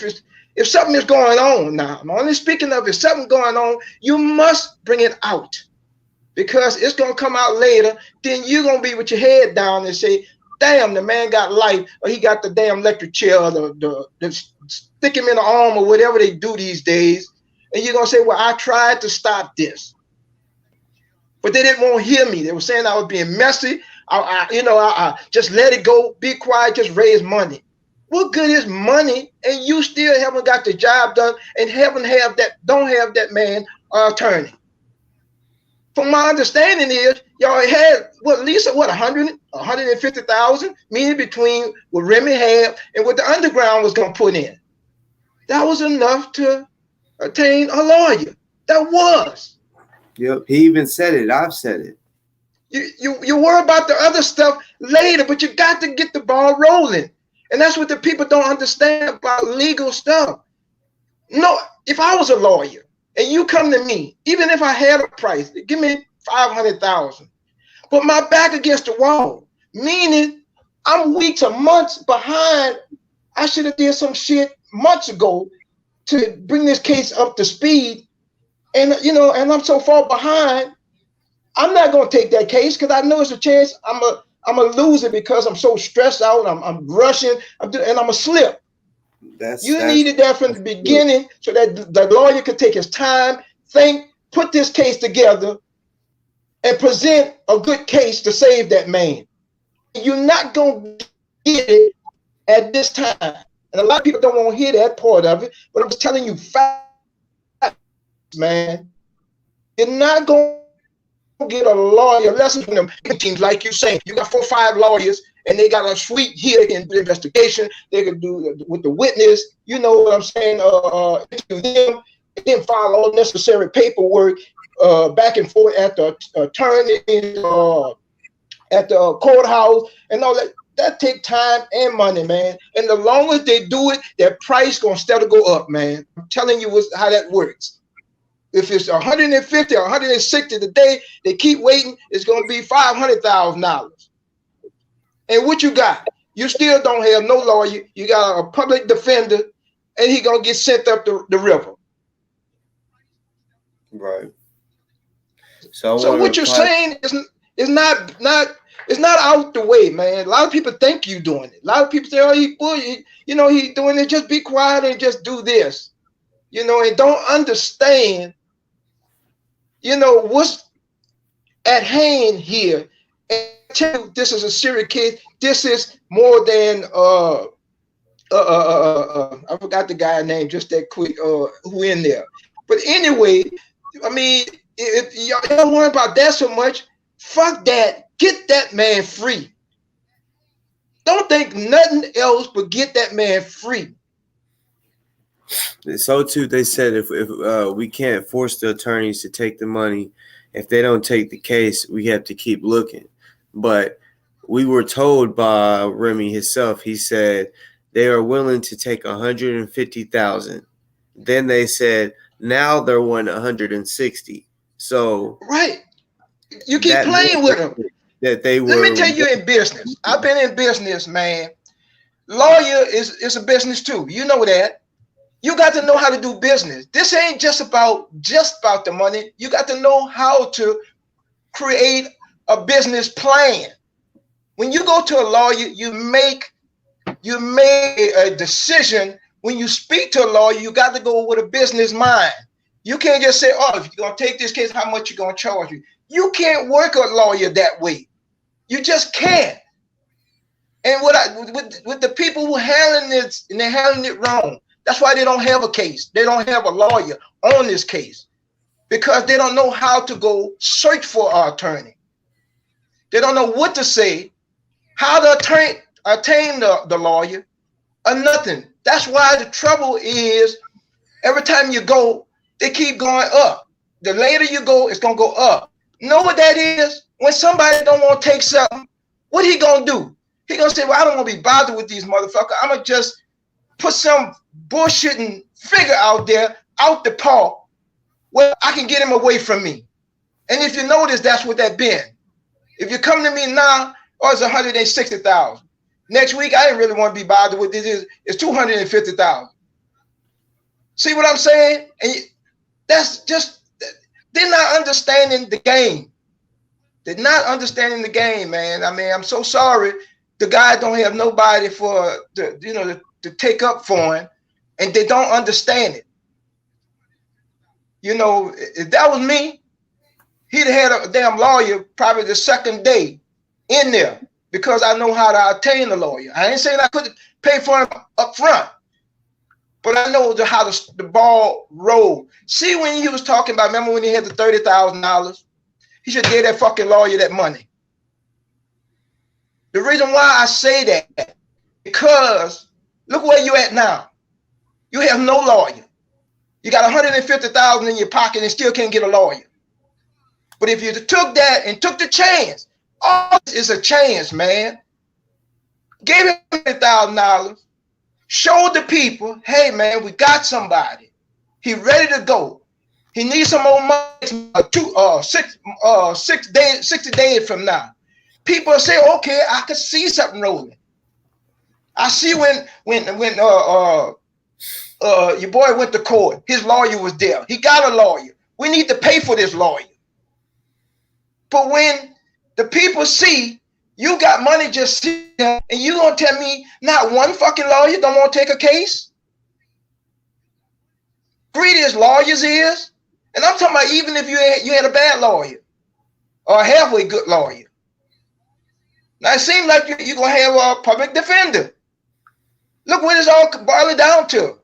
if something is going on now, I'm only speaking of if something going on, you must bring it out because it's going to come out later. Then you're going to be with your head down and say, damn, the man got life, or he got the damn electric chair, or the stick him in the arm or whatever they do these days. And you're going to say, well, I tried to stop this. But they didn't want to hear me. They were saying I was being messy. I just let it go, be quiet, just raise money. What good is money and you still haven't got the job done and don't have that man attorney? From my understanding is y'all had at least 150,000, meaning between what Remy had and what the underground was gonna put in. That was enough to attain a lawyer. That was. Yep, he even said it. I've said it. You worry about the other stuff later, but you got to get the ball rolling. And that's what the people don't understand about legal stuff. No, if I was a lawyer and you come to me, even if I had a price, give me 500,000, but my back against the wall, meaning I'm weeks or months behind. I should have did some shit months ago to bring this case up to speed. And and I'm so far behind, I'm not going to take that case because I know there's a chance I'm a loser because I'm so stressed out. I'm rushing, and I'm a slip. You needed that from the beginning so that the lawyer could take his time, put this case together, and present a good case to save that man. You're not going to get it at this time. And a lot of people don't want to hear that part of it, but I'm just telling you facts, man. You're not going to get a lawyer lesson from them teams like you saying. You got 4 or 5 lawyers, and they got a suite here. They can do investigation. They can do with the witness. You know what I'm saying? Interview them, and then file all necessary paperwork back and forth at the attorney, at the courthouse, and all that. That take time and money, man. And the longer they do it, their price gonna steadily go up, man. I'm telling you how that works. If it's 150 or 160 today, they keep waiting. It's gonna be $500,000. And what you got? You still don't have no lawyer. You got a public defender, and he gonna get sent up the river. Right. So what you're saying is not out the way, man. A lot of people think you doing it. A lot of people say, oh, he doing it. Just be quiet and just do this, and don't understand, what's at hand here. And I tell you, this is a serious case. This is more than I forgot the guy's name just that quick. Who in there? But anyway, I mean, if y'all don't worry about that so much, fuck that. Get that man free. Don't think nothing else but get that man free. So too, they said if we can't force the attorneys to take the money, if they don't take the case, we have to keep looking. But we were told by Remy himself, he said they are willing to take $150,000. Then they said now they're wanting $160,000. So right, you keep playing with them. That they were. Let me tell you, in business, I've been in business, man. Lawyer is a business too. You know that. You got to know how to do business. This ain't just about the money. You got to know how to create a business plan. When you go to a lawyer, you make a decision. When you speak to a lawyer, you got to go with a business mind. You can't just say, "Oh, if you're gonna take this case, how much you gonna charge you?" You can't work a lawyer that way. You just can't. And with the people who handling this, and they're handling it wrong. That's why they don't have a case. They don't have a lawyer on this case because they don't know how to go search for an attorney. They don't know what to say, how to attain the lawyer, or nothing. That's why the trouble is every time you go, they keep going up. The later you go, it's going to go up. Know what that is? When somebody don't want to take something, what he going to do? He going to say, well, I don't want to be bothered with these motherfuckers. I'm going to just put some bullshitting figure out there, out the paw, where I can get him away from me. And if you notice, that's what that been. If you come to me now, oh, it's 160,000. Next week, I didn't really want to be bothered with this. It's 250,000. See what I'm saying? And that's just, they're not understanding the game. They're not understanding the game, man. I mean, I'm so sorry. The guy don't have nobody to take up for him, and they don't understand it. You know, if that was me, he'd have had a damn lawyer probably the second day in there because I know how to attain a lawyer. I ain't saying I couldn't pay for him up front, but I know how the ball rolled. See, when he was talking about, remember when he had the $30,000? He should give that fucking lawyer that money. The reason why I say that, because look where you at now. You have no lawyer. You got $150,000 in your pocket and still can't get a lawyer. But if you took that and took the chance, all this is a chance, man. Gave him $100,000, showed the people, hey man, we got somebody. He ready to go. He needs some more money. 60 days from now. People say, okay, I could see something rolling. I see when your boy went to court, his lawyer was there. He got a lawyer. We need to pay for this lawyer. But when the people see you got money just sitting there, and you gonna tell me not one fucking lawyer don't want to take a case? Greedy as lawyers is, and I'm talking about even if you had a bad lawyer or a halfway good lawyer. Now it seems like you're gonna have a public defender. Look what it's all boiling down to.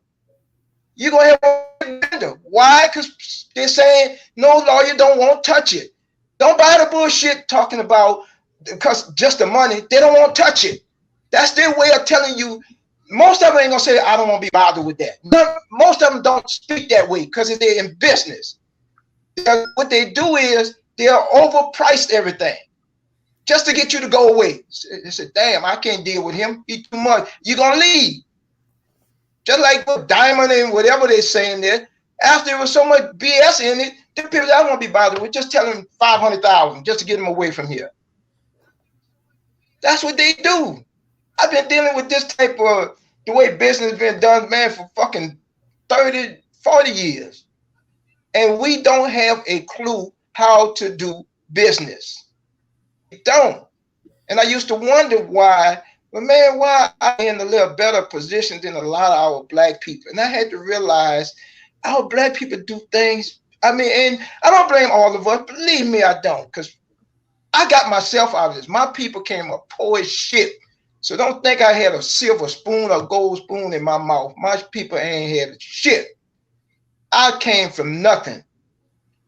You're gonna have a public defender. Why? Because they're saying no lawyer don't want to touch it. Don't buy the bullshit talking about because just the money. They don't want to touch it. That's their way of telling you. Most of them ain't gonna say, I don't want to be bothered with that. Most of them don't speak that way because they're in business. What they do is they'll overprice everything just to get you to go away. They said, damn, I can't deal with him. He's too much. You're gonna leave. Just like with Diamond and whatever they're saying there. After there was so much BS in it, the people I don't want to be bothered with, just tell them 500,000 just to get them away from here. That's what they do. I've been dealing with this type of the way business has been done, man, for fucking 30, 40 years. And we don't have a clue how to do business. We don't. And I used to wonder why, but man, why I'm in a little better position than a lot of our black people. And I had to realize our black people do things. I mean, and I don't blame all of us. Believe me, I don't, because I got myself out of this. My people came up poor as shit. So don't think I had a silver spoon or gold spoon in my mouth. My people ain't had shit. I came from nothing.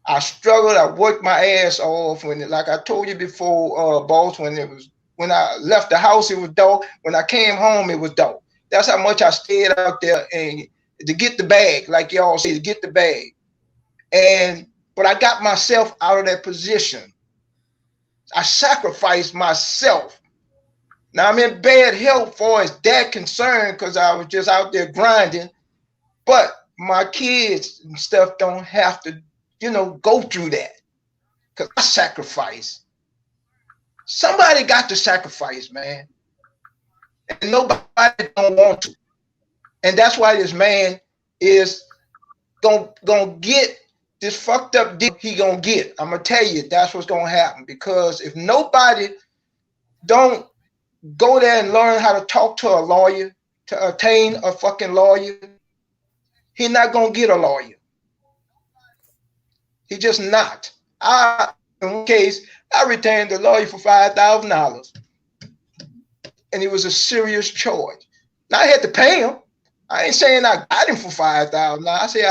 I struggled. I worked my ass off like I told you before, boss. When I left the house, it was dark. When I came home, it was dark. That's how much I stayed out there and to get the bag, like y'all say, to get the bag. But I got myself out of that position. I sacrificed myself. Now I'm in bad health for as that concerned because I was just out there grinding. But my kids and stuff don't have to, go through that. Because I sacrifice. Somebody got to sacrifice, man. And nobody don't want to. And that's why this man is gonna get this fucked up deal he gonna get. I'm gonna tell you that's what's gonna happen. Because if nobody don't go there and learn how to talk to a lawyer, to obtain a fucking lawyer, he's not gonna get a lawyer. He just not. In one case, I retained a lawyer for $5,000, and it was a serious charge. Now I had to pay him. I ain't saying I got him for $5,000. I say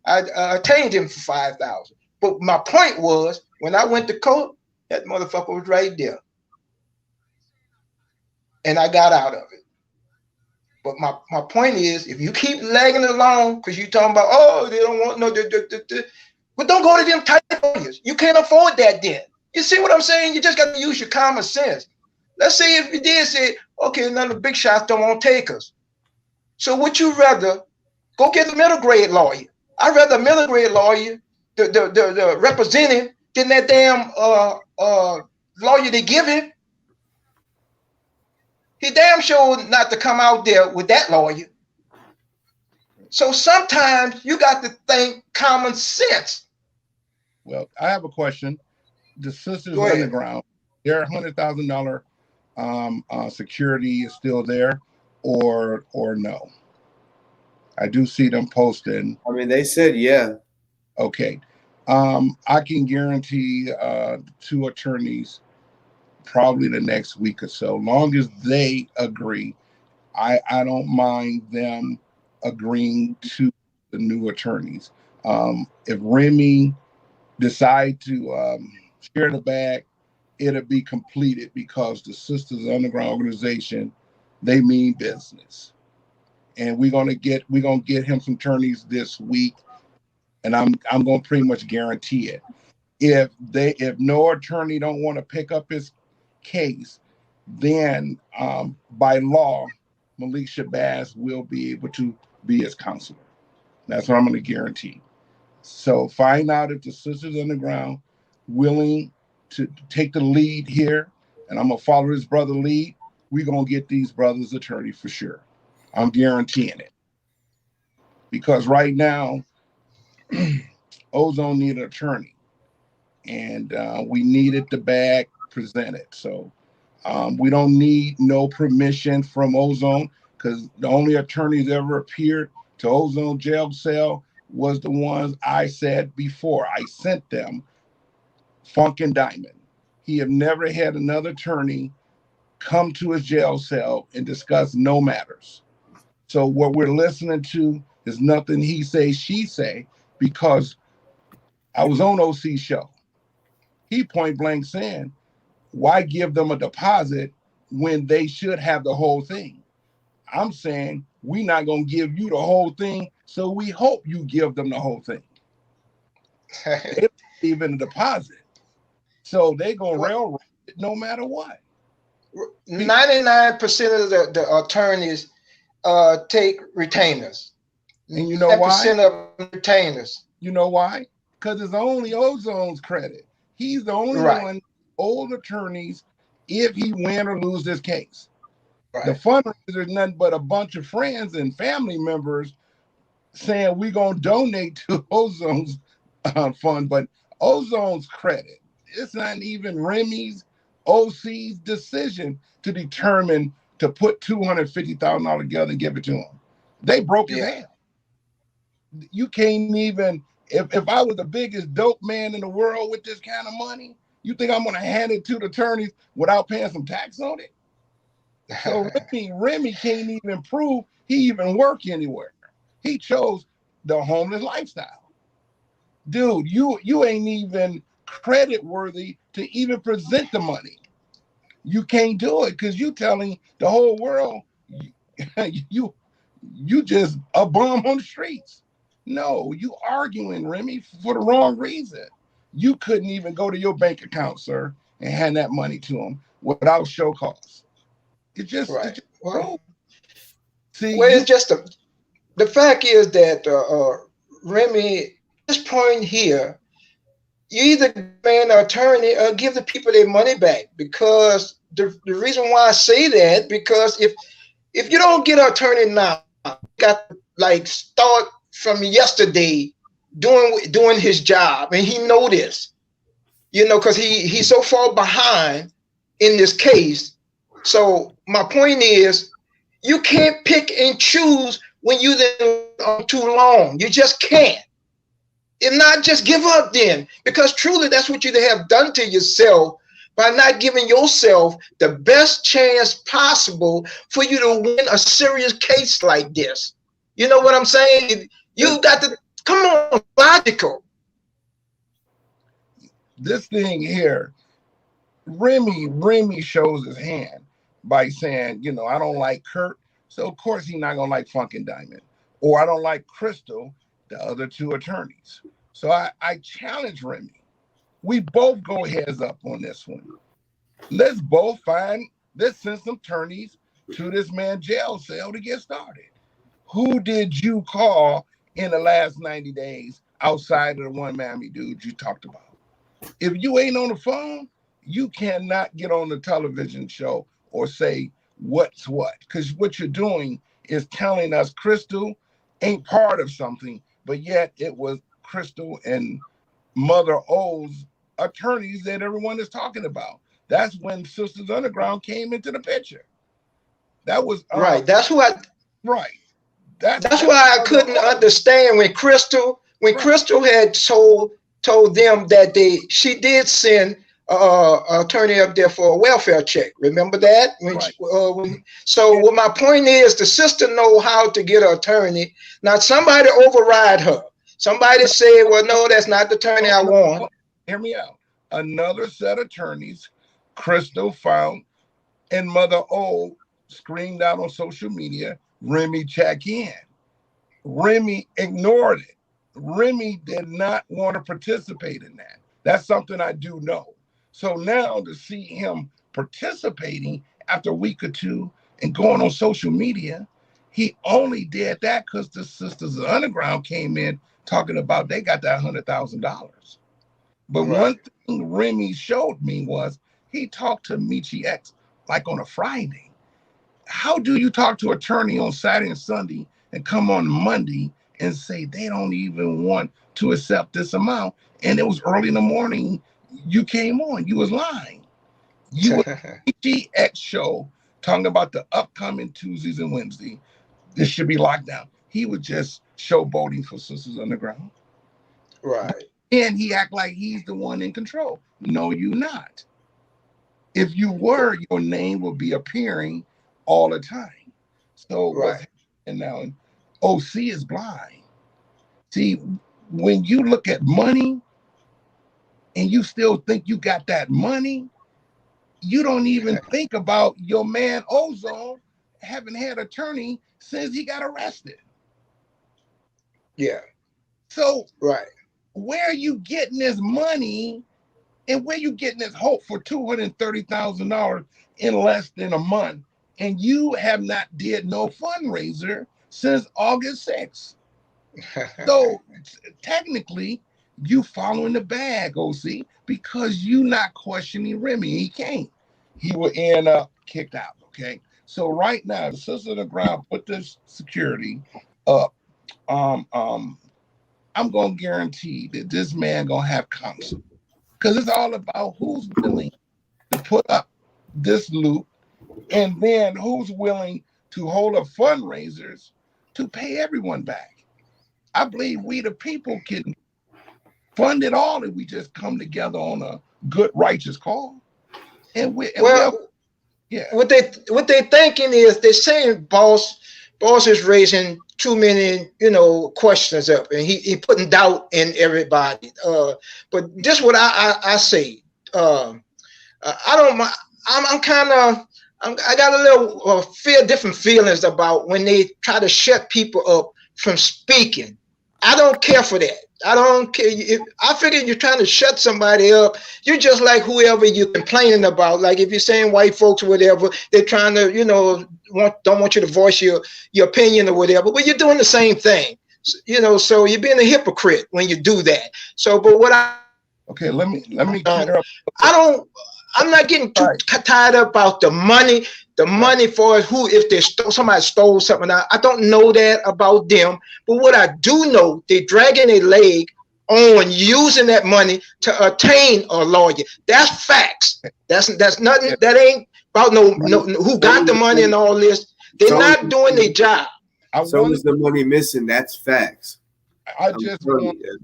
I attained him for $5,000. But my point was, when I went to court, that motherfucker was right there, and I got out of it. But my point is, if you keep lagging along, because you talking about, oh, they don't want no, but don't go to them type lawyers. You can't afford that then. You see what I'm saying? You just got to use your common sense. Let's say if you did say, okay, none of the big shots don't want to take us. So would you rather go get a middle grade lawyer? I'd rather a middle grade lawyer, the representative, than that damn lawyer they give him. He damn sure not to come out there with that lawyer. So sometimes you got to think common sense. Well, I have a question. The Sisters Underground, their $100,000 security is still there, or no? I do see them posting. I mean, they said yeah. Okay. I can guarantee 2 attorneys probably the next week or so. Long as they agree, I don't mind them agreeing to the new attorneys. If Remy decide to share the bag, it'll be completed because the Sisters Underground organization, they mean business. And we're gonna get him some attorneys this week, and I'm gonna pretty much guarantee it. If no attorney don't want to pick up his case, then by law, Malik Shabazz will be able to be his counselor. That's what I'm going to guarantee. So find out if the Sisters Underground willing to take the lead here, and I'm going to follow his brother lead. We're going to get these brothers attorney for sure. I'm guaranteeing it. Because right now, Ozone need an attorney, and we needed the bag presented. So we don't need no permission from Ozone, because the only attorneys ever appeared to Ozone jail cell was the ones I said before. I sent them Funk and Diamond. He have never had another attorney come to his jail cell and discuss no matters. So what we're listening to is nothing he say, she say, because I was on OC show. He point blank saying, why give them a deposit when they should have the whole thing? I'm saying we're not going to give you the whole thing, so we hope you give them the whole thing. They even a deposit. So they're going to railroad it no matter what. 99% of the attorneys take retainers. And you know why? 9% of retainers. You know why? Because it's only Ozone's credit. He's the only one, old attorneys, if he win or lose this case. Right. The fundraiser is nothing but a bunch of friends and family members saying we're going to donate to Ozone's fund, but Ozone's credit. It's not even Remy's, OC's decision to determine to put $250,000 together and give it to him. They broke his hand. You can't even, if I was the biggest dope man in the world with this kind of money, you think I'm going to hand it to the attorneys without paying some tax on it? So Remy can't even prove he even work anywhere. He chose the homeless lifestyle. dude, you ain't even credit worthy to even present the money. You can't do it because you telling the whole world you just a bum on the streets. No, you arguing, Remy, for the wrong reason. You couldn't even go to your bank account, sir, and hand that money to him without show cause. Right. It's just Well, see, well, it's just the fact is that Remy, this point here, you either ban an attorney or give the people their money back. Because the reason why I say that, because if you don't get an attorney now, you got to like start from yesterday doing his job, and he know this, because he's so far behind in this case. So my point is, you can't pick and choose when you then on too long. You just can't. If not, just give up then, because truly that's what you have done to yourself by not giving yourself the best chance possible for you to win a serious case like this. You know what I'm saying? You got to come on, logical. This thing here, Remy shows his hand by saying, I don't like Kurt, so of course he's not gonna like Funk and Diamond, or I don't like Crystal, the other two attorneys. So I challenge Remy. We both go heads up on this one. Let's send some attorneys to this man's jail cell to get started. Who did you call in the last 90 days outside of the one Miami dude you talked about? If you ain't on the phone, you cannot get on the television show or say what's what. Because what you're doing is telling us Crystal ain't part of something, but yet it was Crystal and Mother O's attorneys that everyone is talking about. That's when Sisters Underground came into the picture. That was right. That's who I. Right. That's why I couldn't understand when Crystal had told them that she did send an attorney up there for a welfare check. Remember that? So what my point is, the sister know how to get an attorney. Now somebody override her. Somebody said, well, no, that's not the attorney I want. Hear me out. Another set of attorneys Crystal found, and Mother O screamed out on social media, Remy, check in. Remy ignored it. Remy did not want to participate in that. That's something I do know. So now to see him participating after a week or two and going on social media, he only did that because the Sisters of the Underground came in talking about they got that $100,000. But one thing Remy showed me was he talked to Michi X like on a Friday. How do you talk to an attorney on Saturday and Sunday and come on Monday and say they don't even want to accept this amount? And it was early in the morning. You came on. You was lying. You were Michi X show talking about the upcoming Tuesdays and Wednesdays. This should be locked down. He was just showboating for Sisters Underground. Right. And he act like he's the one in control. No, you not. If you were, your name would be appearing all the time. So and now OC is blind. See, when you look at money and you still think you got that money, you don't even think about your man Ozone having had attorney since he got arrested. Yeah. So where are you getting this money and where you getting this hope for $230,000 in less than a month? And you have not did no fundraiser since August 6th. So technically, you following the bag, OC, because you not questioning Remy. He can't. He will end up kicked out, okay? So right now, the Sisters of the Ground put this security up. I'm going to guarantee that this man going to have counsel. Because it's all about who's willing to put up this loop and then who's willing to hold up fundraisers to pay everyone back. I believe we the people can fund it all if we just come together on a good, righteous call. What they thinking is they're saying boss is raising too many, questions up, and he putting doubt in everybody. But this what I say. I don't mind. I'm kind of. I got a little different feelings about when they try to shut people up from speaking. I don't care for that. I don't care. I figure you're trying to shut somebody up. You're just like whoever you're complaining about. Like if you're saying white folks or whatever, they're trying to, don't want you to voice your opinion or whatever. But you're doing the same thing. So you're being a hypocrite when you do that. So, but what Okay, let me clear up. I'm not getting too tied up about the money. The money for who, if somebody stole something, I don't know that about them. But what I do know, they're dragging their leg on using that money to attain a lawyer. That's facts. That's nothing. That ain't about no who got the money and all this. They're not doing their job. So is the money missing? That's facts.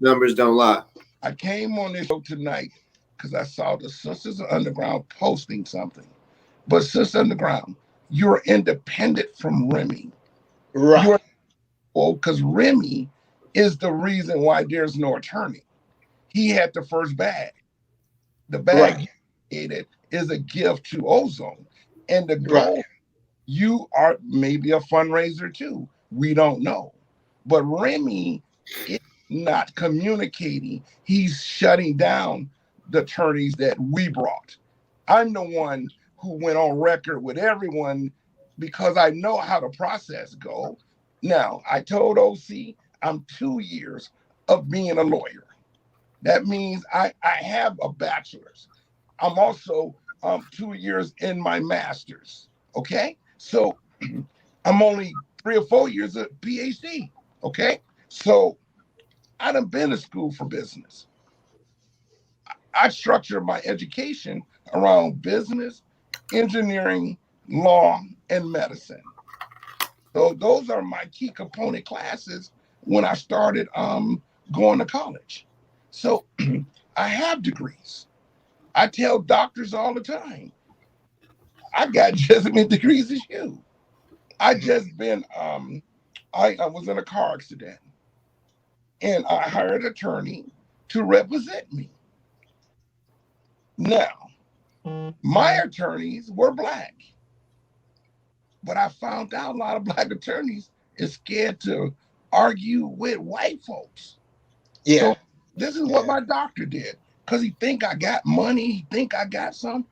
Numbers don't lie. I came on this show tonight because I saw the Sisters of Underground posting something. But Sisters Underground, you're independent from Remy. Right. Because Remy is the reason why there's no attorney. He had the first bag. The bag is a gift to Ozone. And the goal, you are maybe a fundraiser too. We don't know. But Remy is not communicating. He's shutting down the attorneys that we brought. I'm the one who went on record with everyone because I know how the process goes. Now, I told OC I'm 2 years of being a lawyer. That means I have a bachelor's. I'm also 2 years in my master's. Okay? So I'm only 3 or 4 years of PhD. Okay? So I done been to school for business. I structured my education around business, engineering, law, and medicine. So those are my key component classes when I started going to college. So I have degrees. I tell doctors all the time, I got just as many degrees as you. I just been, I was in a car accident and I hired an attorney to represent me. Now, my attorneys were Black, but I found out a lot of Black attorneys is scared to argue with white folks. Yeah. So this is what my doctor did because he think I got money. He think I got some.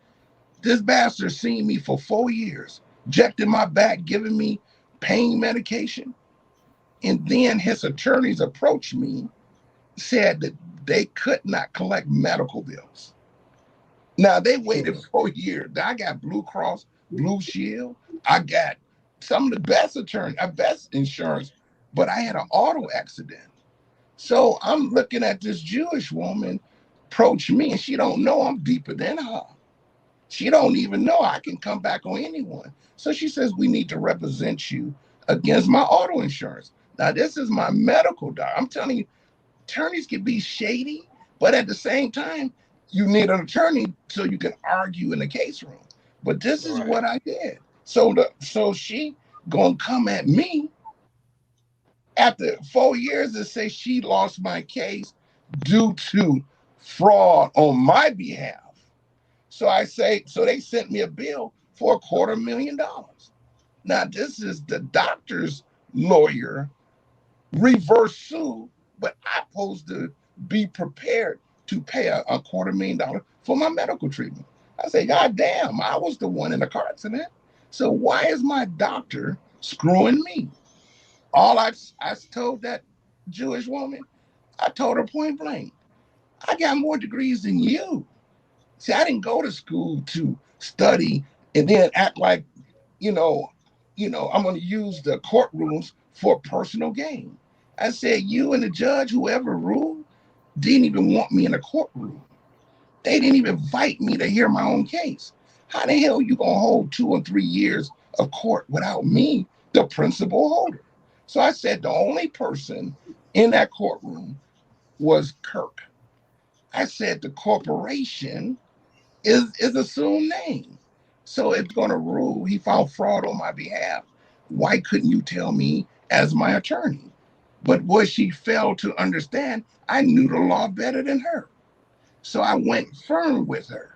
This bastard seen me for 4 years, injecting my back, giving me pain medication. And then his attorneys approached me, said that they could not collect medical bills. Now, they waited 4 years. I got Blue Cross, Blue Shield. I got some of the best best insurance, but I had an auto accident. So I'm looking at this Jewish woman approach me, and she don't know I'm deeper than her. She don't even know I can come back on anyone. So she says, we need to represent you against my auto insurance. Now, this is my medical doctor. I'm telling you, attorneys can be shady, but at the same time, you need an attorney so you can argue in the case room. But this is what I did. So she gonna come at me after 4 years and say she lost my case due to fraud on my behalf. So they sent me a bill for $250,000. Now this is the doctor's lawyer reverse sue, but I'm supposed to be prepared to pay a $250,000 for my medical treatment. I say, God damn, I was the one in the car accident. So why is my doctor screwing me? All I told that Jewish woman, I told her point blank, I got more degrees than you. See, I didn't go to school to study and then act like, I'm going to use the courtrooms for personal gain. I said, you and the judge, whoever ruled, didn't even want me in a courtroom. They didn't even invite me to hear my own case. How the hell you going to hold 2 or 3 years of court without me, the principal holder? So I said, the only person in that courtroom was Kirk. I said, the corporation is assumed name. So it's going to rule he found fraud on my behalf. Why couldn't you tell me as my attorney. But what she failed to understand, I knew the law better than her. So I went firm with her.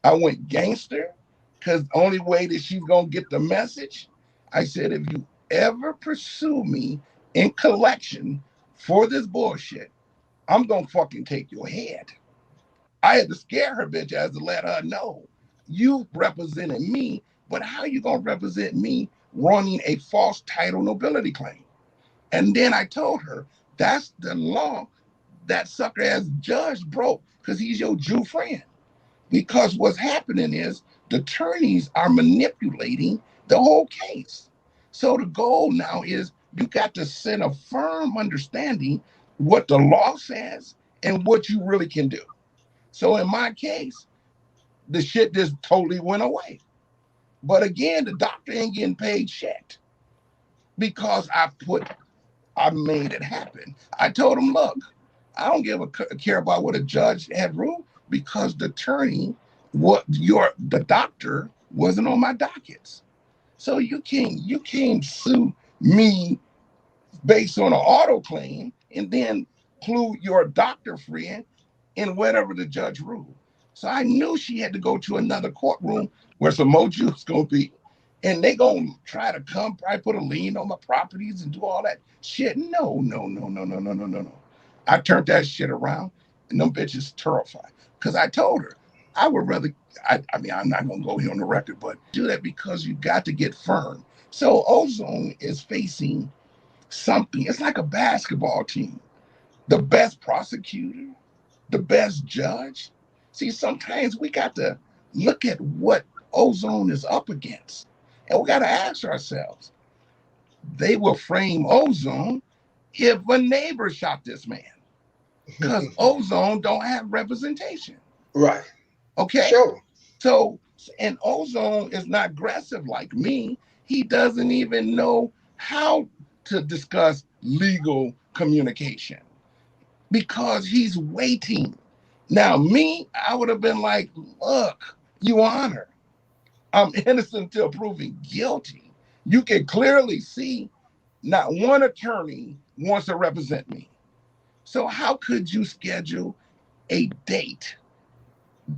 I went gangster, because the only way that she's going to get the message, I said, if you ever pursue me in collection for this bullshit, I'm going to fucking take your head. I had to scare her bitch ass to let her know, you represented me, but how you going to represent me running a false title nobility claim? And then I told her, that's the law that sucker ass judge broke because he's your Jew friend. Because what's happening is the attorneys are manipulating the whole case. So the goal now is you got to set a firm understanding what the law says and what you really can do. So in my case, the shit just totally went away. But again, the doctor ain't getting paid shit because I made it happen. I told him, look, I don't give a care about what a judge had ruled because the attorney, the doctor wasn't on my dockets. So you can't sue me based on an auto claim and then include your doctor friend in whatever the judge ruled. So I knew she had to go to another courtroom where some more Jews gonna be, and they gonna try to come, probably put a lien on my properties and do all that shit. No. I turned that shit around, and them bitches terrified. Because I told her, I would rather, I mean, I'm not gonna go here on the record, but do that because you got to get firm. So Ozone is facing something. It's like a basketball team. The best prosecutor, the best judge. See, sometimes we got to look at what Ozone is up against. And we got to ask ourselves, they will frame Ozone if a neighbor shot this man. Because Ozone don't have representation. Right. Okay? Sure. So, and Ozone is not aggressive like me. He doesn't even know how to discuss legal communication because he's waiting. Now, me, I would have been like, look, Your Honor, I'm innocent until proven guilty. You can clearly see not one attorney wants to represent me. So how could you schedule a date?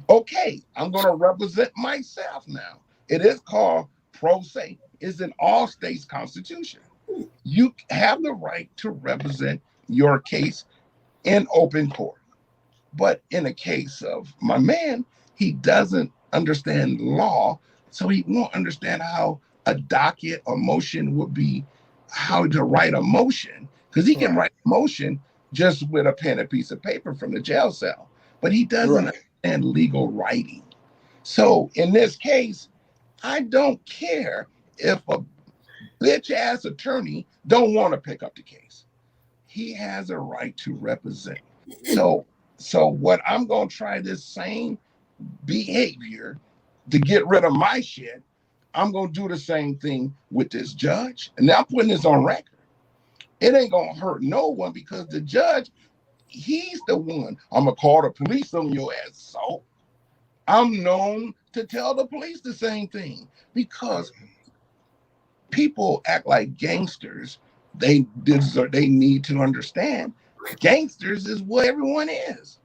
Okay, I'm going to represent myself now. It is called pro se. It's in all states' constitution. You have the right to represent your case in open court. But in the case of my man, he doesn't understand law, so he won't understand how a docket or motion would be, how to write a motion, because he can write a motion just with a pen and piece of paper from the jail cell, but he doesn't understand legal writing. So in this case, I don't care if a bitch ass attorney don't want to pick up the case. He has a right to represent. So what I'm going to try this same behavior to get rid of my shit, I'm going to do the same thing with this judge. And now I'm putting this on record. It ain't going to hurt no one because the judge, he's the one. I'm going to call the police on your ass. So I'm known to tell the police the same thing because people act like gangsters. They need to understand gangsters is what everyone is.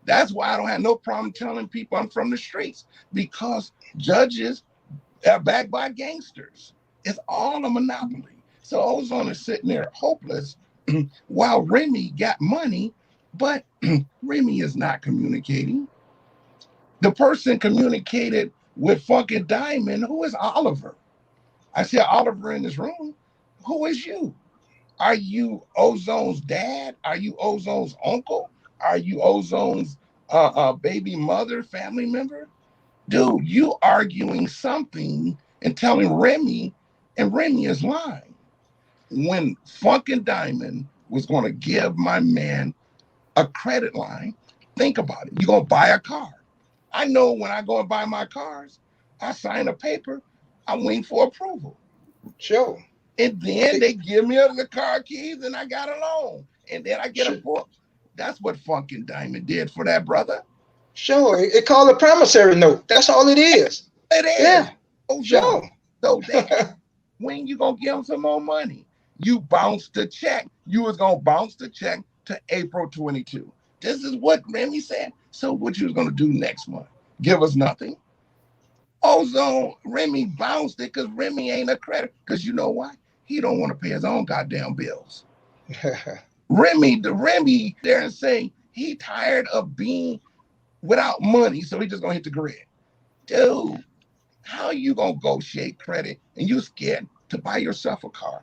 That's why I don't have no problem telling people I'm from the streets because judges are backed by gangsters. It's all a monopoly. So Ozone is sitting there hopeless while Remy got money, but Remy is not communicating. The person communicated with Funkin' Diamond, who is Oliver. I see Oliver in this room. Who is you? Are you Ozone's dad? Are you Ozone's uncle? Are you Ozone's baby mother, family member? Dude, you arguing something and telling Remy, and Remy is lying. When Funkin' Diamond was going to give my man a credit line, think about it. You're going to buy a car. I know when I go and buy my cars, I sign a paper, I'm waiting for approval. Sure. And then they give me the car keys and I got a loan. And then I get a book. That's what Funkin' Diamond did for that brother. Sure. It called a promissory note. That's all it is. It is. Yeah. Oh, sure. So when you going to give them some more money? You bounced the check. You was gonna bounce the check to April 22. This is what Remy said. So what you was gonna do next month? Give us nothing? Ozone, Remy bounced it because Remy ain't a credit. Because you know why? He don't want to pay his own goddamn bills. Remy there and saying he tired of being without money, so he just gonna hit the grid. Dude, how you gonna negotiate credit and you scared to buy yourself a car?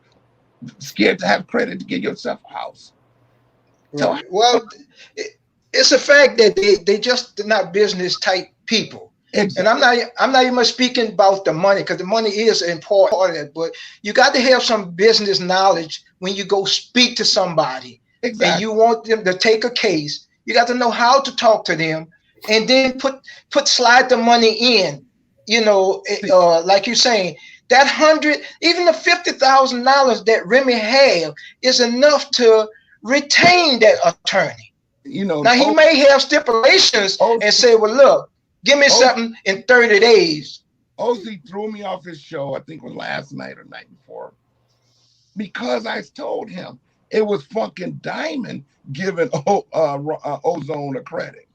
Scared to have credit to get yourself a house. So, right. Well, it's a fact that they just not business type people. Exactly. And I'm not even speaking about the money, because the money is an important part of it, but you got to have some business knowledge when you go speak to somebody. Exactly. And you want them to take a case. You got to know how to talk to them, and then slide the money in. You know, like you're saying, that even the $50,000 that Remy have is enough to retain that attorney. You know, now he may have stipulations and say, well, look, give me something in 30 days. Ozzy threw me off his show, I think it was last night or night before, because I told him it was fucking Diamond giving Ozone a credit.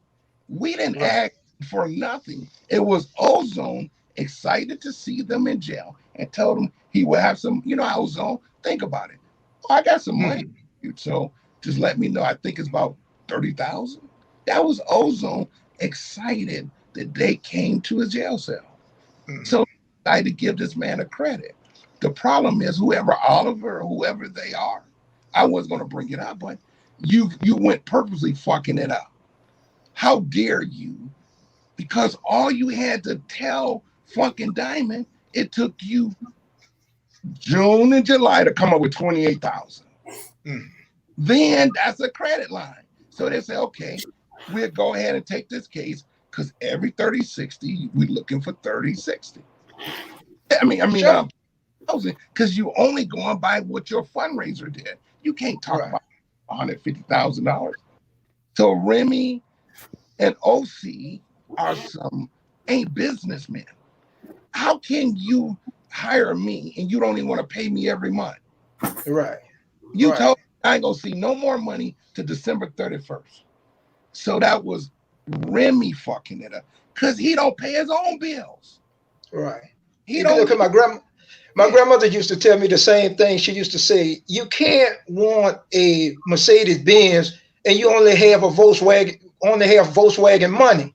We didn't ask for nothing. It was Ozone excited to see them in jail and told him he would have some, you know, Ozone, think about it. I got some money, so just let me know. I think it's about 30,000. That was Ozone excited that they came to his jail cell. So I decided to give this man a credit. The problem is whoever Oliver or whoever they are, I wasn't going to bring it up, but you went purposely fucking it up. How dare you? Because all you had to tell fucking Diamond, it took you June and July to come up with 28,000. Then that's a credit line. So they say, okay, we'll go ahead and take this case because every 30-60, we're looking for 30-60. Because you only going by what your fundraiser did. You can't talk about $150,000. So Remy and OC are ain't businessmen. How can you hire me and you don't even want to pay me every month? Right. You told me I ain't gonna see no more money to December 31st. So that was Remy fucking it up because he don't pay his own bills. Right. He don't. Look at my grandmother used to tell me the same thing. She used to say, you can't want a Mercedes Benz and you only have Volkswagen money.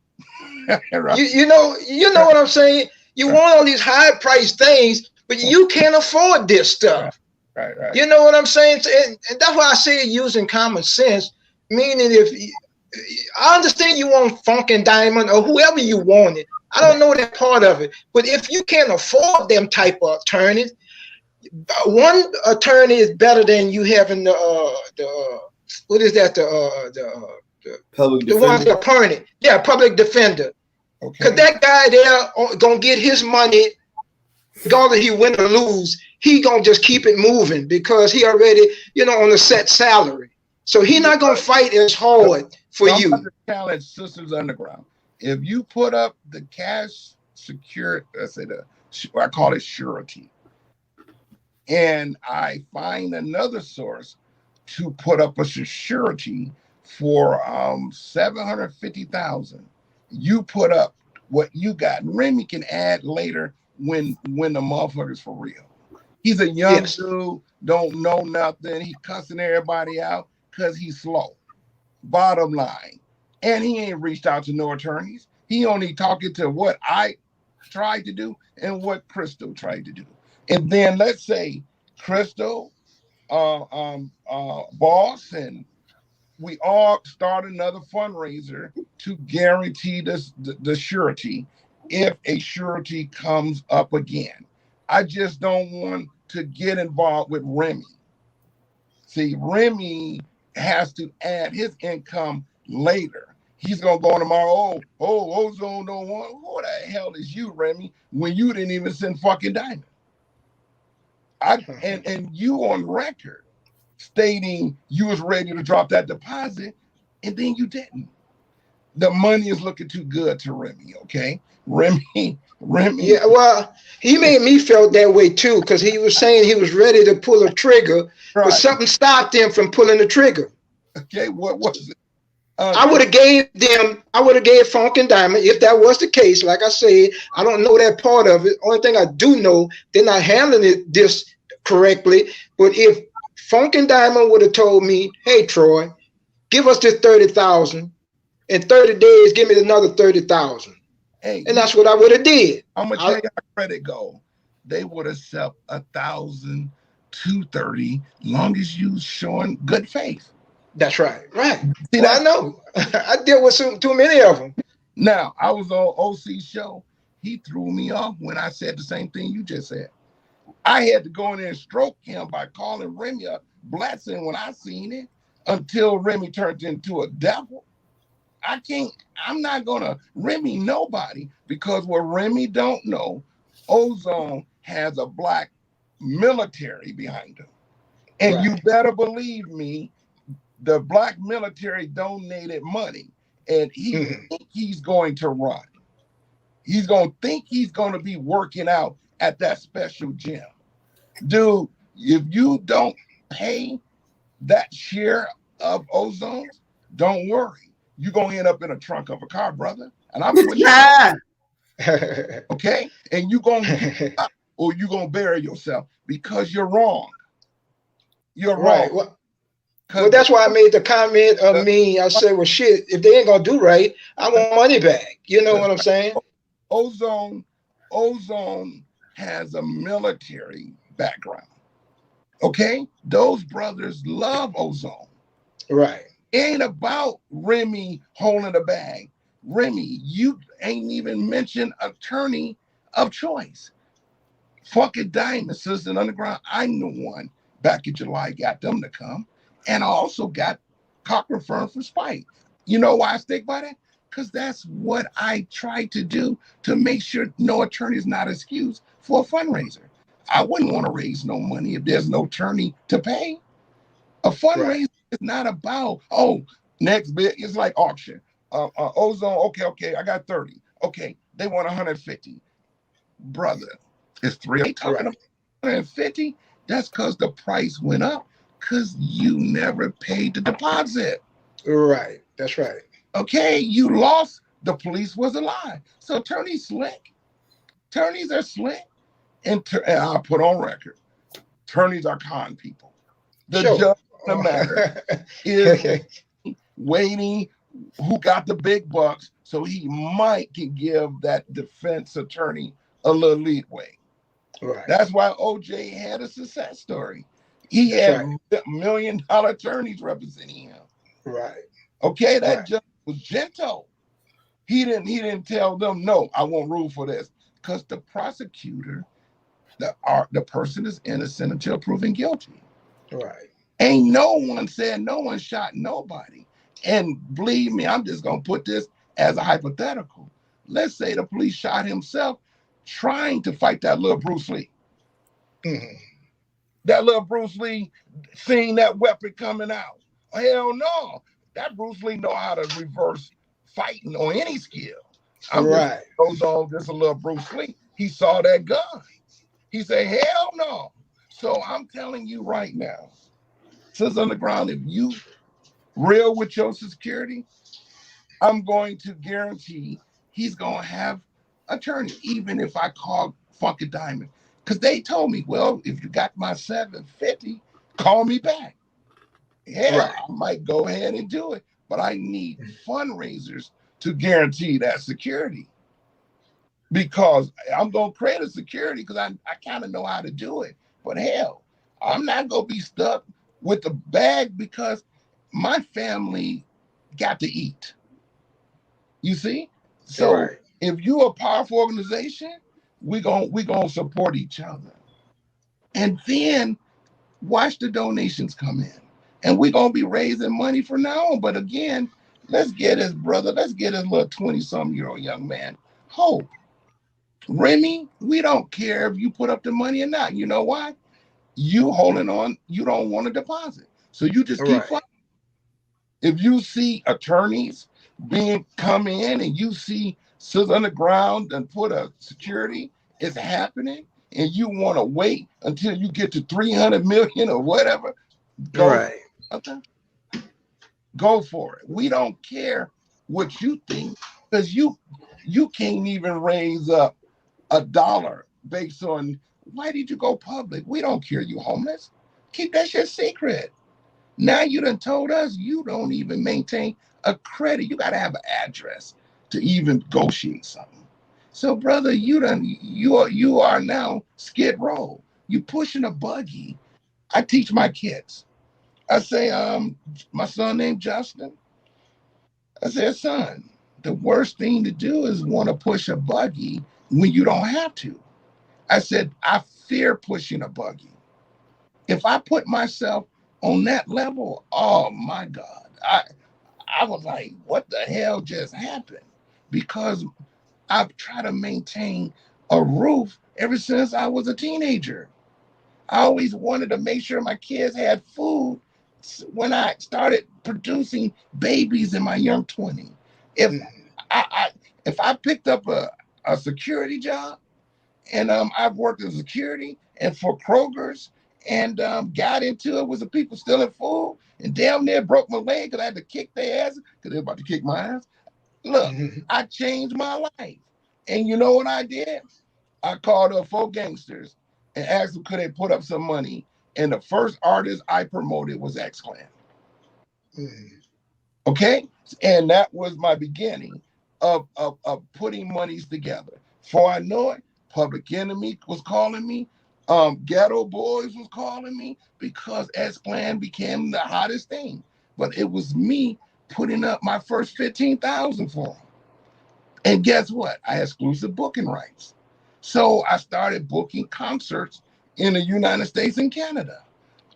Right. You know what I'm saying? You want all these high priced things, but you can't afford this stuff. Right. You know what I'm saying? And that's why I say using common sense, meaning if I understand you want Funk and Diamond or whoever you want it. I don't know that part of it. But if you can't afford them type of attorneys, one attorney is better than you having the public defender. The one the attorney. Yeah, public defender. Because that guy there gonna get his money, regardless he win or lose, he gonna just keep it moving because he already, on a set salary. So he not gonna fight as hard for you. Challenge Sisters Underground. If you put up the cash security, I call it surety, and I find another source to put up a surety for $750,000. You put up what you got. Remy can add later when the motherfucker's for real. He's a young dude, don't know nothing. He cussing everybody out because he's slow. Bottom line. And he ain't reached out to no attorneys. He only talking to what I tried to do and what Crystal tried to do. And then let's say Crystal, Boss, and we all start another fundraiser to guarantee the surety if a surety comes up again. I just don't want to get involved with Remy. See, Remy has to add his income later. He's gonna go on tomorrow. Ozone don't want. Who the hell is you, Remy? When you didn't even send fucking Diamond. And you on record stating you was ready to drop that deposit, and then you didn't. The money is looking too good to Remy, okay? Remy. Yeah, well, he made me feel that way too, because he was saying he was ready to pull a trigger, but Right. something stopped him from pulling the trigger. Okay, what was it? I would have gave Funk and Diamond, if that was the case. Like I said, I don't know that part of it. Only thing I do know, they're not handling this correctly. But if Funk and Diamond would have told me, hey, Troy, give us this 30,000, in 30 days, give me another 30,000. Hey, and that's what I would have did. I'm gonna tell you how credit go. They would have set 1,230, long as you showing good faith. That's right. Right. See, well, I know. I deal with too many of them. Now, I was on OC's show. He threw me off when I said the same thing you just said. I had to go in there and stroke him by calling Remy a blessing when I seen it, until Remy turned into a devil. I'm not gonna Remy nobody, because what Remy don't know, Ozone has a black military behind him. And right. You better believe me, the black military donated money, and he think he's going to run. He's gonna think he's gonna be working out at that special gym. Dude, if you don't pay that share of Ozone, don't worry. You're gonna end up in a trunk of a car, brother. And I'm putting okay? And you're gonna get up, or you're gonna bury yourself, because you're wrong. You're right. wrong. Well, that's why I made the comment of me. I said, well, shit, if they ain't gonna do right, I want money back. You know what I'm saying? Ozone has a military background. Okay? Those brothers love Ozone. Right. It ain't about Remy holding the bag. Remy, you ain't even mentioned attorney of choice. Fucking Diamond, Sister Underground. I'm the one back in July got them to come. And I also got Cochran Firm for Spike. You know why I stick by that? Because that's what I try to do, to make sure no attorney is not excused for a fundraiser. I wouldn't want to raise no money if there's no attorney to pay. A fundraiser is not about, next bid. It's like auction. Ozone, okay, I got 30. Okay, they want 150. Brother, it's 3 talking about 150. That's because the price went up, because you never paid the deposit. Right, that's right. Okay, you lost. The police was a lie. So attorneys slick. Attorneys are slick. And I'll put on record, attorneys are con people. The judge in the matter is waiting who got the big bucks, so he might can give that defense attorney a little leeway. Right. That's why OJ had a success story. He had $1 million attorneys representing him. Right. Okay, that judge was gentle. He didn't tell them, no, I won't rule for this, because the prosecutor, the person is innocent until proven guilty. Right. Ain't no one said, no one shot nobody. And believe me, I'm just gonna put this as a hypothetical. Let's say the police shot himself trying to fight that little Bruce Lee. Mm-hmm. That little Bruce Lee seeing that weapon coming out. Hell no. That Bruce Lee know how to reverse fighting on any skill. Goes on just a little Bruce Lee. He saw that gun. He said, hell no. So I'm telling you right now, Sister Underground, if you real with your security, I'm going to guarantee he's going to have attorney, even if I call Funky Diamond. Because they told me, well, if you got my 750, call me back. Yeah, I might go ahead and do it. But I need fundraisers to guarantee that security. Because I'm going to create a security, because I kind of know how to do it. But hell, I'm not going to be stuck with the bag, because my family got to eat. You see? So if you're a powerful organization, we're gonna support each other. And then watch the donations come in. And we're going to be raising money from now on. But again, let's get his little 20-something-year-old young man hope. Remy, we don't care if you put up the money or not. You know why? You holding on, you don't want a deposit. So you just keep fighting. If you see attorneys come in and you see Sisters Underground and put a security is happening, and you want to wait until you get to 300 million or whatever, go, okay, go for it. We don't care what you think, because you can't even raise up $1 based on why did you go public. We don't care you homeless. Keep that shit secret. Now you done told us you don't even maintain a credit. You got to have an address to even negotiate something. So, brother, you are now skid row. You pushing a buggy. I teach my kids. I say, my son named Justin. I said, son, the worst thing to do is want to push a buggy when you don't have to. I said, I fear pushing a buggy. If I put myself on that level, oh my God, I was like, what the hell just happened? Because I've tried to maintain a roof ever since I was a teenager. I always wanted to make sure my kids had food when I started producing babies in my young 20s. If I picked up a security job, and I've worked as security and for Kroger's, and got into it with the people stealing food, and damn near broke my leg because I had to kick their ass because they were about to kick my ass. Look, I changed my life. And you know what I did? I called up 4 gangsters and asked them could they put up some money. And the first artist I promoted was X-Clan. Okay? And that was my beginning of putting monies together. Before I know it, Public Enemy was calling me. Ghetto Boys was calling me because X-Clan became the hottest thing. But it was me putting up my first 15,000 for them. And guess what? I had exclusive booking rights. So I started booking concerts in the United States and Canada.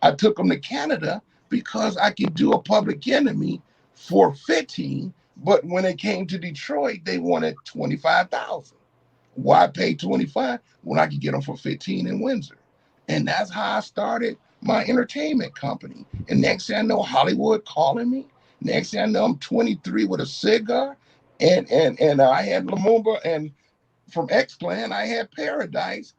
I took them to Canada because I could do a Public Enemy for 15, but when it came to Detroit, they wanted 25,000. Why pay 25 when I could get them for 15 in Windsor? And that's how I started my entertainment company. And next thing I know, Hollywood calling me. Next thing I know, I'm 23 with a cigar. And I had Lumumba, and from X-Clan, I had Paradise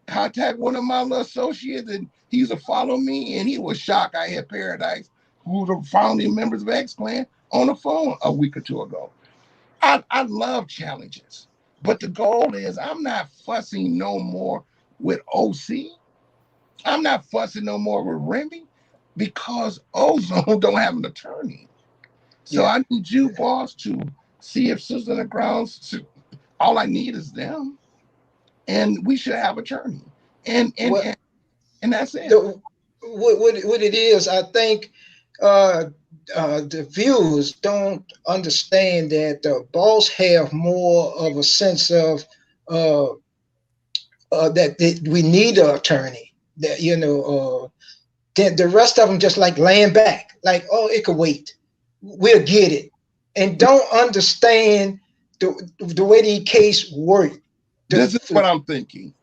contact one of my little associates, and he used to follow me, and he was shocked I had Paradise, who were the founding members of X-Clan, on the phone a week or two ago. I love challenges, but the goal is I'm not fussing no more with OC. I'm not fussing no more with Remy because Ozone don't have an attorney. So I need you, boss, to see if Sisters Underground, all I need is them, and we should have attorney. And that's it. What it is, I think the viewers don't understand that the boss have more of a sense of that we need an attorney. That the rest of them just like laying back, like, oh, it could wait, we'll get it, and don't understand the way the case work. This is what I'm thinking.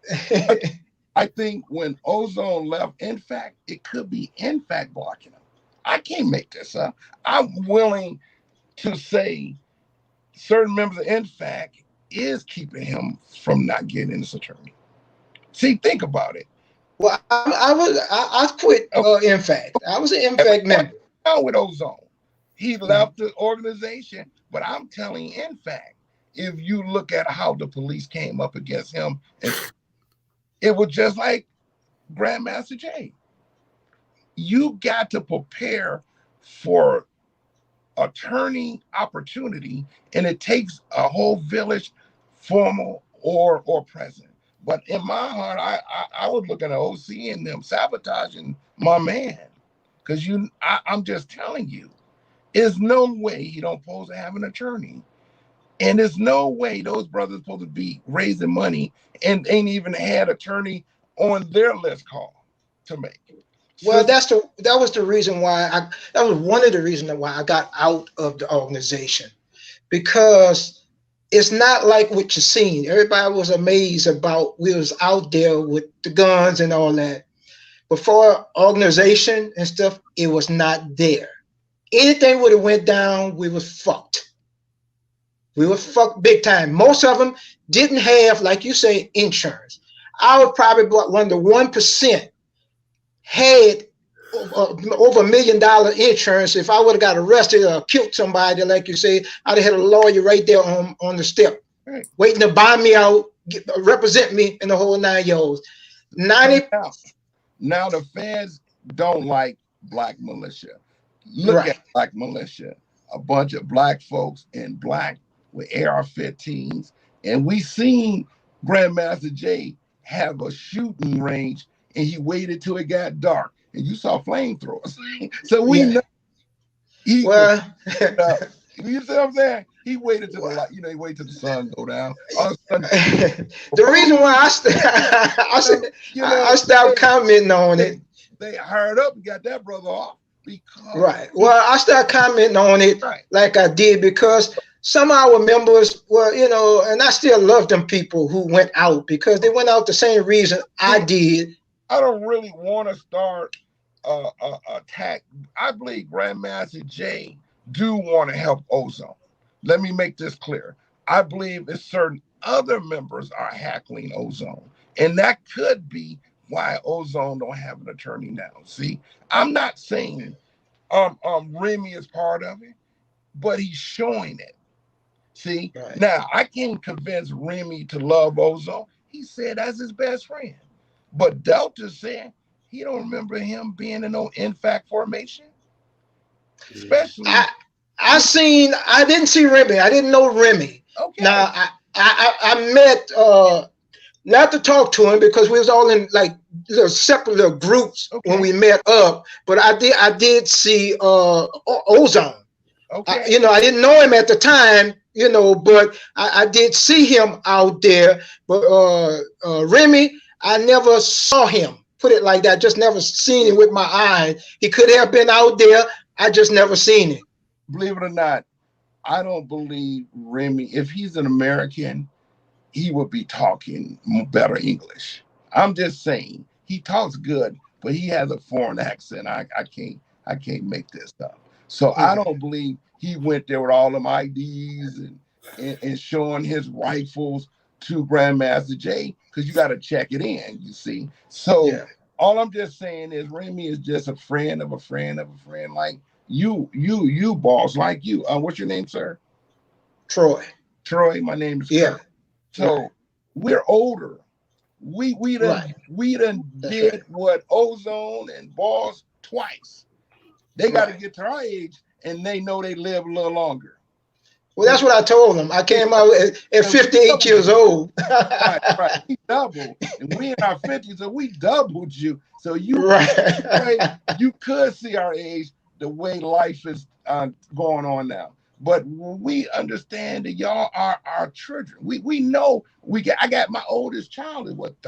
I think when Ozone left InFact, it could be InFact blocking him. I can't make this up. I'm willing to say certain members of InFact is keeping him from not getting his attorney. See, think about it. Well, I quit InFact. I was an InFact member. Now with Ozone, he left the organization, but I'm telling InFact, if you look at how the police came up against him, it was just like Grandmaster Jay. You got to prepare for attorney opportunity, and it takes a whole village, formal or present. But in my heart, I was looking at OC and them sabotaging my man, because I'm just telling you, there's no way he don't supposed to have an attorney. And there's no way those brothers supposed to be raising money and ain't even had attorney on their list call to make. Well, that was the reason why that was one of the reasons why I got out of the organization, because it's not like what you're seeing. Everybody was amazed about we was out there with the guns and all that. Before organization and stuff, it was not there. Anything would have went down, we was fucked. We were fucked big time. Most of them didn't have, like you say, insurance. I was probably one of the 1% had over $1 million insurance. If I would have got arrested or killed somebody, like you say, I'd have had a lawyer right there on the step, Right. waiting to buy me out, represent me in the whole 9 years. 90. Now the feds don't like black militia. Look Right. at black militia, a bunch of black folks in black with AR-15s, and we seen Grandmaster Jay have a shooting range, and he waited till it got dark, and you saw flamethrowers. So we know he well, you see what I'm saying? He waited till the light, he waited till the sun go down. All of a sudden, the reason why I stopped commenting on it. They hired up and got that brother off. Right. Well, I started commenting on it like I did because some of our members were, and I still love them people who went out because they went out the same reason I did. I don't really want to start attack. I believe Grandmaster Jay do want to help Ozone. Let me make this clear. I believe that certain other members are heckling Ozone, and that could be why Ozone don't have an attorney now. See, I'm not saying Remy is part of it, but he's showing it. See, now I can't convince Remy to love Ozone. He said that's his best friend, but Delta said he don't remember him being in no in-fact formation. Especially, I didn't see Remy. I didn't know Remy. Okay. Now I met not to talk to him because we was all in like little separate little groups when we met up. But I did see Ozone. Okay. I didn't know him at the time, but I did see him out there. But Remy, I never saw him. Put it like that. Just never seen him with my eyes. He could have been out there. I just never seen him. Believe it or not, I don't believe Remy, if he's an American, he would be talking better English. I'm just saying he talks good, but he has a foreign accent. I can't make this up. So I don't believe he went there with all them IDs and showing his rifles to Grandmaster Jay, because you got to check it in, you see. So all I'm just saying is Remy is just a friend of a friend of a friend, like you boss, like you. What's your name, sir? Troy. Troy, my name is Kurt. So we're older. We done did what Ozone and Boss twice. They got to get to our age, and they know they live a little longer. Well, that's what I told them. I came out at 58 years old. Right. We doubled, and we in our 50s, so we doubled you. So you you could see our age, the way life is going on now. But we understand that y'all are our children. We know I got my oldest child is what